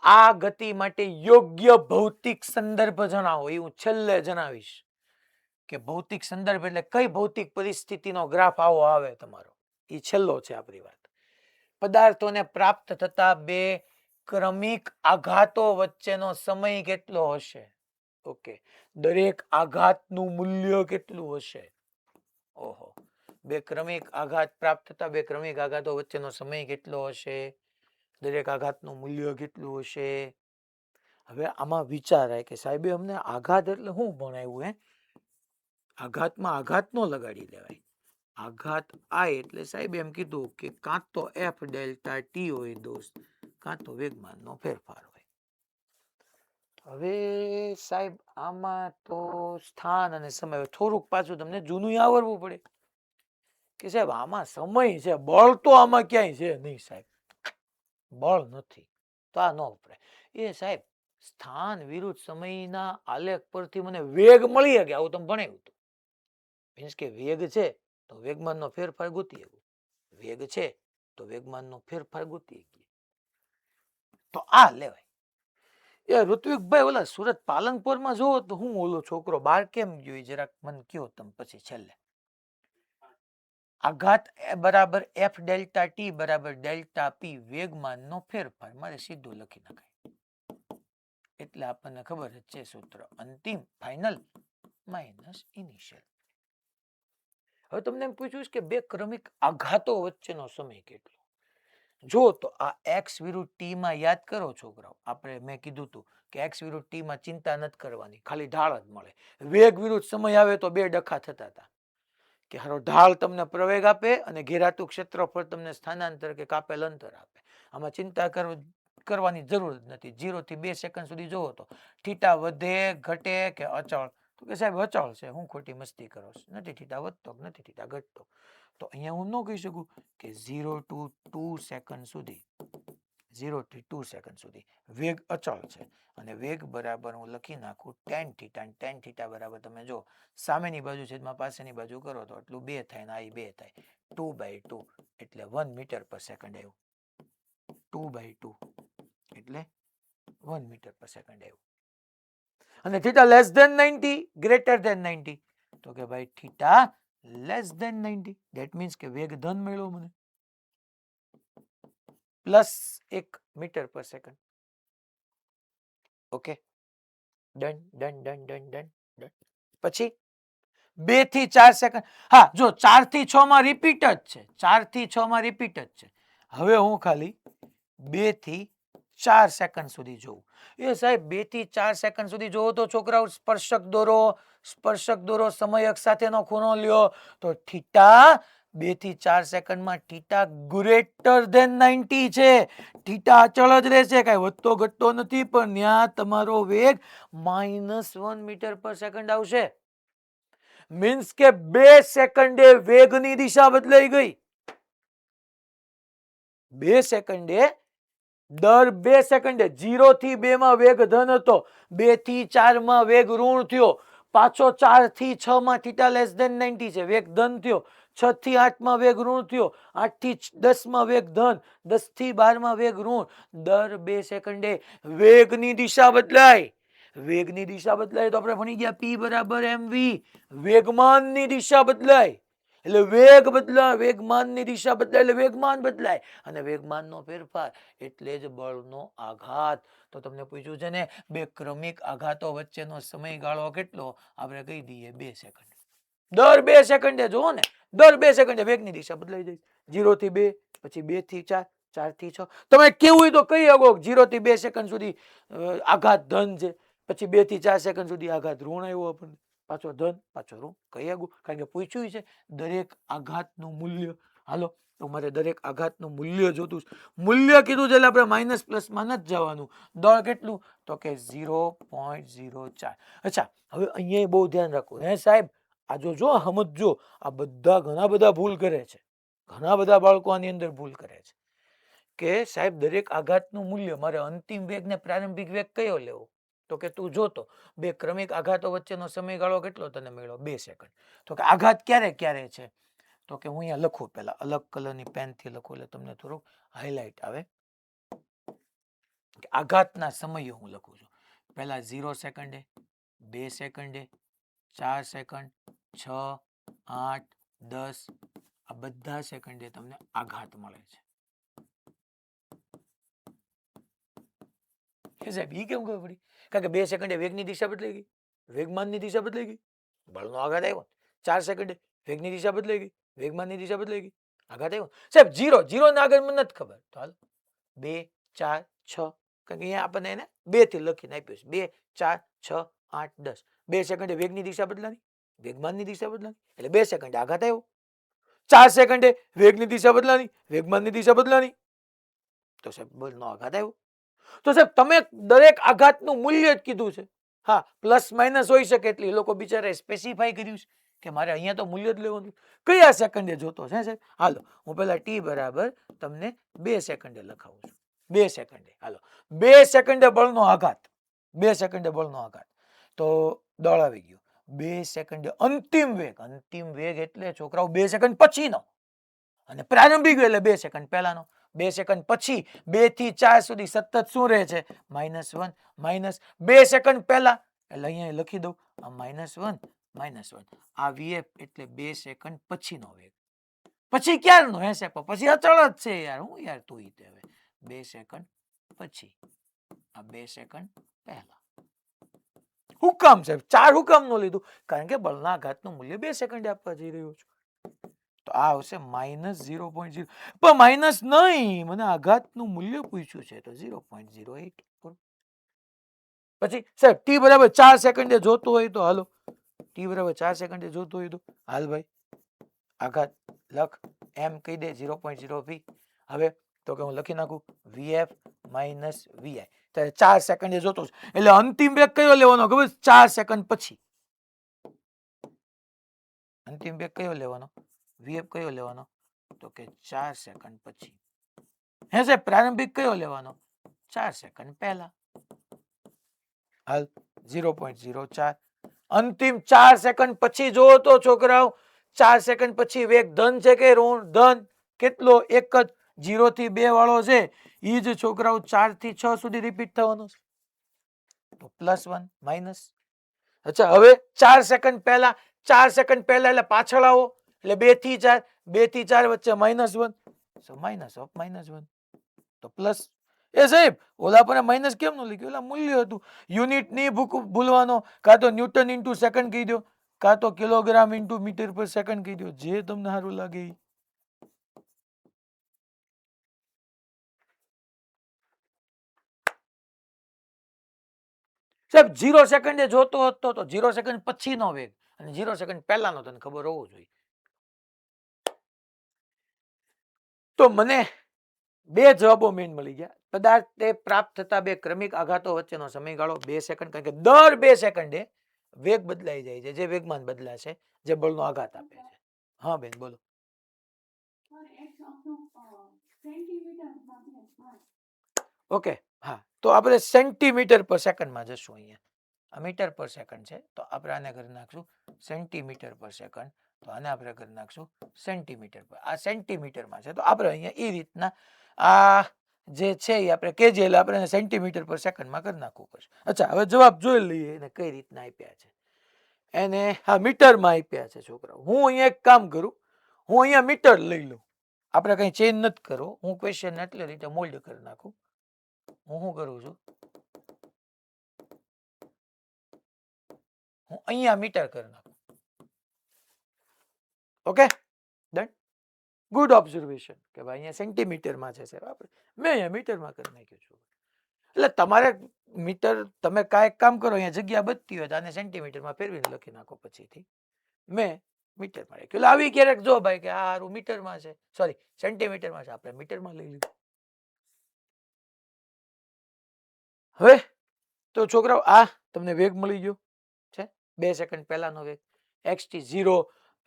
આ ગતિ માટે યોગ્ય ભૌતિક સંદર્ભ જણાવો, એ હું છેલ્લે જણાવીશ કે ભૌતિક સંદર્ભ એટલે કઈ ભૌતિક પરિસ્થિતિનો ગ્રાફ આવો આવે તમારો, એ છેલ્લો છે આપણી વાત. પદાર્થોને પ્રાપ્ત થતા બે ક્રમિક આઘાતો વચ્ચેનો સમય કેટલો હશે? ઓકે, દરેક આઘાતનું મૂલ્ય કેટલું હશે? ઓહો, બે ક્રમિક આઘાત પ્રાપ્ત થતા બે ક્રમિક આઘાતો વચ્ચેનો સમય કેટલો હશે? દરેક આઘાતનું મૂલ્ય કેટલું હશે? હવે આમાં વિચારાય કે સાહેબે અમને આઘાત એટલે શું ભણાવ્યું? આઘાતમાં આઘાત નો લગાડી દેવાય. આઘાત આય એટલે સાહેબ એમ કીધું કે કાં તો એફ ડેલ્ટા ટી હોય દોસ્ત, કાં તો વેગમાનનો ફેરફાર હોય. હવે સાહેબ આમાં તો સ્થાન અને સમય થોડુંક પાછું તમને જૂનું આવડવું પડે કે સાહેબ આમાં સમય છે, બળ તો આમાં ક્યાંય છે નહીં સાહેબ, બળ નથી, તો આ ન વપરાય. એ સાહેબ સ્થાન વિરુદ્ધ સમયના આલેખ પરથી મને વેગ મળી શકે, આવું તમે ભણાવ્યું હતું. મીન્સ કે વેગ છે તો વેગમાનનો ફેરફાર ગોતી શકું, વેગ છે તો વેગમાનનો ફેરફાર ગોતી શકીએ, તો આ લેવાય. એ ઋત્વિકભાઈ ઓલા સુરત પાલનપુરમાં જોવો તો હું ઓલો છોકરો બાર કેમ ગયો જરાક મને કયો તમે પછી છેલ્લે. આઘાત બરાબર એફ ડેલ્ટા ટી બરાબર ડેલ્ટા પી વેગમાનનો ફેરફાર, મારે સીધું લખી નાખાય. એટલે આપણને ખબર જ છે સૂત્ર, અંતિમ ફાઇનલ માઇનસ ઇનિશિયલ. હવે તમને એમ પૂછ્યું કે બે ક્રમિક આઘાતો વચ્ચેનો સમય કેટલો? જો તો આ એક્સ વિરુદ્ધ ટી માં યાદ કરો છોકરાઓ, આપણે મેં કીધું હતું કે એક્સ વિરુદ્ધ ટી માં ચિંતા નથી કરવાની, ખાલી ઢાળ જ મળે. વેગ વિરુદ્ધ સમય આવે તો બે ડખા થતા હતા કે હારો ઢાળ તમને પ્રવેગ આપે અને ઘેરાતું ક્ષેત્રફળ તમને સ્થાનાંતર કે કાપેલ અંતર આપે. આમાં ચિંતા કરવાની જરૂર જ નથી. 0 થી 2 સેકન્ડ સુધી જોવો તો થીટા વધે ઘટે કે અચળ, તો કે સાહેબ અચળ છે, હું ખોટી મસ્તી કરો છો, નથી થીટા વધતો નથી થીટા ઘટતો. તો અહીંયા હું ન કહી શકું કે 0 to 2 સેકન્ડ સુધી 0 થી 2 સેકન્ડ સુધી વેગ અચળ છે અને વેગ બરાબર હું લખી નાખું tan થીટા અને tan થીટા બરાબર તમે જો સામેની બાજુ છેદમાં પાસેની બાજુ કરો તો એટલું 2 થાય ને આ 2 થાય 2/2 એટલે 1 મીટર પર સેકન્ડ આવ્યું 2/2 એટલે 1 મીટર પર સેકન્ડ આવ્યું અને theta less than 90 greater than 90 તો કે ભાઈ theta less than 90 that means કે વેગ ધન મળ્યો મને plus 1 meter per second okay done done done done done done પછી 2 થી 4 સેકન્ડ હા જો 4 થી 6 માં રિપીટ જ છે 4 થી 6 માં રિપીટ જ છે હવે હું ખાલી 2 થી 4 સેકન્ડ સુધી જોઉં એ સાહેબ 2 થી 4 સેકન્ડ સુધી જોવો તો છોકરાઓ સ્પર્શક દોરો સમય અક્ષ સાથેનો ખૂણો લ્યો તો થીટા 2 થી 4 સેકન્ડમાં થીટા ગ્રેટર ધેન 90 છે થીટા અચળ જ રહેશે કાંઈ વધતો ઘટતો નથી પણ ત્યાં તમારો વેગ -1 મીટર પર સેકન્ડ આવશે મીન્સ કે 2 સેકન્ડે વેગની દિશા બદલાઈ ગઈ 2 સેકન્ડે દર 2 સેકન્ડે 0 થી 2 માં વેગ ધન હતો 2 થી 4 માં વેગ ઋણ થયો પાછો 4 થી 6 માં થીટા લેસ ધેન 90 છે વેગ ધન થયો 6 થી 8 માં વેગ ઋણ થયો 8 થી 10 માં વેગ ધન 10 થી 12 માં વેગ ઋણ દર 2 સેકન્ડે વેગની દિશા બદલાય વેગની દિશા બદલાય તો આપણે ભણી ગયા p બરાબર mv વેગમાનની દિશા બદલાય એટલે વેગ બદલાય વેગમાનની દિશા બદલાય એટલે વેગમાન બદલાય અને વેગમાનનો ફેરફાર એટલે જ બળનો આઘાત તો તમને પૂછ્યું છે ને બે ક્રમિક આઘાતો વચ્ચેનો સમયગાળો કેટલો આપણે કહી દઈએ 2 સેકન્ડ દર 2 સેકન્ડે જુઓ ને દર 2 સેકન્ડે વેગની દિશા બદલાઈ જાય 0 થી 2 પછી 2 થી 4 4 થી 6 તમે કેવું હોય તો કહી શકો 0 થી 2 સેકન્ડ સુધી આઘાત ધન છે પછી 2 થી 4 સેકન્ડ સુધી આઘાત ઋણ આવ્યો આપણને પાછો ધન પાછો ઋણ કહી શકું કારણ કે પૂછ્યું છે દરેક આઘાતનું મૂલ્ય હાલો તો મારે દરેક આઘાતનું મૂલ્ય જોતું મૂલ્ય કીધું છે એટલે આપણે માઇનસ પ્લસમાં નથી જવાનું દળ કેટલું તો કે 0.04 અચ્છા હવે અહીંયા બહુ ધ્યાન રાખો હે સાહેબ આ જો સમજો આ બધા ઘણા બધા ભૂલ કરે છે ઘણા બધા બાળકો આની અંદર ભૂલ કરે છે કે સાહેબ દરેક આઘાતનું મૂલ્ય મારે અંતિમ વેગ ને પ્રારંભિક વેગ કયો લેવો તો કે તું જોતો બે ક્રમિક આઘાતો વચ્ચેનો સમયગાળો કેટલો તને મળ્યો 2 સેકન્ડ તો કે આઘાત ક્યારે ક્યારે છે તો કે હું અહીંયા લખું પહેલા અલગ કલરની પેનથી લખું એટલે તમને થોડુંક હાઇલાઇટ આવે આઘાતના સમયો હું લખું છું પહેલા 0 સેકન્ડે 2 સેકન્ડે 4 સેકન્ડ 6 8 10 આ બધા સેકન્ડે તમને આઘાત મળે છે સાહેબ ઈ કેમ ખબર પડી કારણ કે 2 સેકન્ડે વેગની દિશા બદલાઈ ગઈ વેગમાનની દિશા બદલાઈ ગઈ બળનો આઘાત આવ્યો 4 સેકન્ડે વેગની દિશા બદલાઈ ગઈ વેગમાનની દિશા બદલાઈ ગઈ આઘાત આવ્યો સાહેબ 0 ના આગળ મને નથી ખબર તો હાલ 2 4 6 કારણ કે અહીંયા આપણને એને 2 થી લખીને આપ્યું છે 2 4 6 8 10 2 સેકન્ડે વેગની દિશા બદલાની વેગમાનની દિશા બદલાની એટલે 2 સેકન્ડે આઘાત આવ્યો 4 સેકન્ડે વેગની દિશા બદલાની વેગમાનની દિશા બદલાની તો સાહેબ બળનો આઘાત આવ્યો તો સાહેબ તમે દરેક આઘાતનું મૂલ્ય જ કીધું છે હા પ્લસ માઇનસ હોઈ શકે એટલે એ લોકો બિચારે સ્પેસિફાઈ કર્યું છે કે મારે અહીંયા તો મૂલ્ય જ લેવાનું કયા સેકન્ડે જોતો છે સાહેબ હાલો હું પહેલા ટી બરાબર તમને 2 સેકન્ડે લખાવું છું 2 સેકન્ડે હાલો 2 સેકન્ડે બળનો આઘાત 2 સેકન્ડે બળનો આઘાત તો દળ આવી ગયો 2 સેકન્ડે અંતિમ વેગ એટલે છોકરાઓ 2 સેકન્ડ પછીનો અને પ્રારંભિક વેગ એટલે 2 સેકન્ડ પહેલાનો 2 સેકન્ડ પછી 2 થી 4 સુધી સતત શું રહે છે -1 માઇનસ 2 સેકન્ડ પહેલા એટલે અહીંયા લખી દઉં આ -1 આ વીએફ એટલે 2 સેકન્ડ પછીનો વેગ પછી ક્યારનો હે સાહેબ પછી અચળ જ છે યાર હું યાર તું ઈ હવે 2 સેકન્ડ પછી આ 2 સેકન્ડ પહેલા હુકામ સાહેબ 4 હુકામ નો લીધું કારણ કે બળના આઘાતનું મૂલ્ય 2 સેકન્ડે આપવા જઈ રહ્યો છું તો આ આવશે -0.0 પણ માઇનસ નહીં મને આઘાતનું મૂલ્ય પૂછ્યું છે તો 0.08 પછી સાહેબ ટી બરાબર 4 સેકન્ડે જોતો હોય તો હાલો ટી બરાબર 4 સેકન્ડે જોતો હોય તો હાલ ભાઈ આઘાત લખ એમ કહી દે 0.0 હવે તો કે હું લખી નાખું વીએફ માઇનસ વીઆઈ ત્યારે 4 સેકન્ડે જોતો એટલે અંતિમ વેગ કયો લેવાનો ખબર 4 સેકન્ડ પછી અંતિમ વેગ કયો લેવાનો વીએફ કયો લેવાનો તો કે 4 સેકન્ડ પછી હે સાહેબ પ્રારંભિક કયો લેવાનો? 4 સેકન્ડ પહેલા. હાલ 0.04. અંતિમ 4 સેકન્ડ પછી જોવો તો છોકરાઓ 4 સેકન્ડ પછી વેગ ધન છે કે ઋણ? ધન. કેટલો? એક જ. 0 થી 2 વાળો છે ઈ જ છોકરાઓ 4 થી 6 સુધી રિપીટ થવાનો છે. તો +1 માઇનસ. અચ્છા હવે 4 સેકન્ડ પહેલા, 4 સેકન્ડ પહેલા એટલે પાછળ આવો એટલે 2 થી 4, 2 થી 4 વચ્ચે -1. સો માઇનસ ઓફ -1 તો પ્લસ. એ સાહેબ ઓલા પર માઇનસ કેમ નું લખ્યું? ઓલા મૂલ્ય હતું. યુનિટ ની ભૂલવાનો, કાં તો ન્યૂટન ઇન્ટુ સેકન્ડ કહી દો, કાં તો kilogram into metre per second કહી દો, જે તમને સારું લાગે. સાહેબ 0 સેકન્ડે જોતો હતો તો 0 સેકન્ડ પછીનો વેગ અને 0 સેકન્ડ પહેલાનો તને ખબર હોવું જોઈએ. તો મને બે જવાબો મેઇન મળી ગયા. પદાર્થે પ્રાપ્ત થતા બે ક્રમિક આઘાતો વચ્ચેનો સમયગાળો 2 સેકન્ડ, કારણ કે દર 2 સેકન્ડે વેગ બદલાઈ જાય છે, જે વેગમાન બદલાશે, જે બળનો આઘાત આપે છે. હા બેન બોલો. ઓકે હા, તો આપણે સેન્ટીમીટર પર સેકન્ડમાં જશું. અહીંયા આ મીટર પર સેકન્ડ છે તો આપણે આને કરી નાખશું સેન્ટીમીટર પર સેકન્ડ. તો આને આપણે કરી નાખશું સેન્ટીમીટર પર. આ સેન્ટીમીટરમાં છે તો આપણે અહીંયા એ રીતના આ જે છે એ આપણે કેજી એટલે આપણે સેન્ટીમીટર પર સેકન્ડમાં કરી નાખવું પડશે. અચ્છા હવે જવાબ જોઈ લઈએ એને કઈ રીતના આપ્યા છે. એને હા મીટરમાં આપ્યા છે છોકરાઓ. હું અહીંયા એક કામ કરું, હું અહીંયા મીટર લઈ લઉં. આપણે કઈ ચેન્જ નથી કરવો. હું ક્વેશ્ચન એટલે રીતે મોલ્ડ કરી નાખું. હું શું કરું છું, હું અહીંયા મીટર કરી નાખું. Okay done. ગુડ ઓબ્ઝર્વેશન કે ભાઈ અહીંયા સેન્ટીમીટરમાં છે સાહેબ, આપણે મેં અહીંયા મીટરમાં કરી નાખ્યું છું. એટલે તમારે મીટર તમે કાંઈક કામ કરો, અહીંયા જગ્યા બચતી હોય તો આને સેન્ટીમીટરમાં ફેરવીને લખી નાખો પછીથી. મેં મીટરમાં રાખ્યું. એટલે આવી ક્યારેક જો ભાઈ કે આ સારું મીટરમાં છે, સોરી સેન્ટીમીટરમાં છે, આપણે મીટરમાં લઈ લીધું. હવે તો છોકરાઓ આ તમને વેગ મળી ગયો છે 2 સેકન્ડ પહેલાનો વેગ. xt 0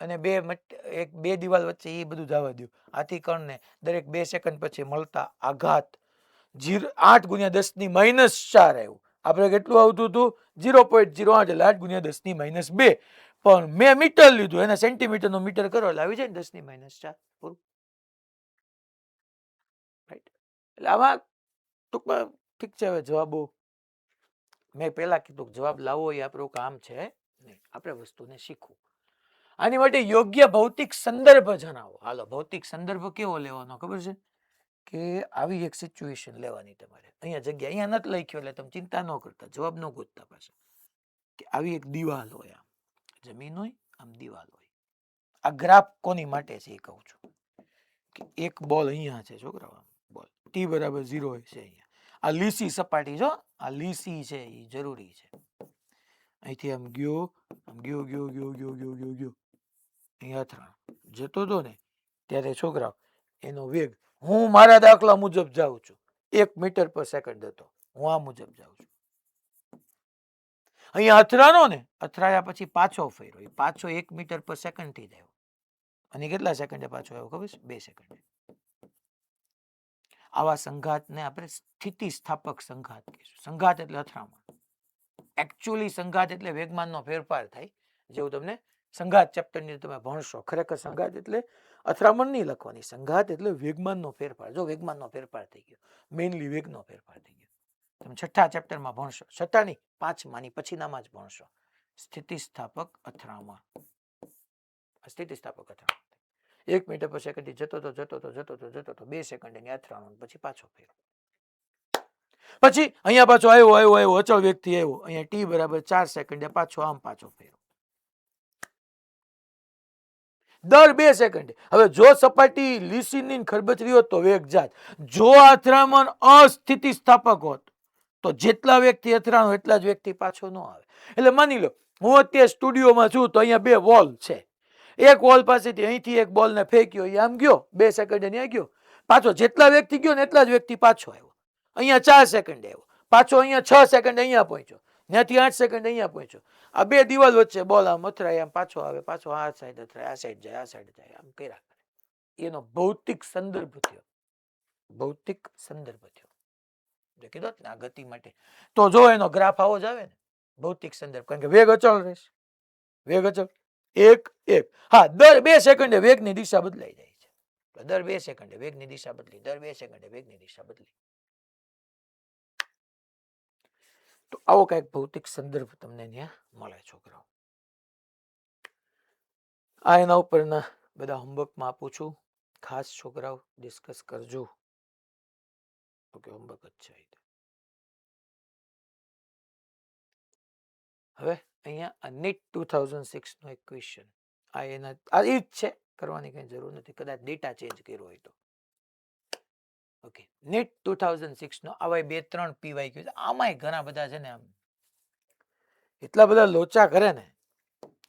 અને બે દિવાલ વચ્ચે એ બધું જવા દો. આથી કર્ણને દરેક 2 સેકન્ડ પછી મળતા આઘાત 8 × 10⁻⁴ આવ્યું. આપણે કેટલું આવતું હતું? 0.08 એટલે 8 × 10⁻². પણ મેં મીટર લીધું, એને સેન્ટીમીટરનો મીટર કરો એટલે આવી જાય ને 10⁻⁴. પૂરું. રાઈટ. એટલે આમાં ટૂંકમાં ઠીક છે. હવે જવાબો મેં પહેલા કીધું જવાબ લાવવો એ આપણું કામ છે નહીં, આપણે વસ્તુને શીખવું. આની માટે યોગ્ય ભૌતિક સંદર્ભ જણાવો. હાલો ભૌતિક સંદર્ભ કેવો લેવાનો ખબર છે? કે આવી એક સિચ્યુએશન લેવાની તમારે. અહીંયા જગ્યા અહીંયા નથી લખ્યો એટલે તમે ચિંતા ન કરતા, જવાબ ન ગોતતા પાછા. કે આવી એક દિવાલ હોય, આમ જમીન હોય, આમ દિવાલ હોય. આ ગ્રાફ કોની માટે છે એ કહું છું. કે એક બોલ અહીંયા છે છોકરાઓ, બોલ t બરાબર 0 હોય છે અહીંયા. આ લીસી સપાટી જો, આ લીસી છે એ જરૂરી છે. અહીંથી આમ ગયો, આમ ગયો ગયો ગયો ગયો ગયો ગયો ગયો અહીંયા અથડાણો જતો હતો ને ત્યારે છોકરાઓ એનો વેગ, હું મારા દાખલા મુજબ જાઉં છું 1 મીટર પર સેકન્ડ હતો, હું આ મુજબ જાઉં છું. અહીંયા અથડાણો ને, અથડાયા પછી પાછો ફેર્યો, પાછો 1 મીટર પર સેકન્ડ થી જાય. અને કેટલા સેકન્ડે પાછો આવ્યો ખબર છે? 2 સેકન્ડે. આવા સંઘાતને આપણે સ્થિતિસ્થાપક સંઘાત કહીશું. સંઘાત એટલે અથડામણ. એકચ્યુઅલી સંઘાત એટલે વેગમાનનો ફેરફાર થાય, જેવું તમને સંઘાત ચેપ્ટરની તમે ભણશો. ખરેખર સંઘાત એટલે અથડામણ નહીં લખવાની, સંઘાત એટલે વેગમાનનો ફેરફાર. જો વેગમાનનો ફેરફાર થઈ ગયો, મેઇનલી વેગનો ફેરફાર થઈ ગયો. તમે 6થા ચેપ્ટરમાં ભણશો, 6થા નહીં 5માની પછીનામાં જ ભણશો. સ્થિતિસ્થાપક અથડામણ. સ્થિતિસ્થાપક અથડામણ 1 મીટર પર સેકન્ડ થી જતો તો 2 સેકન્ડ એની અથડામણ, પછી પાછો ફેરવો. પછી અહીંયા પાછો આવ્યો અચળ વેગથી આવ્યો, અહીંયા t બરાબર 4 સેકન્ડે પાછો આમ પાછો ફેરવો. દર 2 સેકન્ડે. હવે જો સપાટી લીસીની ખરબચડી હોત તો વેગ જાત. જો અથડામણ અસ્થિતિસ્થાપક હોત તો જેટલા વેગથી અથડાણો એટલા જ વેગથી પાછો ન આવે. એટલે માની લો હું અત્યારે સ્ટુડિયોમાં છું તો અહીંયા 2 વોલ છે. એક વોલ પાસેથી અહીંથી એક બોલને ફેંક્યો, એ આમ ગયો 2 સેકન્ડે ત્યાં ગયો, પાછો જેટલા વેગથી ગયો ને એટલા જ વેગથી પાછો આવ્યો. અહીંયા 4 સેકન્ડે આવ્યો, પાછો અહીંયા 6 સેકન્ડ અહીંયા પહોંચ્યો, ત્યાંથી 8 સેકન્ડ અહીંયા પહોંચ્યો. આ 2 દિવાલ વચ્ચે બોલ આમ અથડાય, આમ પાછો આવે, પાછો આ સાઈડ અથડાય, આ સાઈડ જાય, આ સાઈડ જાય, આમ કર્યા કરે. એનો ભૌતિક સંદર્ભ થયો. ભૌતિક સંદર્ભ થયો. જે કીધો ને આ ગતિ માટે તો જો એનો ગ્રાફ આવો જ આવે ને ભૌતિક સંદર્ભ, કારણ કે વેગ અચળ રહેશે. વેગ અચળ 1 1. હા, દર 2 સેકન્ડે વેગની દિશા બદલાઈ જાય છે. દર 2 સેકન્ડે વેગની દિશા બદલી, દર 2 સેકન્ડે વેગની દિશા બદલી. તો આવો કઈક ભૌતિક સંદર્ભ તમને ત્યાં મળે છોકરાઓ. આ એના ઉપરના બધા હોમવર્કમાં આપું છું, ખાસ છોકરાઓ ડિસ્કસ કરજો. ઓકે, હોમવર્ક જ છે. હવે અહીંયા નીટ 2006 નો એક ક્વેશ્ચન, આ એના આ એ જ છે, કરવાની કઈ જરૂર નથી, કદાચ ડેટા ચેન્જ કર્યો હોય તો. ઓકે, નીટ 2006 નો આવા 2-3 પીવાય ક્યુ. આમાંય ઘણા બધા છે ને, આમ એટલા બધા લોચા કરે ને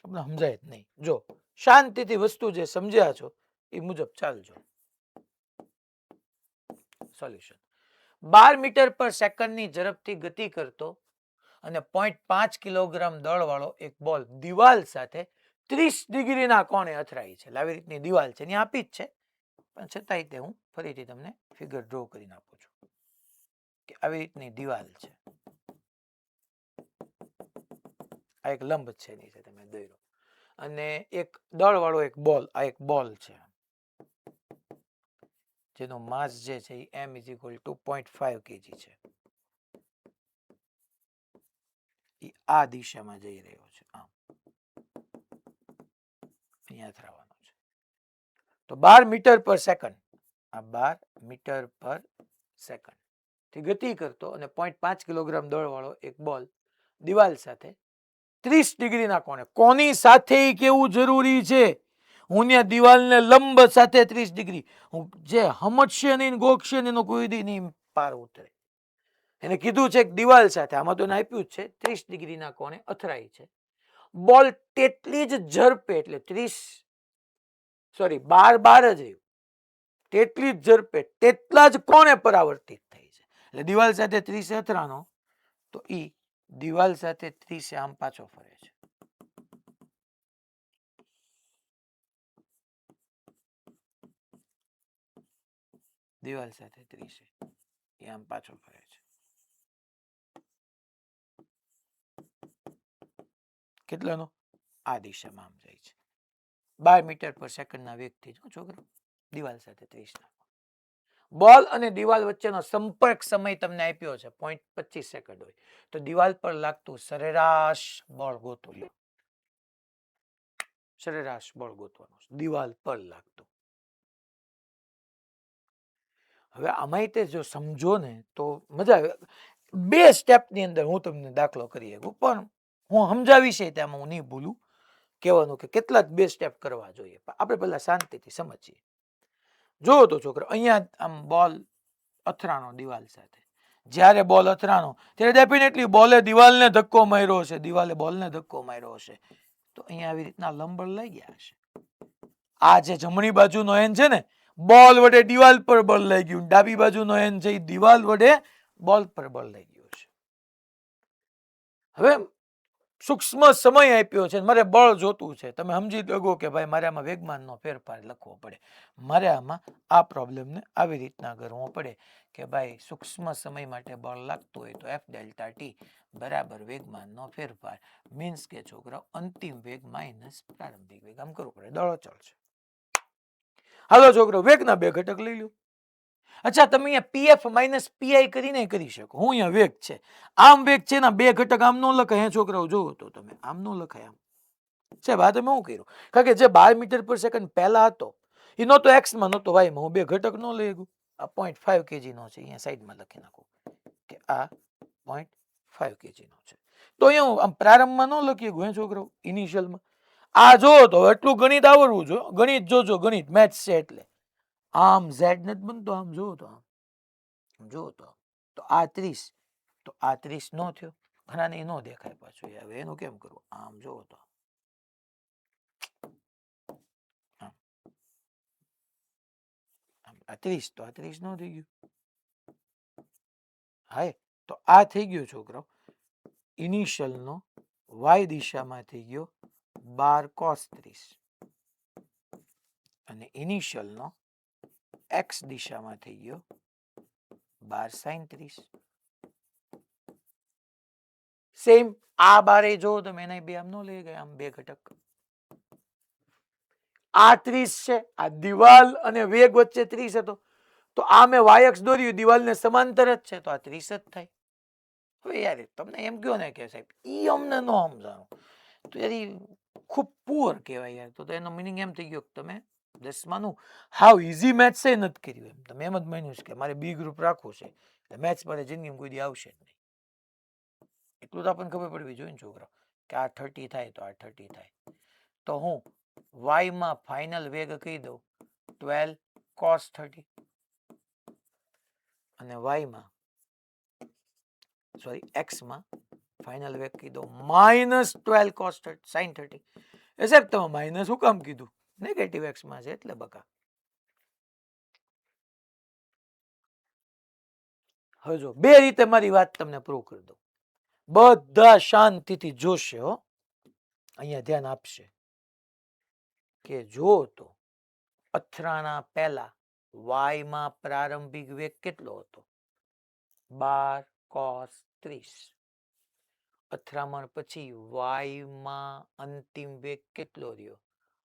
તમને સમજાય જ નહીં. જો શાંતિથી વસ્તુ જે સમજ્યા છો એ મુજબ ચાલજો. સોલ્યુશન: 12 મીટર પર સેકન્ડની ઝડપથી ગતિ કરતો અને 0.5 કિલોગ્રામ દળવાળો એક બોલ દિવાલ સાથે 30 ડિગ્રીના કોણે અથડાય છે. આવી રીતની દિવાલ છે, એની આપી જ છે, પણ છતાંય તે હું ફરીથી તમને ફિગર ડ્રો કરીને આપું છું કે આવી રીતની દિવાલ છે. આ એક લંબ છે, નીચે તમે દોર્યો, અને એક દળવાળો એક બોલ, આ એક બોલ છે જેનો માસ જે છે એ m = 2.5 kg છે. એ આ દિશામાં જઈ રહ્યો છે, આમ અહીંયા થવાનો છે. તો 12 મીટર પર સેકન્ડ, આ 12 મીટર પર સેકન્ડ થી ગતિ કરતો અને 0.5 કિલોગ્રામ દળવાળો એક બોલ દિવાલ સાથે 30 ડિગ્રીના કોણે, કોની સાથે કેવું જરૂરી છે, હું ત્યાં દિવાલને લંબ સાથે 30 ડિગ્રી, હું જે સમજશે નહીં ગોખશે ને એનો કોઈ દી નહીં પાર ઉતરે. એને કીધું છે દિવાલ સાથે, આમાં તો એને આપ્યું જ છે 30 ડિગ્રીના કોણે અથડાય છે. બોલ તેટલી જ ઝડપે, એટલે 12 જ તેટલી જ ઝડપે તેટલા જ કોણે પરાવર્તિત થઈ છે. એટલે દિવાલ સાથે 30 અથડાનો તો ઈ દિવાલ સાથે 30 આમ પાછો ફરે છે. દિવાલ સાથે 30 એ આમ પાછો ફરે છે. કેટલાનો? આ દિશામાં આમ જાય છે. 12 મીટર પર સેકન્ડના વેગથી છોકરો દિવાલ સાથે 30. બોલ અને દિવાલ વચ્ચેનો સંપર્ક સમય તમને આપ્યો છે 0.25 સેકન્ડ હોય, તો દિવાલ પર લાગતું સરેરાશ બળ ગોતો. સરેરાશ બળ ગોતવાનું દિવાલ પર લાગતું. હવે આમાં તે જો સમજો ને તો મજા આવે. 2 સ્ટેપની અંદર હું તમને દાખલો કરી શકું, પણ હું સમજાવીશ તેમાં હું નહીં ભૂલું કહેવાનું કે કેટલા 2 સ્ટેપ કરવા જોઈએ. આપણે પહેલા શાંતિથી સમજીએ. જો તો છોકરો અહીંયા આમ બોલ અથડાણો દિવાલ સાથે, જ્યારે બોલ અથડાણો ત્યારે ડેફિનેટલી બોલે દિવાલને ધક્કો માર્યો હશે, દિવાલે બોલને ધક્કો માર્યો હશે, તો અહીંયા આવી રીતના લંબળ લઈ ગયા હશે. આ જે જમણી બાજુનો એન છે ને, બોલ વડે દિવાલ પર બળ લાગ્યું, ડાબી બાજુનો એન છે દિવાલ વડે બોલ પર બળ લાગ્યું છે. હવે સૂક્ષ્મ સમય આપ્યો છે, મારે બળ જોતું છે, તમે સમજી શકો કે ભાઈ મારે આમાં વેગમાનનો ફેરફાર લખવો પડે, મારે આમાં આ પ્રોબ્લેમને આવી રીતના કરવો પડે કે ભાઈ સૂક્ષ્મ સમય માટે બળ લાગતું હોય તો F ડેલ્ટા T બરાબર વેગમાનનો ફેરફાર, મીન્સ કે છોકરાઓ અંતિમ વેગ માઇનસ પ્રારંભિક વેગ, આમ કરવું પડે. દળ અચળ છે. હાલો છોકરો, વેગના 2 ઘટક લઈ લો. અચ્છા, તમે અહીંયા PF માઇનસ PI કરીને કરી શકો. હું અહીંયા વેગ છે, આમ વેગ છે ને 2 ઘટક આમ નો લખાય. હે છોકરાઓ, જોવો તો તમે આમ નો લખાય. આમ સાહેબ આ તમે શું કર્યું? કારણ કે જે 12 મીટર પર સેકન્ડ પહેલા હતો એ નહોતો x માં નહોતો y માં, હું 2 ઘટક નો લઈ ગયું. આ 0.5 kg નો છે, અહીંયા સાઈડમાં લખી નાખું કે આ 0.5 kg નો છે. તો અહીંયા હું આમ પ્રારંભમાં ન લખી ગયું. હે છોકરાઓ, ઇનિશિયલમાં આ જોવો તો એટલું ગણિત આવડવું જોઈએ. ગણિત જોજો, ગણિત મેથ્સ છે એટલે. આમ z નથી બનતો, આમ જોવો તો આમ જોવો તો આ 30, તો આ 30 નો થયો. ઘણાને નો દેખાય પાછું. હવે એનું કેમ કરવું? આમ જોવો તો આ 30, તો આ 30 નો થઈ ગયું. હા, તો આ થઈ ગયો છોકરો ઇનિશિયલ નો y દિશામાં થઈ ગયો 12 cos 30 અને ઇનિશિયલ નો x દિશામાં થઈ ગયો 12 sin 30. સેમ આ બારે જો તમે એના બે આમ નો લઈ ગયા, આમ બે ઘટક. આ 30 છે, આ દિવાલ અને વેગ વચ્ચે 30 હતો, તો આ મેં y અક્ષ દોર્યું, દિવાલને સમાંતર જ છે, તો આ 30 જ થાય. હવે યાર તમને એમ કહો ને કે સાહેબ ઈ અમને ન સમજાણું, તો યાર ઈ ખૂબ પુઅર કહેવાય યાર. તો એનો મિનિંગ એમ થઈ ગયો કે તમે 10માનું હાવ ઈઝી મેથ્સ એ નથી કર્યું, એમ તમે એમ જ માન્યું છે કે મારે બી ગ્રુપ રાખવું છે એટલે મેથ્સ મારે જિંદગીમાં કોઈ દી આવશે જ નહીં. એટલું તો આપણને ખબર પડવી જોઈએ ને છોકરા, કે આ 30 થાય તો આ 30 થાય. તો હું y માં ફાઇનલ વેગ કહી દઉં 12 cos 30 અને y માં સોરી x માં ફાઇનલ વેગ કહી દઉં -12 cos sin 30. એ સાહેબ તમે માઇનસ શું કામ કીધું? નેગેટિવ x માં છે એટલે બકા. હવે જો બે રીતે મારી વાત તમને પ્રૂવ કરી દઉં, બધા શાંતિથી જોશે હો, અહીંયા ધ્યાન આપશે કે જો તો અથડાણા પહેલા y માં પ્રારંભિક વેગ કેટલો હતો? 12 cos 30. અથડામણ પછી y માં અંતિમ વેગ કેટલો રહ્યો?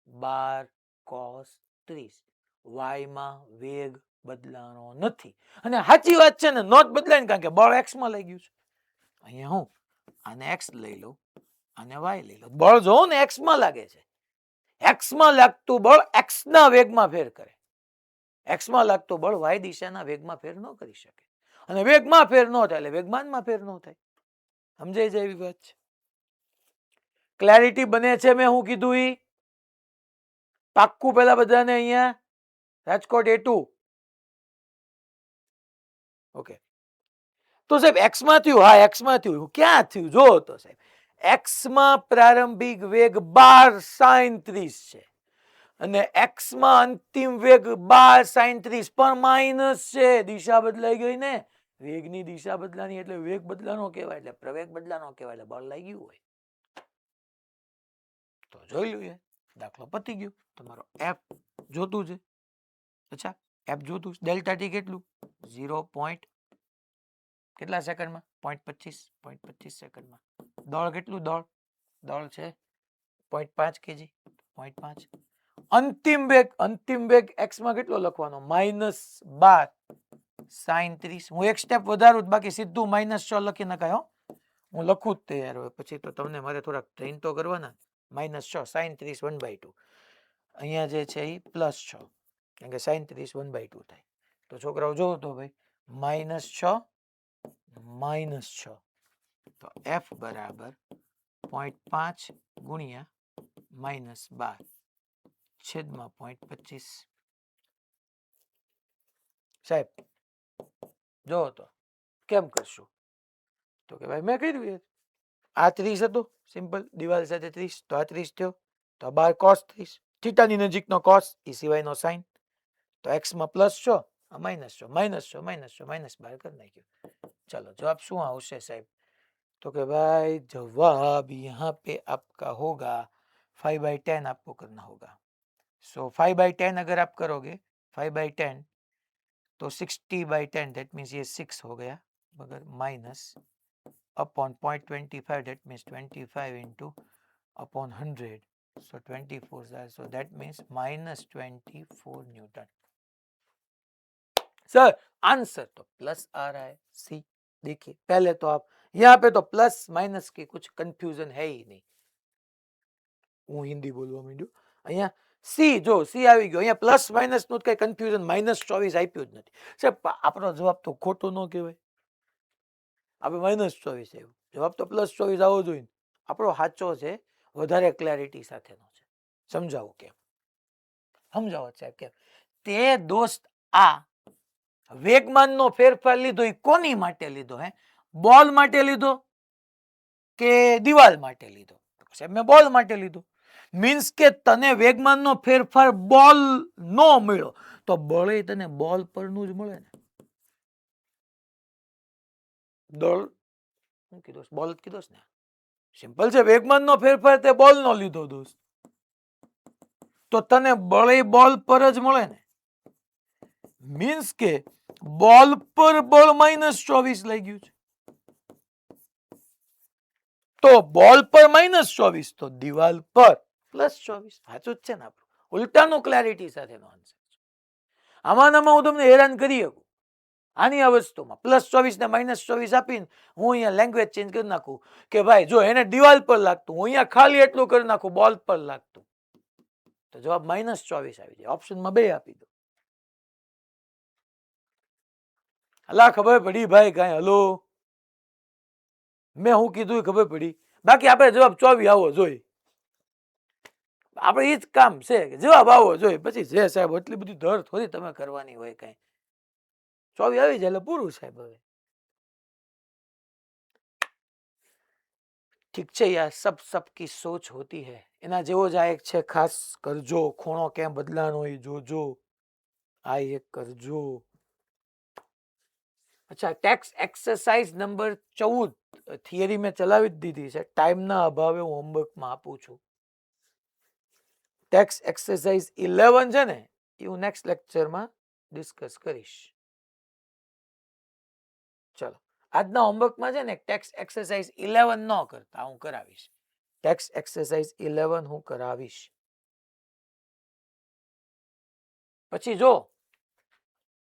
12 cos 30. y માં વેગ બદલાનો નથી, અને સાચી વાત છે ને, નોટ બદલાય ને, કારણ કે બળ x માં લઈ ગયું છે. અહીંયા હું આને x લઈ લઉં, આને y લઈ લઉં, બળ જોઉં ને x માં લાગે છે. x માં લાગતું બળ x ના વેગમાં ફેર કરે, x માં લાગતું બળ y દિશાના વેગમાં ફેર ન કરી શકે, અને વેગમાં ફેર ન થાય એટલે વેગમાનમાં ફેર ન થાય. સમજાય જાય એવી વાત છે? ક્લેરિટી બને છે? મેં હું કીધું ઈ પાક્કું પેલા બધાને અહીંયા રાજકોટ A2. ઓકે, તો સાહેબ x માં થયું, હા x માં થયું, ક્યાં થયું જો તો સાહેબ, x માં પ્રારંભિક વેગ 12 sin 30 છે, અને x માં અંતિમ વેગ 12 sin 30 પણ માઇનસ છે. દિશા બદલાઈ ગઈ ને, વેગની દિશા બદલાની એટલે વેગ બદલાનો કહેવાય, એટલે પ્રવેગ બદલાનો કહેવાય, એટલે બળ લાગી ગયું હોય. તો જોઈ લઈએ, દાખલો પતી ગયો. તમારો f જોતું છે. અચ્છા f જોતું છે, ડેલ્ટા ટી કેટલું? 0. કેટલા સેકન્ડમાં? 0.25 સેકન્ડમાં. દળ કેટલું? દળ છે 0.5 kg. 0.5. અંતિમ વેગ x માં કેટલો લખવાનો? -12 sin 30. હું એક સ્ટેપ વધારું, બાકી સીધું -6 લખી નખાય. હું લખું જ તે યાર, પછી તો તમને મારે થોડાક ટ્રેન તો કરવાના. -6 sin 30 1/2. અહીંયા જે છે એ +6, કારણ કે sin 30 1/2 થાય. તો છોકરાઓ જોવો તો ભાઈ -6 -6, તો f બરાબર 0.5 ગુણ્યા -12 છેદમાં 0.25. સાહેબ જોવો તો કેમ કરશું? તો કે ભાઈ મેં કર્યું, આ 30 હતું સિમ્પલ, દિવાલ સાથે 30, તો આ 30 થયો, તો 12 cos 30, થીટાની નજીકનો cos એ સિવાયનો sin, તો x માં +6 -6 -6 -12 કરી નાખ્યું. चलो जवाब શું આવશે સાહેબ? तो कि भाई जवाब यहाँ पे आपका होगा 5/10 आपको करना होगा. सो 5/10 अगर आप करोगे 5/10 तो 60/10 दैट मीन्स ये 6 हो गया, मगर minus upon 0.25 that means 25 into upon 100, so 24, so that means -24 Newton. Sir answer तो प्लस आ रहा है, सी. देखिए पहले तो आप यहाँ पे तो प्लस माइनस की कुछ कंफ्यूजन है ही नहीं. હું હિન્દી બોલવા માંડ્યો, અહીંયા સી જો સી આવી ગયો, અહીંયા પ્લસ માઇનસ નું કઈ કન્ફ્યુઝન -24 આપ્યું જ નથી. સાહેબ આપણો જવાબ તો ખોટો ન કહેવાય, આપણે -24 આવ્યું, જવાબ તો +24 આવવો જોઈએ. આપણો સાચો છે, વધારે ક્લેરિટી સાથેનો છે. સમજાવું કેમ? સમજાવો સાહેબ કેમ? તે દોસ્ત આ વેગમાનનો ફેરફાર લીધો એ કોની માટે લીધો? બોલ માટે લીધો કે દિવાલ માટે લીધો? સાહેબ મેં બોલ માટે લીધો. મીન્સ કે તને વેગમાનનો ફેરફાર બોલ નો મળ્યો, તો બળે તને બોલ પરનું જ મળે ને. દળ શું કીધું? બોલ જ કીધો ને. સિમ્પલ છે, વેગમાનનો ફેરફાર તે બોલ નો લીધો દોસ્ત, તો તને બળે બોલ પર જ મળે ને. મીન્સ કે બોલ પર બળ -24 લાગ્યું છે, તો બોલ પર -24 તો દિવાલ પર +24. સાચું જ છે ને આપણું, ઉલટાનું ક્લેરિટી સાથેનો આન્સર છે. આમાં હું તમને હેરાન કરી શકું આની આ વસ્તુમાં +24 ને -24 આપીને હું અહીંયા લેંગ્વેજ ચેન્જ કરી નાખું કે ભાઈ જો એને દિવાલ પર લાગતું, હું અહીંયા ખાલી એટલું કરી નાખું બોલ પર લાગતું, તો જવાબ -24 આવી જાય. ઓપ્શનમાં 2 આપી દો. અલા ખબર પડી ભાઈ કાંઈ? હલો, મેં હું કીધું એ ખબર પડી? બાકી આપણે જવાબ 24 આવવો જોઈએ. આપણે એ જ કામ છે કે જવાબ આવવો જોઈએ. પછી જે સાહેબ એટલી બધી દર થોડી તમે કરવાની હોય, કાંઈ 24 આવી જાય એટલે પૂરું સાહેબ. હવે ઠીક છે યાર, સબકી સોચ હોતી હૈ. એના જેવો જ આ એક છે, ખાસ કરજો. ખૂણો કેમ બદલાનો હોય જોજો. આ એક કરજો. અચ્છા, ટેક્સ એક્સરસાઇઝ નંબર 14 થિયરી મેં ચલાવી જ દીધી છે. ટાઈમના અભાવે હું હોમવર્કમાં આપું છું. ટેક્સ એક્સરસાઇઝ 11 છે ને, એ હું નેક્સ્ટ લેક્ચરમાં ડિસ્કસ કરીશ. ચલો, આજના હોમવર્કમાં છે ને ટેક્સ એક્સરસાઇઝ 11 ન કરતા હું કરાવીશ. ટેક્સ એક્સરસાઇઝ 11 હું કરાવીશ. પછી જો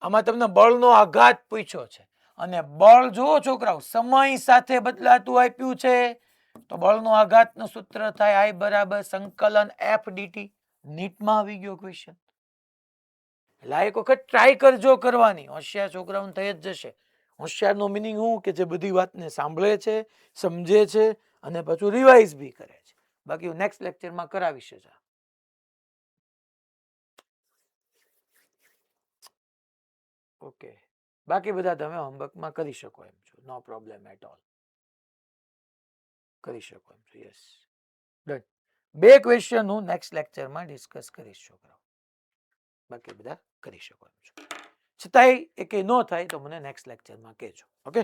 આમાં તમને બળનો આઘાત પૂછ્યો છે, અને બળ જુઓ છોકરાઓ સમય સાથે બદલાતું આપ્યું છે, તો બળનો આઘાતનું સૂત્ર થાય I બરાબર સંકલન F dt. નીટમાં આવી ગયો ક્વેશ્ચન. એટલે એક વખત ટ્રાય કરજો કરવાની. હોશિયાર છોકરાઓને થઈ જ જશે. હોશિયારનો મિનિંગ શું કે જે બધી વાતને સાંભળે છે, સમજે છે અને પાછું રિવાઇઝ બી કરે છે. બાકી હું નેક્સ્ટ લેક્ચરમાં કરાવીશ જ. ઓકે, બાકી બધા તમે હોમવર્કમાં કરી શકો એમ છો. નો પ્રોબ્લેમ એટ ઓલ. કરી શકો એમ છો. Yes, done. 2 ક્વેશ્ચન હું નેક્સ્ટ લેક્ચરમાં ડિસ્કસ કરીશ છોકરાઓ. બાકી બધા કરી શકો એમ છો. છતાંય એ કંઈ ન થાય તો મને નેક્સ્ટ લેક્ચરમાં કહેજો. ઓકે.